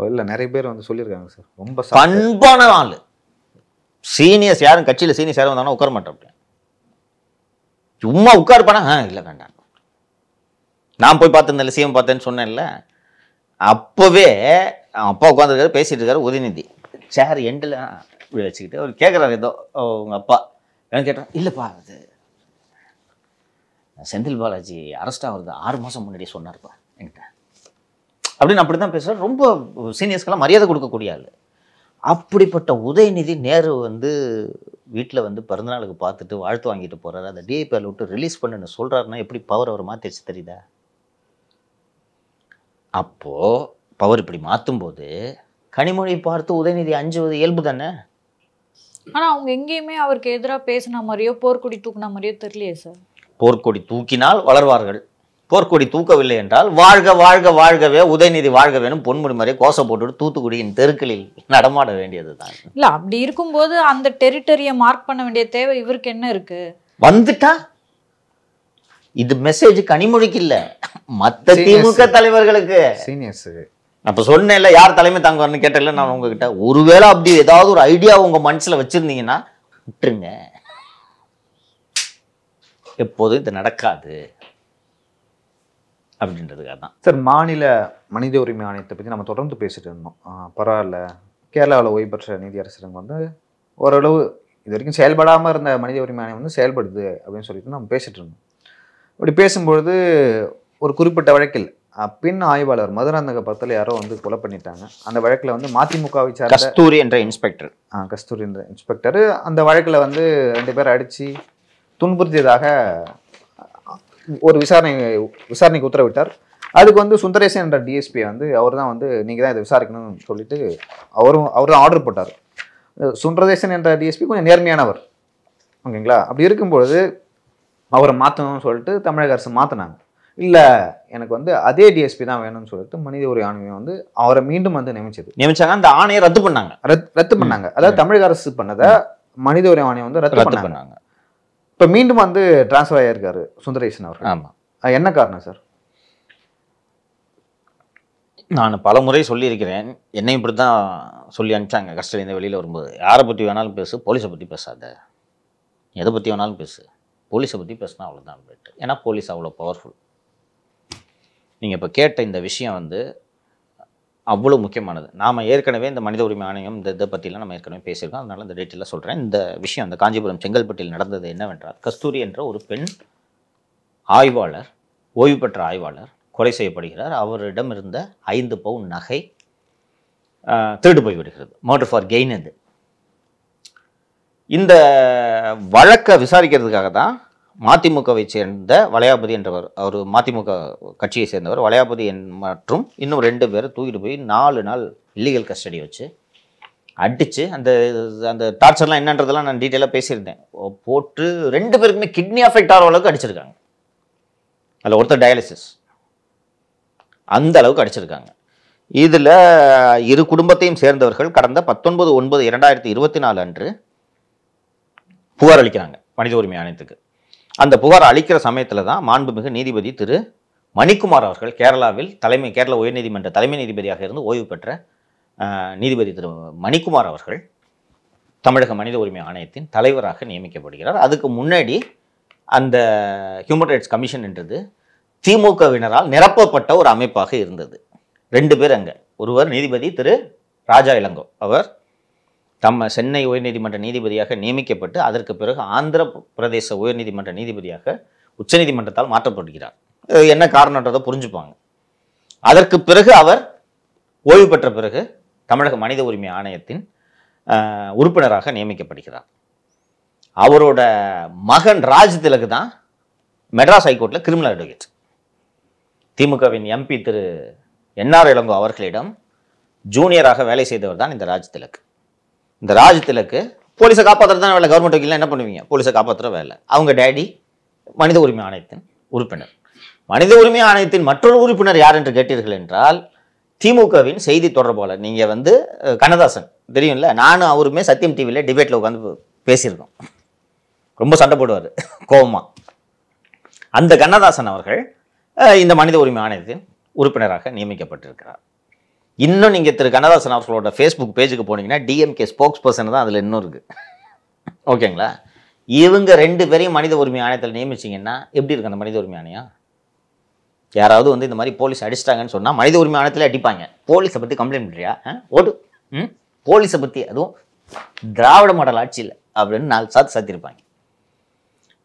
இல்லை, நிறைய பேர் வந்து சொல்லியிருக்காங்க சார், ரொம்ப பண்பான ஆள். சீனியர்ஸ் யாரும் கட்சியில் சீனியர்ஸ் யாரும் வந்தாங்கன்னா உட்கார மாட்டேன், சும்மா உட்காருப்பானா? இல்லை வேண்டாம். நான் போய் பார்த்துருந்தேன், சிஎம் பார்த்தேன்னு சொன்னேன்ல, அப்போவே அப்பா உட்காந்துருக்காரு, பேசிட்டு இருக்காரு. உதயநிதி சேர் எண்டில் இப்படி வச்சுக்கிட்டு அவர் கேட்குறாரு, ஏதோ உங்கள் அப்பா என்ன கேட்டார்? இல்லைப்பா, அது செந்தில் பாலாஜி அரெஸ்ட் ஆகுறது 6 மாதம் முன்னாடியே சொன்னார்ப்பா என்கிட்ட அப்படின்னு. அப்படி தான் பேசுகிறார். ரொம்ப சீனியர்ஸ்க்கெல்லாம் மரியாதை கொடுக்கக்கூடிய ஆள். அப்படிப்பட்ட உதயநிதி நேரு வந்து வீட்டில் வந்து பிறந்தநாளுக்கு பார்த்துட்டு வாழ்த்து வாங்கிட்டு போகிறாரு. அதை டிஐபிஆர் விட்டு ரிலீஸ் பண்ணுன்னு சொல்கிறாருன்னா எப்படி பவர் அவர் மாற்றிடுச்சு தெரியுதா? அப்போது பவர் இப்படி மாற்றும்போது கனிமொழி பார்த்து உதயநிதி அஞ்சுவது இயல்பு தானே? ஆனா அவங்க எங்கேயுமே அவருக்கு எதிராக பேசின மாதிரியோ போர்க்கொடி தூக்குன மாதிரியோ தெரியலையே சார். போர்க்கொடி தூக்கினால் வளர்வார்கள், போர்க்கொடி தூக்கவில்லை என்றால் வாழ்க வாழ்க வாழ்கவே உதயநிதி வாழ்கவேனும் பொன்முடி மாதிரி கோஷம் போட்டுட்டு தூத்துக்குடியின் தெருக்களில் நடமாட வேண்டியது தான். இல்ல அப்படி இருக்கும்போது அந்த டெரிட்டரியை மார்க் பண்ண வேண்டிய தேவை இவருக்கு என்ன இருக்கு? வந்துட்டா இது மெசேஜ் கனிமொழிக்கு இல்ல, மத்த திமுக தலைவர்களுக்கு. சீனியர்ஸ் அப்ப சொன்னேன்ல யார் தலைமை தாங்குவார்னு கேட்டல நான் உங்ககிட்ட. ஒருவேளை அப்படி ஏதாவது ஒரு ஐடியா உங்க மனசுல வச்சிருந்தீங்கன்னா விட்டுருங்க, எப்போதும் இது நடக்காது அப்படின்றதுக்காக தான். சார், மாநில மனித உரிமை ஆணையத்தை பற்றி நம்ம தொடர்ந்து பேசிட்டு இருந்தோம். பரவாயில்ல, கேரளாவில் ஓய்வு பெற்ற நீதியரசருங்க வந்து ஓரளவு இது வரைக்கும் செயல்படாமல் இருந்த மனித உரிமை ஆணையம் வந்து செயல்படுது அப்படின்னு சொல்லிட்டு நம்ம பேசிட்டு இருந்தோம். அப்படி பேசும்பொழுது ஒரு குறிப்பிட்ட வழக்கில் பின் ஆய்வாளர் மதுராந்தகபுரத்தில் யாரோ வந்து கொலை பண்ணிட்டாங்க. அந்த வழக்கில் வந்து மதிமுகவை சார்ந்த கஸ்தூரி என்ற இன்ஸ்பெக்டர் கஸ்தூரி என்ற இன்ஸ்பெக்டர் அந்த வழக்கில் வந்து 2 பேரை அடித்து துன்புறுத்தியதாக ஒரு விசாரணைக்கு உத்தரவிட்டார். அதுக்கு வந்து சுந்தரேசன் என்ற டிஎஸ்பி வந்து அவர் தான் வந்து நீங்கள் தான் இதை விசாரிக்கணும்னு சொல்லிட்டு அவர் தான் ஆர்டர் போட்டார். சுந்தரேசன் என்ற டிஎஸ்பி கொஞ்சம் நேர்மையானவர், ஓகேங்களா? அப்படி இருக்கும்பொழுது அவரை மாற்றணும்னு சொல்லிட்டு தமிழக அரசு மாற்றினாங்க. இல்லை, எனக்கு வந்து அதே டிஎஸ்பி தான் வேணும்னு சொல்லிட்டு மனித உரிமை ஆணையம் வந்து அவரை மீண்டும் வந்து நியமிச்சாங்க. அந்த ஆணையை ரத்து பண்ணாங்க. அதாவது தமிழக அரசு பண்ணதை மனித உரிமை ஆணையம் வந்து ரத்து பண்ணாங்க. இப்போ மீண்டும் வந்து டிரான்ஸ்ஃபர் ஆகியிருக்காரு சுந்தரேசன் அவர்கள். ஆமாம், என்ன காரணம் சார்? நான் பல முறை சொல்லியிருக்கிறேன், என்னையும் இப்படி தான் சொல்லி அனுப்பிச்சாங்க கஸ்டடியிலேருந்து வெளியில் வரும்போது. யாரை பற்றி வேணாலும் பேசு, போலீஸை பற்றி பேசாத, எதை பற்றி வேணாலும் பேசு, போலீஸை பற்றி பேசினா அவ்வளோதான் போயிட்டு. ஏன்னா போலீஸ் அவ்வளோ பவர்ஃபுல். நீங்கள் இப்போ கேட்ட இந்த விஷயம் வந்து அவ்வளோ முக்கியமானது. நாம் ஏற்கனவே இந்த மனித உரிமை ஆணையம் இந்த இதை பற்றிலாம் நம்ம ஏற்கனவே பேசியிருக்கோம். அதனால் இந்த டீட்டெயிலாக சொல்கிறேன். இந்த விஷயம் அந்த காஞ்சிபுரம் செங்கல்பட்டில் நடந்தது என்னவென்றால், கஸ்தூரி என்ற ஒரு பெண் ஆய்வாளர், ஓய்வு பெற்ற ஆய்வாளர் கொலை செய்யப்படுகிறார். அவரிடம் இருந்த 5 பவுன் நகை திருடு போய்விடுகிறது. Murder for gain. அது இந்த வழக்கை விசாரிக்கிறதுக்காக தான் மதிமுகவை சேர்ந்த வளையாபதி என்றவர், அவர் மதிமுக கட்சியை சேர்ந்தவர், வளையாபதி மற்றும் இன்னும் 2 பேரை தூக்கிட்டு போய் 4 நாள் இல்லீகல் கஸ்டடி வச்சு அடித்து அந்த அந்த டார்ச்சர்லாம் என்னன்றதெல்லாம் நான் டீட்டெயிலாக பேசியிருந்தேன். போட்டு 2 பேருக்குமே கிட்னி அஃபெக்ட் ஆகிற அளவுக்கு அடிச்சிருக்காங்க. அதில் ஒருத்தர் டயாலிசிஸ், அந்த அளவுக்கு அடிச்சிருக்காங்க. இதில் 2 குடும்பத்தையும் சேர்ந்தவர்கள் கடந்த 19/9/2024 அன்று புகார் அளிக்கிறாங்க மனித உரிமை ஆணையத்துக்கு. அந்த புகார் அளிக்கிற சமயத்தில் தான் மாண்புமிகு நீதிபதி திரு மணிக்குமார் அவர்கள், கேரளாவில் கேரள உயர்நீதிமன்ற தலைமை நீதிபதியாக இருந்து ஓய்வு பெற்ற நீதிபதி திரு மணிக்குமார் அவர்கள் தமிழக மனித உரிமை ஆணையத்தின் தலைவராக நியமிக்கப்படுகிறார். அதுக்கு முன்னாடி அந்த ஹியூமன் ரைட்ஸ் கமிஷன் என்றது திமுகவினரால் நிரப்பப்பட்ட ஒரு அமைப்பாக இருந்தது. 2 பேர் அங்கே. ஒருவர் நீதிபதி திரு ராஜா இளங்கோ, அவர் சென்னை உயர்நீதிமன்ற நீதிபதியாக நியமிக்கப்பட்டு அதற்கு பிறகு ஆந்திர பிரதேச உயர்நீதிமன்ற நீதிபதியாக உச்சநீதிமன்றத்தால் மாற்றப்படுகிறார். என்ன காரணன்றதை புரிஞ்சுப்பாங்க. அதற்கு பிறகு அவர் ஓய்வு பெற்ற பிறகு தமிழக மனித உரிமை ஆணையத்தின் உறுப்பினராக நியமிக்கப்படுகிறார். அவரோட மகன் ராஜ் திலக் தான் மெட்ராஸ் ஹைகோர்ட்டில் கிரிமினல் அட்வொகேட். திமுகவின் எம்பி திரு என்ஆர் இளங்கோ அவர்களிடம் ஜூனியராக வேலை செய்தவர் தான் இந்த ராஜ் திலக். இந்த ராஜ் திலக்கு போலீஸை காப்பாற்றுறது தான் வேலை. கவர்மெண்ட் வக்கீல்லாம் என்ன பண்ணுவீங்க? போலீஸை காப்பாற்றுற வேலை. அவங்க டேடி மனித உரிமை ஆணையத்தின் உறுப்பினர். மனித உரிமை ஆணையத்தின் மற்றொரு உறுப்பினர் யார் என்று கேட்டீர்கள் என்றால் திமுகவின் செய்தி தொடர்பாளர். நீங்கள் வந்து கண்ணதாசன் தெரியும்ல, நானும் அவருமே சத்தியம் டிவியில் டிபேட்டில் உட்காந்து பேசியிருக்கோம். ரொம்ப சண்டை போடுவார் கோபமாக. அந்த கண்ணதாசன் அவர்கள் இந்த மனித உரிமை ஆணையத்தின் உறுப்பினராக நியமிக்கப்பட்டிருக்கிறார். இன்னும் நீங்கள் திரு கண்ணதாசன் அவர்களோட ஃபேஸ்புக் பேஜுக்கு போனீங்கன்னா டிஎம்கே ஸ்போக்ஸ் பர்சன் தான் அதில் இன்னும் இருக்குது. ஓகேங்களா? இவங்க 2 பேரையும் மனித உரிமை ஆணையத்தில் நியமிச்சிங்கன்னா எப்படி இருக்கு அந்த மனித உரிமை ஆணையம்? யாராவது வந்து இந்த மாதிரி போலீஸ் அடிச்சிட்டாங்கன்னு சொன்னால் மனித உரிமை ஆணையத்தில் அடிப்பாங்க. போலீஸை பற்றி கம்ப்ளைண்ட் பண்ணுறியா? ஓடு போலீஸை பற்றி, அதுவும் திராவிட மாடல் ஆட்சியில் அப்படின்னு 4 சாத்திருப்பாங்க.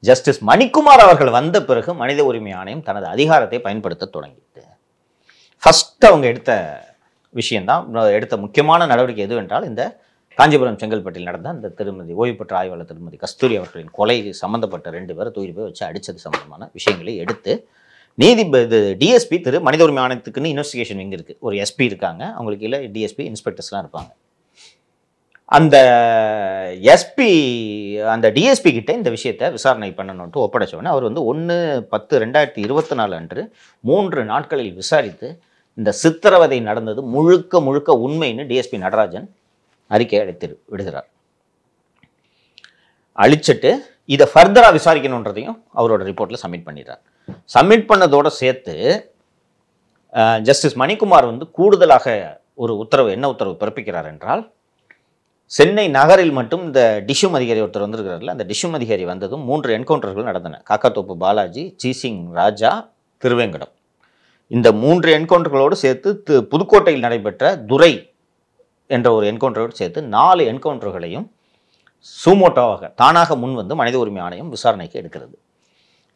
ஜஸ்டிஸ் மணிக்குமார் அவர்கள் வந்த பிறகு மனித உரிமை ஆணையம் தனது அதிகாரத்தை பயன்படுத்த தொடங்கியது. ஃபர்ஸ்ட் அவங்க எடுத்த முக்கியமான நடவடிக்கை எதுவென்றால், இந்த காஞ்சிபுரம் செங்கல்பட்டில் நடந்த அந்த ஓய்வு பெற்ற ஆய்வாளர் திருமதி கஸ்தூரி அவர்களின் கொலை சம்பந்தப்பட்ட 2 பேரை தூக்கி போய் வச்சு அடித்தது சம்பந்தமான விஷயங்களை எடுத்து டிஎஸ்பி திரு மனித உரிமை ஆணையத்துக்குன்னு இன்வெஸ்டிகேஷன் விங் இருக்குது. ஒரு எஸ்பி இருக்காங்க, அவங்களுக்கு இல்லை டிஎஸ்பி இன்ஸ்பெக்டர்ஸ்லாம் இருப்பாங்க. அந்த எஸ்பி அந்த டிஎஸ்பி கிட்ட இந்த விஷயத்தை விசாரணை பண்ணணும்ட்டு ஒப்படைச்சவொடனே அவர் வந்து 1/10/2024 அன்று 3 நாட்களில் விசாரித்து இந்த சித்திரவதை நடந்தது முழுக்க முழுக்க உண்மைன்னு டிஎஸ்பி நடராஜன் அறிக்கை அளித்து விடுகிறார். அழிச்சிட்டு இதை ஃபர்தராக விசாரிக்கணுன்றதையும் அவரோட ரிப்போர்ட்டில் சப்மிட் பண்ணிடுறார். சப்மிட் பண்ணதோடு சேர்த்து ஜஸ்டிஸ் மணிக்குமார் வந்து கூடுதலாக ஒரு உத்தரவு, என்ன உத்தரவு பிறப்பிக்கிறார் என்றால், சென்னை நகரில் மட்டும் இந்த டிஷும் அதிகாரி ஒருத்தர் வந்திருக்கிறார்ல, அந்த டிஷும் அதிகாரி வந்ததும் 3 என்கவுண்டர்கள் நடந்தன. காக்காத்தோப்பு பாலாஜி, சீசிங் ராஜா, திருவேங்கடம். இந்த 3 என்கவுண்டர்களோடு சேர்த்து புதுக்கோட்டையில் நடைபெற்ற துரை என்ற ஒரு என்கவுண்டரோடு சேர்த்து 4 என்கவுண்டர்களையும் சூமோட்டோவாக தானாக முன் வந்து மனித உரிமை ஆணையம் விசாரணைக்கு எடுக்கிறது.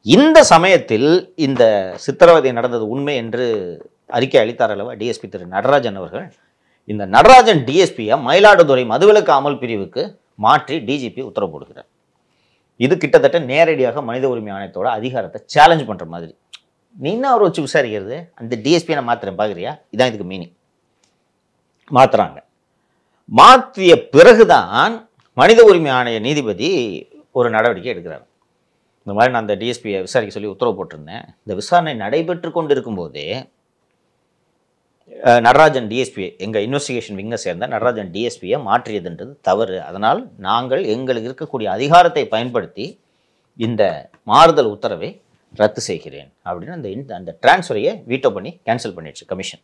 இந்த சமயத்தில் இந்த சித்திரவதை நடந்தது உண்மை என்று அறிக்கை அளித்தார் அல்லவா டிஎஸ்பி திரு நடராஜன் அவர்கள், இந்த நடராஜன் டிஎஸ்பியை மயிலாடுதுறை மதுவிலக்கு அமல் பிரிவுக்கு மாற்றி டிஜிபி உத்தரவு போடுகிறார். இது கிட்டத்தட்ட நேரடியாக மனித உரிமை ஆணையத்தோட அதிகாரத்தை சேலஞ்ச் பண்ணுற மாதிரி. நீ என்ன அவரை வச்சு விசாரிக்கிறது, அந்த டிஎஸ்பியை நான் மாற்றுறேன் பார்க்குறியா, இதான் இதுக்கு மீனிங். மாற்றுறாங்க. மாற்றிய பிறகுதான் மனித உரிமை ஆணைய நீதிபதி ஒரு நடவடிக்கை எடுக்கிறார். இந்த மாதிரி நான் அந்த டிஎஸ்பியை விசாரிக்க சொல்லி உத்தரவு போட்டிருந்தேன். இந்த விசாரணை நடைபெற்று கொண்டு இருக்கும்போதே நடராஜன் டிஎஸ்பியை, எங்கள் இன்வெஸ்டிகேஷன் விங்கை சேர்ந்த நடராஜன் டிஎஸ்பியை மாற்றியதுன்றது தவறு. அதனால் நாங்கள் எங்களுக்கு இருக்கக்கூடிய அதிகாரத்தை பயன்படுத்தி இந்த மாறுதல் உத்தரவை ரத்து செய்கிறேன் அப்படின்னு அந்த டிரான்ஸ்ஃபரையை வீட்டோ பண்ணி கேன்சல் பண்ணிடுச்சு கமிஷன்.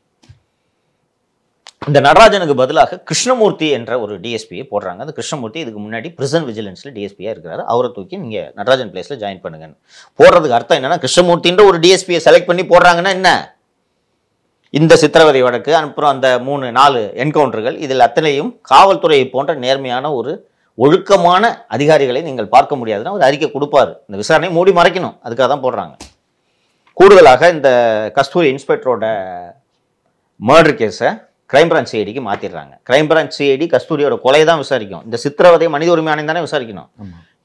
இந்த நடராஜனுக்கு பதிலாக கிருஷ்ணமூர்த்தி என்ற ஒரு டிஎஸ்பியை போடுறாங்க. அந்த கிருஷ்ணமூர்த்தி இதுக்கு முன்னாடி பிரிசன் விஜிலன்ஸில் டிஎஸ்பியாக இருக்கிறாரு. அவரை தூக்கி நீங்கள் நடராஜன் பிளேஸில் ஜாயின் பண்ணுங்கன்னு போடுறதுக்கு அர்த்தம் என்னன்னா, கிருஷ்ணமூர்த்தின்ற ஒரு டிஎஸ்பியை செலக்ட் பண்ணி போடுறாங்கன்னா என்ன, இந்த சித்திரவதை வழக்கு அப்புறம் அந்த 3-4 என்கவுண்டர்கள் இதில் அத்தனையும் காவல்துறையை போன்ற நேர்மையான ஒரு ஒழுக்கமான அதிகாரிகளை நீங்கள் பார்க்க முடியாதுன்னா ஒரு அறிக்கை கொடுப்பாரு. இந்த விசாரணை மூடி மறைக்கணும், அதுக்காக தான் போடுறாங்க. கூடுதலாக இந்த கஸ்தூரி இன்ஸ்பெக்டரோட மர்டர் கேஸை கிரைம் பிரான்ச் சிஐடிக்கு மாற்றிடுறாங்க. கிரைம் பிரான்ச் சிஐடி கஸ்தூரியோட கொலையை தான் விசாரிக்கும், இந்த சித்திரவதை மனித உரிமை ஆணையம் தானே விசாரிக்கணும்.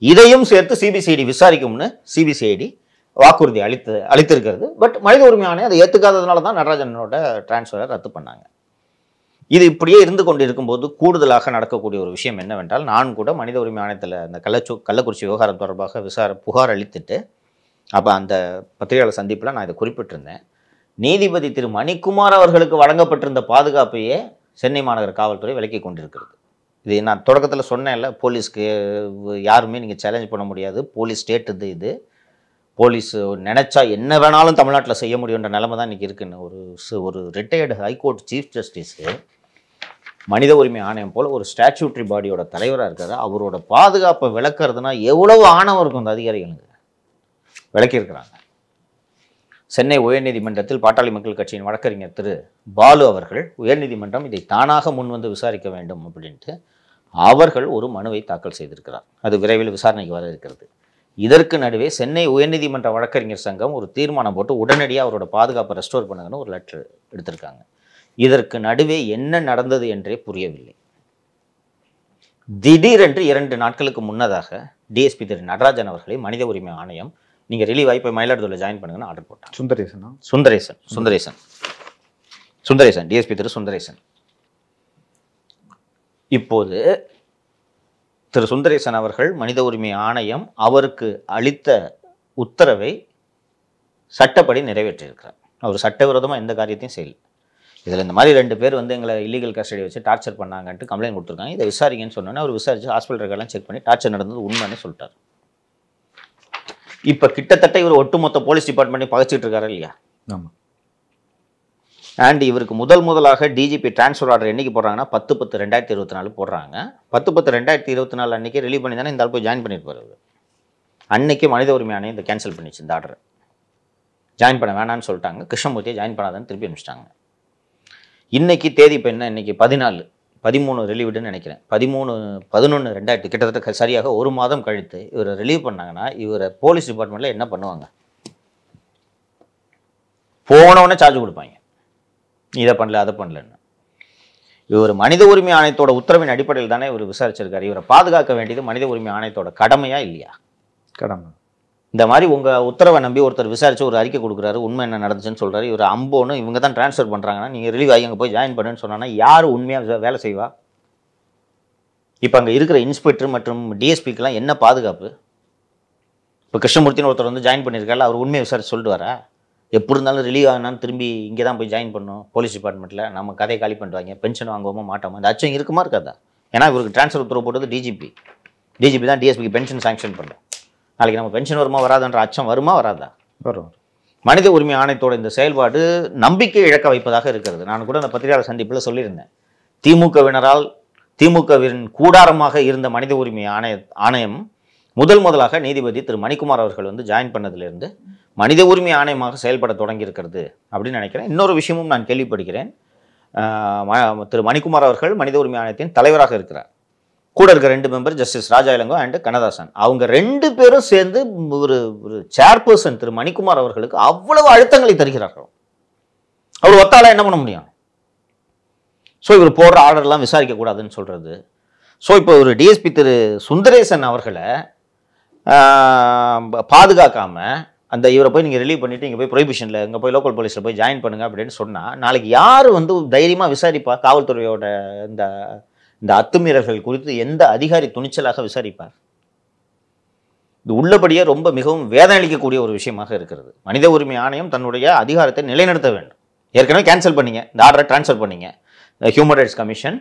இதையும் சேர்த்து சிபிசிஐடி விசாரிக்கும்னு சிபிசிஐடி வாக்குறுதி அளித்திருக்கிறது. பட் மனித உரிமை ஆணையம் அதை ஏற்றுக்காததுனால தான் நடராஜனோட டிரான்ஸ்ஃபரை ரத்து பண்ணாங்க. இது இப்படியே இருந்து கொண்டு இருக்கும்போது கூடுதலாக நடக்கக்கூடிய ஒரு விஷயம் என்னவென்றால், நான் கூட மனித உரிமை ஆணையத்தில் அந்த கள்ளக்குறிச்சி விவகாரம் தொடர்பாக புகார் அளித்துட்டு அப்போ அந்த பத்திரிகையாளர் சந்திப்பில் நான் இதை குறிப்பிட்டிருந்தேன். நீதிபதி திரு மணிக்குமார் அவர்களுக்கு வழங்கப்பட்டிருந்த பாதுகாப்பையே சென்னை மாநகர காவல்துறை விலக்கி கொண்டிருக்கிறது. இது நான் தொடக்கத்தில் சொன்னேன்ல, போலீஸ்க்கு யாருமே நீங்கள் சேலஞ்ச் பண்ண முடியாது, போலீஸ் ஸ்டேட் இது போலீஸ் நினச்சா என்ன வேணாலும் தமிழ்நாட்டில் செய்ய முடியுன்ற நிலைமை தான் இன்றைக்கி இருக்குன்னு ஒரு ரிட்டையர்டு ஹைகோர்ட் சீஃப் ஜஸ்டிஸு மனித உரிமை ஆணையம் போல் ஒரு ஸ்டாச்சுட்டரி பாடியோட தலைவராக இருக்காரு. அவரோட பாதுகாப்பை விளக்குறதுனா எவ்வளவு ஆணவம் இருக்கும் அந்த அதிகாரிகளுக்கு, விளக்கியிருக்கிறாங்க. சென்னை உயர்நீதிமன்றத்தில் பாட்டாளி மக்கள் கட்சியின் வழக்கறிஞர் திரு பாலு அவர்கள் உயர்நீதிமன்றம் இதை தானாக முன் வந்து விசாரிக்க வேண்டும் அப்படின்ட்டு அவர்கள் ஒரு மனுவை தாக்கல் செய்திருக்கிறார். அது விரைவில் விசாரணைக்கு வர இருக்கிறது. இதற்கு நடுவே சென்னை உயர்நீதிமன்ற வழக்கறிஞர் சங்கம் ஒரு தீர்மானம் போட்டு உடனடியாக அவரோட பாதுகாப்பை ரெஸ்டோர் பண்ணுங்கன்னு ஒரு லெட்டர் எடுத்திருக்காங்க. இதற்கு நடுவே என்ன நடந்தது என்றே புரியவில்லை. திடீரென்று 2 நாட்களுக்கு முன்னதாக டிஎஸ்பி திரு நடராஜன் அவர்களை மனித உரிமை ஆணையம் நீங்கள் ரிலீவ் ஆகி போய் மயிலாடுதுறையில் ஜாயின் பண்ணுங்கன்னு ஆர்டர் போட்டாங்க. சுந்தரேசன் டிஎஸ்பி திரு சுந்தரேசன். இப்போது திரு சுந்தரேசன் அவர்கள் மனித உரிமை ஆணையம் அவருக்கு அளித்த உத்தரவை சட்டப்படி நிறைவேற்றியிருக்கிறார். அவர் சட்டவிரோதமாக எந்த காரியத்தையும் செய்யல. இதில் இந்த மாதிரி 2 பேர் வந்து எங்களை இல்லீகல் கஸ்டடி வச்சு டார்ச்சர் பண்ணாங்கன்ட்டு கம்ப்ளைண்ட் கொடுத்துருக்காங்க. இதை விசாரிங்கன்னு சொன்னோன்னே அவர் விசாரித்து ஹாஸ்பிட்டல் ரெக்கார்டெல்லாம் செக் பண்ணி டார்ச்சர் நடந்தது உண்மைன்னு சொல்லிட்டார். இப்போ கிட்டத்தட்ட இவர் ஒட்டுமொத்த போலீஸ் டிபார்ட்மெண்ட்டையும் பகைச்சிட்டு இருக்காரு இல்லையா? ஆமாம். அண்ட் இவருக்கு முதலாக டிஜிபி டிரான்ஸ்ஃபர் ஆர்டர் என்னைக்கு போடுறாங்கன்னா 10/10/2024 போடுறாங்க. 10/10/2024 அன்றைக்கி ரிலீவ் பண்ணி தானே இந்த ஆள் போய் ஜாயின் பண்ணியிருப்பார். அன்னைக்கு மனித உரிமை ஆணையம் இந்த கேன்சல் பண்ணிச்சு இந்த ஆர்டரை. ஜாயின் பண்ண வேணான்னு சொல்லிட்டாங்க. கிருஷ்ணமூர்த்தியை ஜாயின் பண்ணாதான்னு திருப்பி அனுப்பிச்சிட்டாங்க. இன்னைக்கு தேதி இப்போ என்ன, இன்னைக்கு 13 ரிலீவ்டுன்னு நினைக்கிறேன். 13/11/2000 கிட்டத்தட்ட சரியாக 1 மாதம் கழித்து இவரை ரிலீவ் பண்ணாங்கன்னா இவரை போலீஸ் டிபார்ட்மெண்ட்டில் என்ன பண்ணுவாங்க? போனவொடனே சார்ஜ் கொடுப்பாங்க, இதை பண்ணல அதை பண்ணலன்னு. இவர் மனித உரிமை ஆணையத்தோட உத்தரவின் அடிப்படையில் தானே இவர் விசாரிச்சிருக்காரு. இவரை பாதுகாக்க வேண்டியது மனித உரிமை ஆணையத்தோட கடமையா இல்லையா? கடமை. இந்த மாதிரி உங்கள் உத்தரவை நம்பி ஒருத்தர் விசாரித்து ஒரு அறிக்கை கொடுக்குறாரு, உண்மை என்ன நடந்துச்சுன்னு சொல்கிறாரு. இவர் அம்போன்னு இவங்க தான் ட்ரான்ஸ்ஃபர் பண்ணுறாங்கன்னா நீங்கள் ரிலீவ் ஆகி அங்கே போய் ஜாயின் பண்ணுன்னு சொன்னாங்கன்னா யார் உண்மையாக வேலை செய்வா? இப்போ அங்கே இருக்கிற இன்ஸ்பெக்டர் மற்றும் டிஎஸ்பிக்கெல்லாம் என்ன பாதுகாப்பு? இப்போ கிருஷ்ணமூர்த்தின்னு ஒருத்தர் வந்து ஜாயின் பண்ணியிருக்காரு, அவர் உண்மையை விசாரிச்சு சொல்லிட்டு வரா? எப்படி இருந்தாலும் ரிலீவ் ஆகினாலும் திரும்பி இங்கே தான் போய் ஜாயின் பண்ணணும் போலீஸ் டிபார்ட்மெண்ட்டில், நம்ம கதையை காலி பண்ணுவாங்க, பென்ஷன் வாங்குவோமா மாட்டோமா, அந்த அச்சம் இருக்குமா இருக்காதா? ஏன்னா இவருக்கு ட்ரான்ஸ்ஃபர் உத்தரவு போட்டது டிஜிபி தான் டிஎஸ்பிக்கு பென்ஷன் சாங்ஷன் பண்ணல. நாளைக்கு நம்ம பென்ஷன் வருமா வராதுன்ற அச்சம் வருமா வராதா? வரும். மனித உரிமை ஆணையத்தோட இந்த செயல்பாடு நம்பிக்கை இழக்க வைப்பதாக இருக்கிறது. நான் கூட அந்த பத்திரிகையாளர் சந்திப்பில் சொல்லியிருந்தேன், திமுகவின் கூடாரமாக இருந்த மனித உரிமை ஆணையம் முதலாக நீதிபதி திரு மணிக்குமார் அவர்கள் வந்து ஜாயின் பண்ணதிலிருந்து மனித உரிமை ஆணையமாக செயல்பட தொடங்கி இருக்கிறது அப்படின்னு நினைக்கிறேன். இன்னொரு விஷயமும் நான் கேள்விப்படுகிறேன், திரு மணிக்குமார் அவர்கள் மனித உரிமை ஆணையத்தின் தலைவராக இருக்கிறார். கூட இருக்கிற 2 member justice Raja Ilango and Kannadasan, அவங்க 2 பேரும் சேர்ந்து ஒரு சேர்பர்சன் திரு மணிக்குமார் அவர்களுக்கு அவ்வளவு அழுத்தங்களை தருகிறார்கள். அவர் ஒத்தால என்ன பண்ண முடியும்? ஸோ இவர் போடுற ஆர்டர்லாம் விசாரிக்க கூடாதுன்னு சொல்றது. ஸோ இப்போ ஒரு டிஎஸ்பி திரு சுந்தரேசன் அவர்களை பாதுகாக்காம அந்த இவரை போய் நீங்கள் ரிலீவ் பண்ணிட்டு இங்கே போய் ப்ரொஹிபிஷனில் இங்கே போய் லோக்கல் போலீஸில் போய் ஜாயின் பண்ணுங்க அப்படின்னு சொன்னால் நாளைக்கு யார் வந்து தைரியமாக விசாரிப்பா? காவல்துறையோட இந்த அத்துமீறல்கள் குறித்து எந்த அதிகாரி துணிச்சலாக விசாரிப்பார்? இது உள்ளபடியே ரொம்ப மிகவும் வேதனை அளிக்கக்கூடிய ஒரு விஷயமாக இருக்கிறது. மனித உரிமை ஆணையம் தன்னுடைய அதிகாரத்தை நிலைநிறுத்த வேண்டும். ஏற்கனவே கேன்சல் பண்ணீங்க, இந்த ஆர்டரை டிரான்ஸ்ஃபர் பண்ணீங்க. ஹியூமன் ரைட்ஸ் கமிஷன்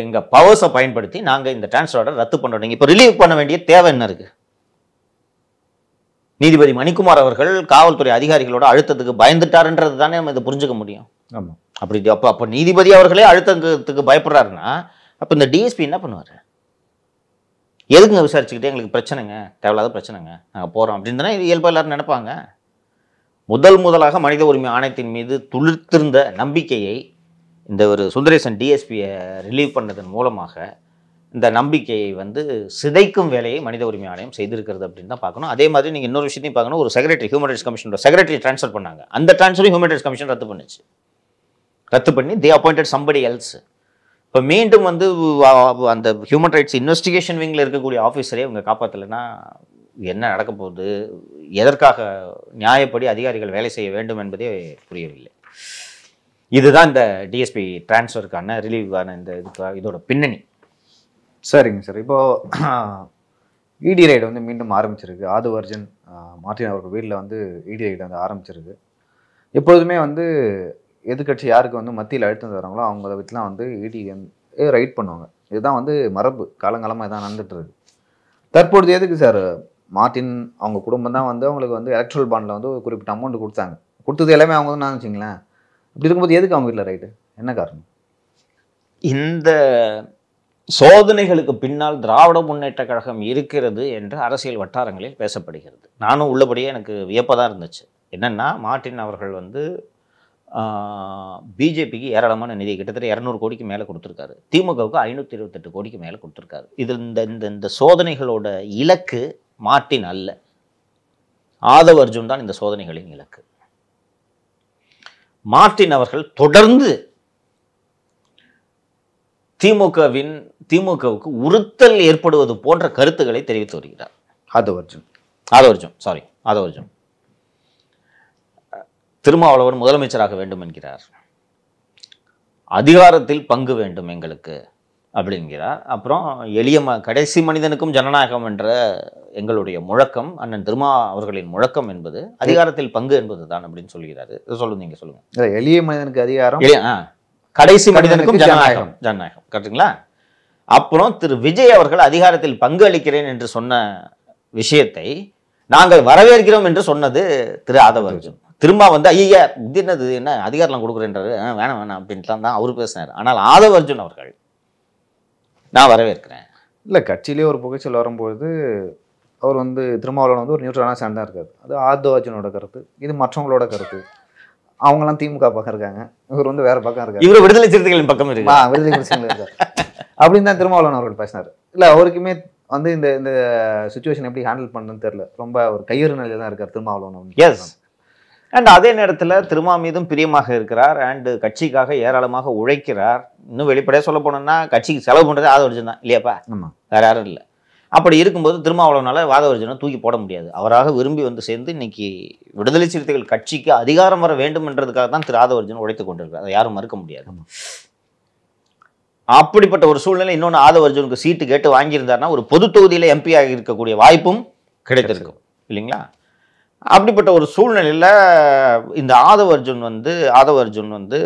இங்கே பவர்ஸை பயன்படுத்தி நாங்கள் இந்த டிரான்ஸ்ஃபர் ஆர்டர் ரத்து பண்ணுறோம். இப்போ ரிலீவ் பண்ண வேண்டிய தேவை என்ன இருக்குது? நீதிபதி மணிக்குமார் அவர்கள் காவல்துறை அதிகாரிகளோட அழுத்தத்துக்கு பயந்துட்டாருன்றது தானே நம்ம இதை புரிஞ்சுக்க முடியும். ஆமாம். அப்படி அப்போ நீதிபதி அவர்களே அழுத்தத்துக்கு பயப்படுறாருன்னா அப்போ இந்த டிஎஸ்பி என்ன பண்ணுவார்? எதுக்குங்க விசாரிச்சுக்கிட்டே எங்களுக்கு பிரச்சனைங்க, தேவையில்லாத பிரச்சனைங்க, நாங்கள் போகிறோம் அப்படின்னு தானே இயல்பாக எல்லாரும் நினைப்பாங்க. முதலாக மனித உரிமை ஆணையத்தின் மீது துளிர்த்திருந்த நம்பிக்கையை இந்த ஒரு சுந்தரேசன் டிஎஸ்பியை ரிலீவ் பண்ணதன் மூலமாக இந்த நம்பிக்கையை வந்து சிதைக்கும் வேலையை மனித உரிமை ஆணையம் செய்திருக்கிறது அப்படின்னு தான் பார்க்கணும். அதே மாதிரி நீங்கள் இன்னொரு விஷயத்தையும் பார்க்கணும், ஒரு செக்ரட்டரி ஹியூமன் ரைட்ஸ் கமிஷனோட செக்ரட்டரி ட்ரான்ஸ்ஃபர் பண்ணாங்க. அந்த ட்ரான்ஸ்ஃபரையும் ஹியூமன் ரைட்ஸ் கமிஷன் ரத்து பண்ணி தே அப்பாயிண்டட் சம்படி எல்ஸ். இப்போ மீண்டும் வந்து அந்த ஹியூமன் ரைட்ஸ் இன்வெஸ்டிகேஷன் விங்கில் இருக்கக்கூடிய ஆஃபீஸரே இவங்க காப்பாற்றலைன்னா என்ன நடக்க போகுது? எதற்காக நியாயப்படி அதிகாரிகள் வேலை செய்ய வேண்டும் என்பதே புரியவில்லை. இதுதான் இந்த டிஎஸ்பி டிரான்ஸ்ஃபருக்கான ரிலீவான இந்த இதோட பின்னணி. சரிங்க சார். இப்போ இடி ரைடு வந்து மீண்டும் ஆரம்பிச்சிருக்கு. ஆதுவர்ஜன் மார்ட்டின் அவர்கள் வீட்டில் வந்து இடி ரைடு வந்து ஆரம்பிச்சிருக்கு. எப்பொழுதுமே வந்து எதிர்கட்சி யாருக்கு வந்து மத்தியில் அழுத்தம் தராங்களோ அவங்க வீட்டிலாம் வந்து இடி ரைட் பண்ணுவாங்க. இதுதான் வந்து மரபு, காலங்காலமாக இதான் நடந்துட்டு இருக்கு. தற்பொழுது எதுக்கு சார் மார்ட்டின் அவங்க குடும்பம் தான் வந்து அவங்களுக்கு வந்து எலக்ட்ரல் பாண்டில் வந்து ஒரு குறிப்பிட்ட அமௌண்ட் கொடுத்தாங்க, கொடுத்தது எல்லாமே அவங்க தான் வச்சுங்களேன். இப்படி இருக்கும்போது எதுக்கு அவங்க வீட்டில் ரைட்டு? என்ன காரணம்? இந்த சோதனைகளுக்கு பின்னால் திராவிட முன்னேற்ற கழகம் இருக்கிறது என்று அரசியல் வட்டாரங்களில் பேசப்படுகிறது. நானும் உள்ளபடியே எனக்கு வியப்பதான் இருந்துச்சு. என்னென்னா மார்ட்டின் அவர்கள் வந்து பிஜேபிக்கு ஏராளமான நிதி, கிட்டத்தட்ட 200 கோடிக்கு மேலே கொடுத்துருக்காரு. திமுகவுக்கு 528 கோடிக்கு மேலே கொடுத்துருக்காரு. இதில் இந்த சோதனைகளோட இலக்கு மார்ட்டின் அல்ல, ஆதவ் அர்ஜுன் தான் இந்த சோதனைகளின் இலக்கு. மார்ட்டின் அவர்கள் தொடர்ந்து திமுகவுக்கு உறுத்தல் ஏற்படுவது போன்ற கருத்துக்களை தெரிவித்து வருகிறார். ஆதவ் அர்ஜுன் திருமாவளவன் முதலமைச்சராக வேண்டும் என்கிறார், அதிகாரத்தில் பங்கு வேண்டும் எங்களுக்கு அப்படிங்கிறார். அப்புறம் கடைசி மனிதனுக்கும் ஜனநாயகம் என்ற எங்களுடைய முழக்கம், அண்ணன் திருமா அவர்களின் முழக்கம் என்பது அதிகாரத்தில் பங்கு என்பது தான் அப்படின்னு சொல்கிறாரு. சொல்லுங்க, நீங்க சொல்லுங்க. எளிய மனிதனுக்கு அதிகாரம், கடைசி மனிதனுக்கும் ஜனநாயகம் கரெக்டுங்களா? அப்புறம் திரு விஜய் அவர்கள் அதிகாரத்தில் பங்கு அளிக்கிறேன் என்று சொன்ன விஷயத்தை நாங்கள் வரவேற்கிறோம் என்று சொன்னது திரு ஆதவ் அர்ஜுன். திரும்ப வந்து ஐயா இது என்னது, என்ன அதிகாரம் கொடுக்குறேன்றாரு, வேணாம் அப்படின்ட்டுலாம் தான் அவர் பேசினார். ஆனால் ஆதவ் அர்ஜுன் அவர்கள் நான் வரவேற்கிறேன். இல்லை, கட்சியிலே ஒரு புகைச்சல் வரும்பொழுது அவர் வந்து திருமாவளவன் வந்து ஒரு நியூட்ரலான ஸ்டாண்ட் தான் இருக்காது. அது ஆதவ் அர்ஜுனோட கருத்து, இது மற்றவங்களோட கருத்து. அவங்களாம் திமுக பக்கம் இருக்காங்க, இவர் வந்து வேற பக்கம் இருக்காரு, இவர் விடுதலை சிறுத்தைகளின் பக்கம் இருக்கு, விடுதலை சிறுத்தைகள் இருக்காரு அப்படின்னு தான் திருமாவளவன் அவர்கள் பேசினார். இல்லை, அவருக்குமே வந்து இந்த சுச்சுவேஷன் எப்படி ஹேண்டில் பண்ணுன்னு தெரியல, ரொம்ப ஒரு கையறு நிலையில தான் இருக்கார் திருமாவளவன். எஸ், அண்ட் அதே நேரத்தில் திருமா மீதும் பிரியமாக இருக்கிறார் அண்ட் கட்சிக்காக ஏராளமாக உழைக்கிறார். இன்னும் வெளிப்படையாக சொல்ல போனோம்னா கட்சிக்கு செலவு பண்ணுறதே ஆதவ் அர்ஜுன் தான் இல்லையாப்பா, வேற யாரும் இல்லை. அப்படி இருக்கும்போது திருமாவளவனால ஆதவ் அர்ஜுனை தூக்கி போட முடியாது. அவராக விரும்பி வந்து சேர்ந்து இன்னைக்கு விடுதலை சிறுத்தைகள் கட்சிக்கு அதிகாரம் வர வேண்டும் என்றதுக்காக தான் திரு ஆதவ் அர்ஜுன் உழைத்து கொண்டிருக்கிறார், அதை யாரும் மறுக்க முடியாது. அப்படிப்பட்ட ஒரு சூழ்நிலை இன்னொன்று ஆதவ அர்ஜுனுக்கு சீட்டு கேட்டு வாங்கியிருந்தாருன்னா ஒரு பொது தொகுதியில் எம்பியாக இருக்கக்கூடிய வாய்ப்பும் கிடைத்திருக்கும் இல்லைங்களா? அப்படிப்பட்ட ஒரு சூழ்நிலையில் இந்த ஆதவ அர்ஜுன் வந்து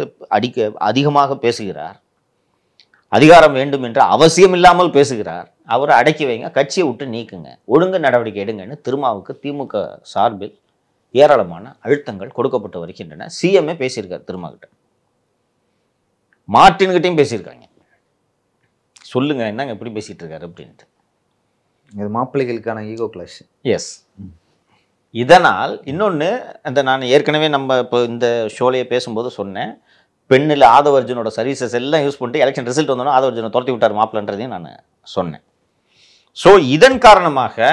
அதிகமாக பேசுகிறார், அதிகாரம் வேண்டும் என்ற அவசியம் இல்லாமல் பேசுகிறார். அவரை அடக்கி வைங்க, கட்சியை விட்டு நீக்குங்க, ஒழுங்கு நடவடிக்கை எடுங்கன்னு திருமாவுக்கு திமுக சார்பில் ஏராளமான அழுத்தங்கள் கொடுக்கப்பட்டு வருகின்றன. சிஎம்ஏ பேசியிருக்கார் திருமா கிட்ட, மார்ட்டின்கிட்டையும் பேசியிருக்காங்க. சொல்லுங்க என்னங்க எப்படி பேசிட்டு இருக்காரு அப்படின்ட்டு. இது மாப்பிள்ளைகளுக்கான ஈகோ கிளாஷ். எஸ். இதனால் இன்னொன்று, அந்த நான் ஏற்கனவே நம்ம இப்போ இந்த ஷோலையே பேசும்போது சொன்னேன், பெண்ணில் ஆதவ அர்ஜுனோட சர்வீசஸ் எல்லாம் யூஸ் பண்ணிட்டு எலெக்ஷன் ரிசல்ட் வந்தோன்னா ஆதவ அர்ஜுனை துரத்தி விட்டார் மாப்பிள்ளன்றதையும் நான் சொன்னேன். ஸோ இதன் காரணமாக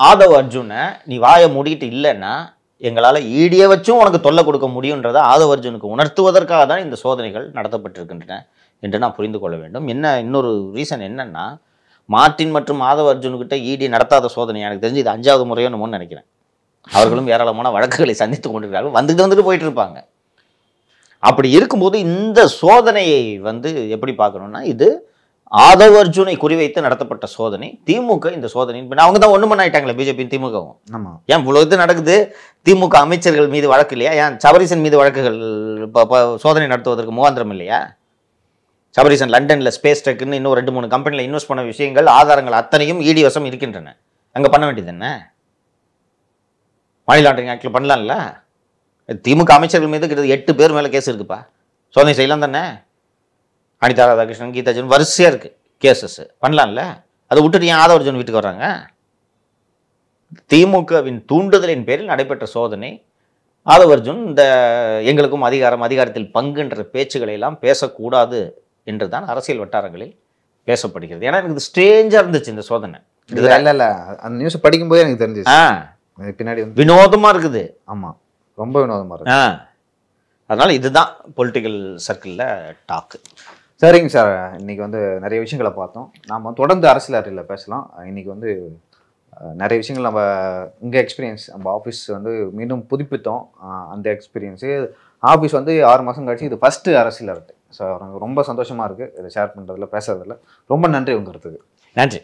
ஆதவ அர்ஜுனை நீ வாயை மூடிக்கிட்டு இல்லைன்னா எங்களால் ஈடிய வச்சும் உனக்கு தொல்லை கொடுக்க முடியுன்றதை ஆதவ அர்ஜுனுக்கு உணர்த்துவதற்காக தான் இந்த சோதனைகள் நடத்தப்பட்டிருக்கின்றன என்று நான் புரிந்து கொள்ள வேண்டும். இன்னொரு ரீசன் என்னன்னா, மார்ட்டின் மற்றும் ஆதவ அர்ஜுனுக்கிட்ட இடி நடத்தாத சோதனை எனக்கு தெரிஞ்சு இது 5வது முறையோ என்னமோன்னு நினைக்கிறேன். அவர்களும் ஏராளமான வழக்குகளை சந்தித்து கொண்டிருக்கிறார்கள், வந்துட்டு போயிட்டு இருப்பாங்க. அப்படி இருக்கும்போது இந்த சோதனையை வந்து எப்படி பார்க்கணும்னா, இது ஆதவ அர்ஜுனை குறிவைத்து நடத்தப்பட்ட சோதனை. திமுக இந்த சோதனை அவங்க தான் ஒன்று பண்ணாயிட்டாங்களே, பிஜேபியும் திமுகவும். ஆமாம், ஏன் இவ்வளோ இது நடக்குது? திமுக அமைச்சர்கள் மீது வழக்கு இல்லையா? ஏன் சபரீசன் மீது வழக்குகள் சோதனை நடத்துவதற்கு முகாந்திரம் இல்லையா? சபரீசன் லண்டனில் ஸ்பேஸ் டெக்குன்னு இன்னும் 2-3 கம்பெனியில் இன்வெஸ்ட் பண்ண விஷயங்கள், ஆதாரங்கள் அத்தனையும் இடி வசம் இருக்கின்றன. அங்கே பண்ண வேண்டியது என்ன? மணி லாண்டரிங் ஆக்டில் பண்ணலாம்ல? திமுக அமைச்சர்கள் மீது கிட்ட 8 பேர் மேலே கேஸ் இருக்குப்பா, சோதனை செய்யலாம் தானே? அனிதா ராதாகிருஷ்ணன், கீதாஜன், வரிசையாக இருக்குது கேசஸ், பண்ணலாம்ல? அதை விட்டுட்டு ஏன் ஆதவ அர்ஜுன் வீட்டுக்கு வர்றாங்க? திமுகவின் தூண்டுதலின் பேரில் நடைபெற்ற சோதனை. ஆதவ அர்ஜுன் இந்த எங்களுக்கும் அதிகாரத்தில் பங்குன்ற பேச்சுக்களை எல்லாம் பேசக்கூடாது என்று தான் அரசியல் வட்டாரங்களில் பேசப்படுகிறது. ஏன்னா எனக்கு இது ஸ்ட்ரேஞ்சாக இருந்துச்சு இந்த சோதனை. இல்லை அந்த நியூஸ் படிக்கும்போது எனக்கு தெரிஞ்சிச்சு, பின்னாடி வந்து வினோதமாக இருக்குது. ஆமாம், ரொம்ப வினோதமாக இருக்கு. அதனால் இதுதான் பொலிட்டிக்கல் சர்க்கிளில் டாக்கு. சரிங்க சார், இன்னைக்கு வந்து நிறைய விஷயங்களை பார்த்தோம். நாம் தொடர்ந்து அரசியல் அறிவில் பேசலாம். இன்னைக்கு வந்து நிறைய விஷயங்கள் நம்ம இங்கே எக்ஸ்பீரியன்ஸ், நம்ம ஆஃபீஸ் வந்து மீண்டும் புதுப்பித்தோம். அந்த எக்ஸ்பீரியன்ஸு ஆஃபீஸ் வந்து 6 மாதம் கழிச்சு இது ஃபஸ்ட்டு அரசியல் அரட்டை. ஸோ எனக்கு ரொம்ப சந்தோஷமாக இருக்குது இதை ஷேர் பண்ணுறதுல, பேசுறதுல. ரொம்ப நன்றி உங்கள் கருத்துக்கு. நன்றி.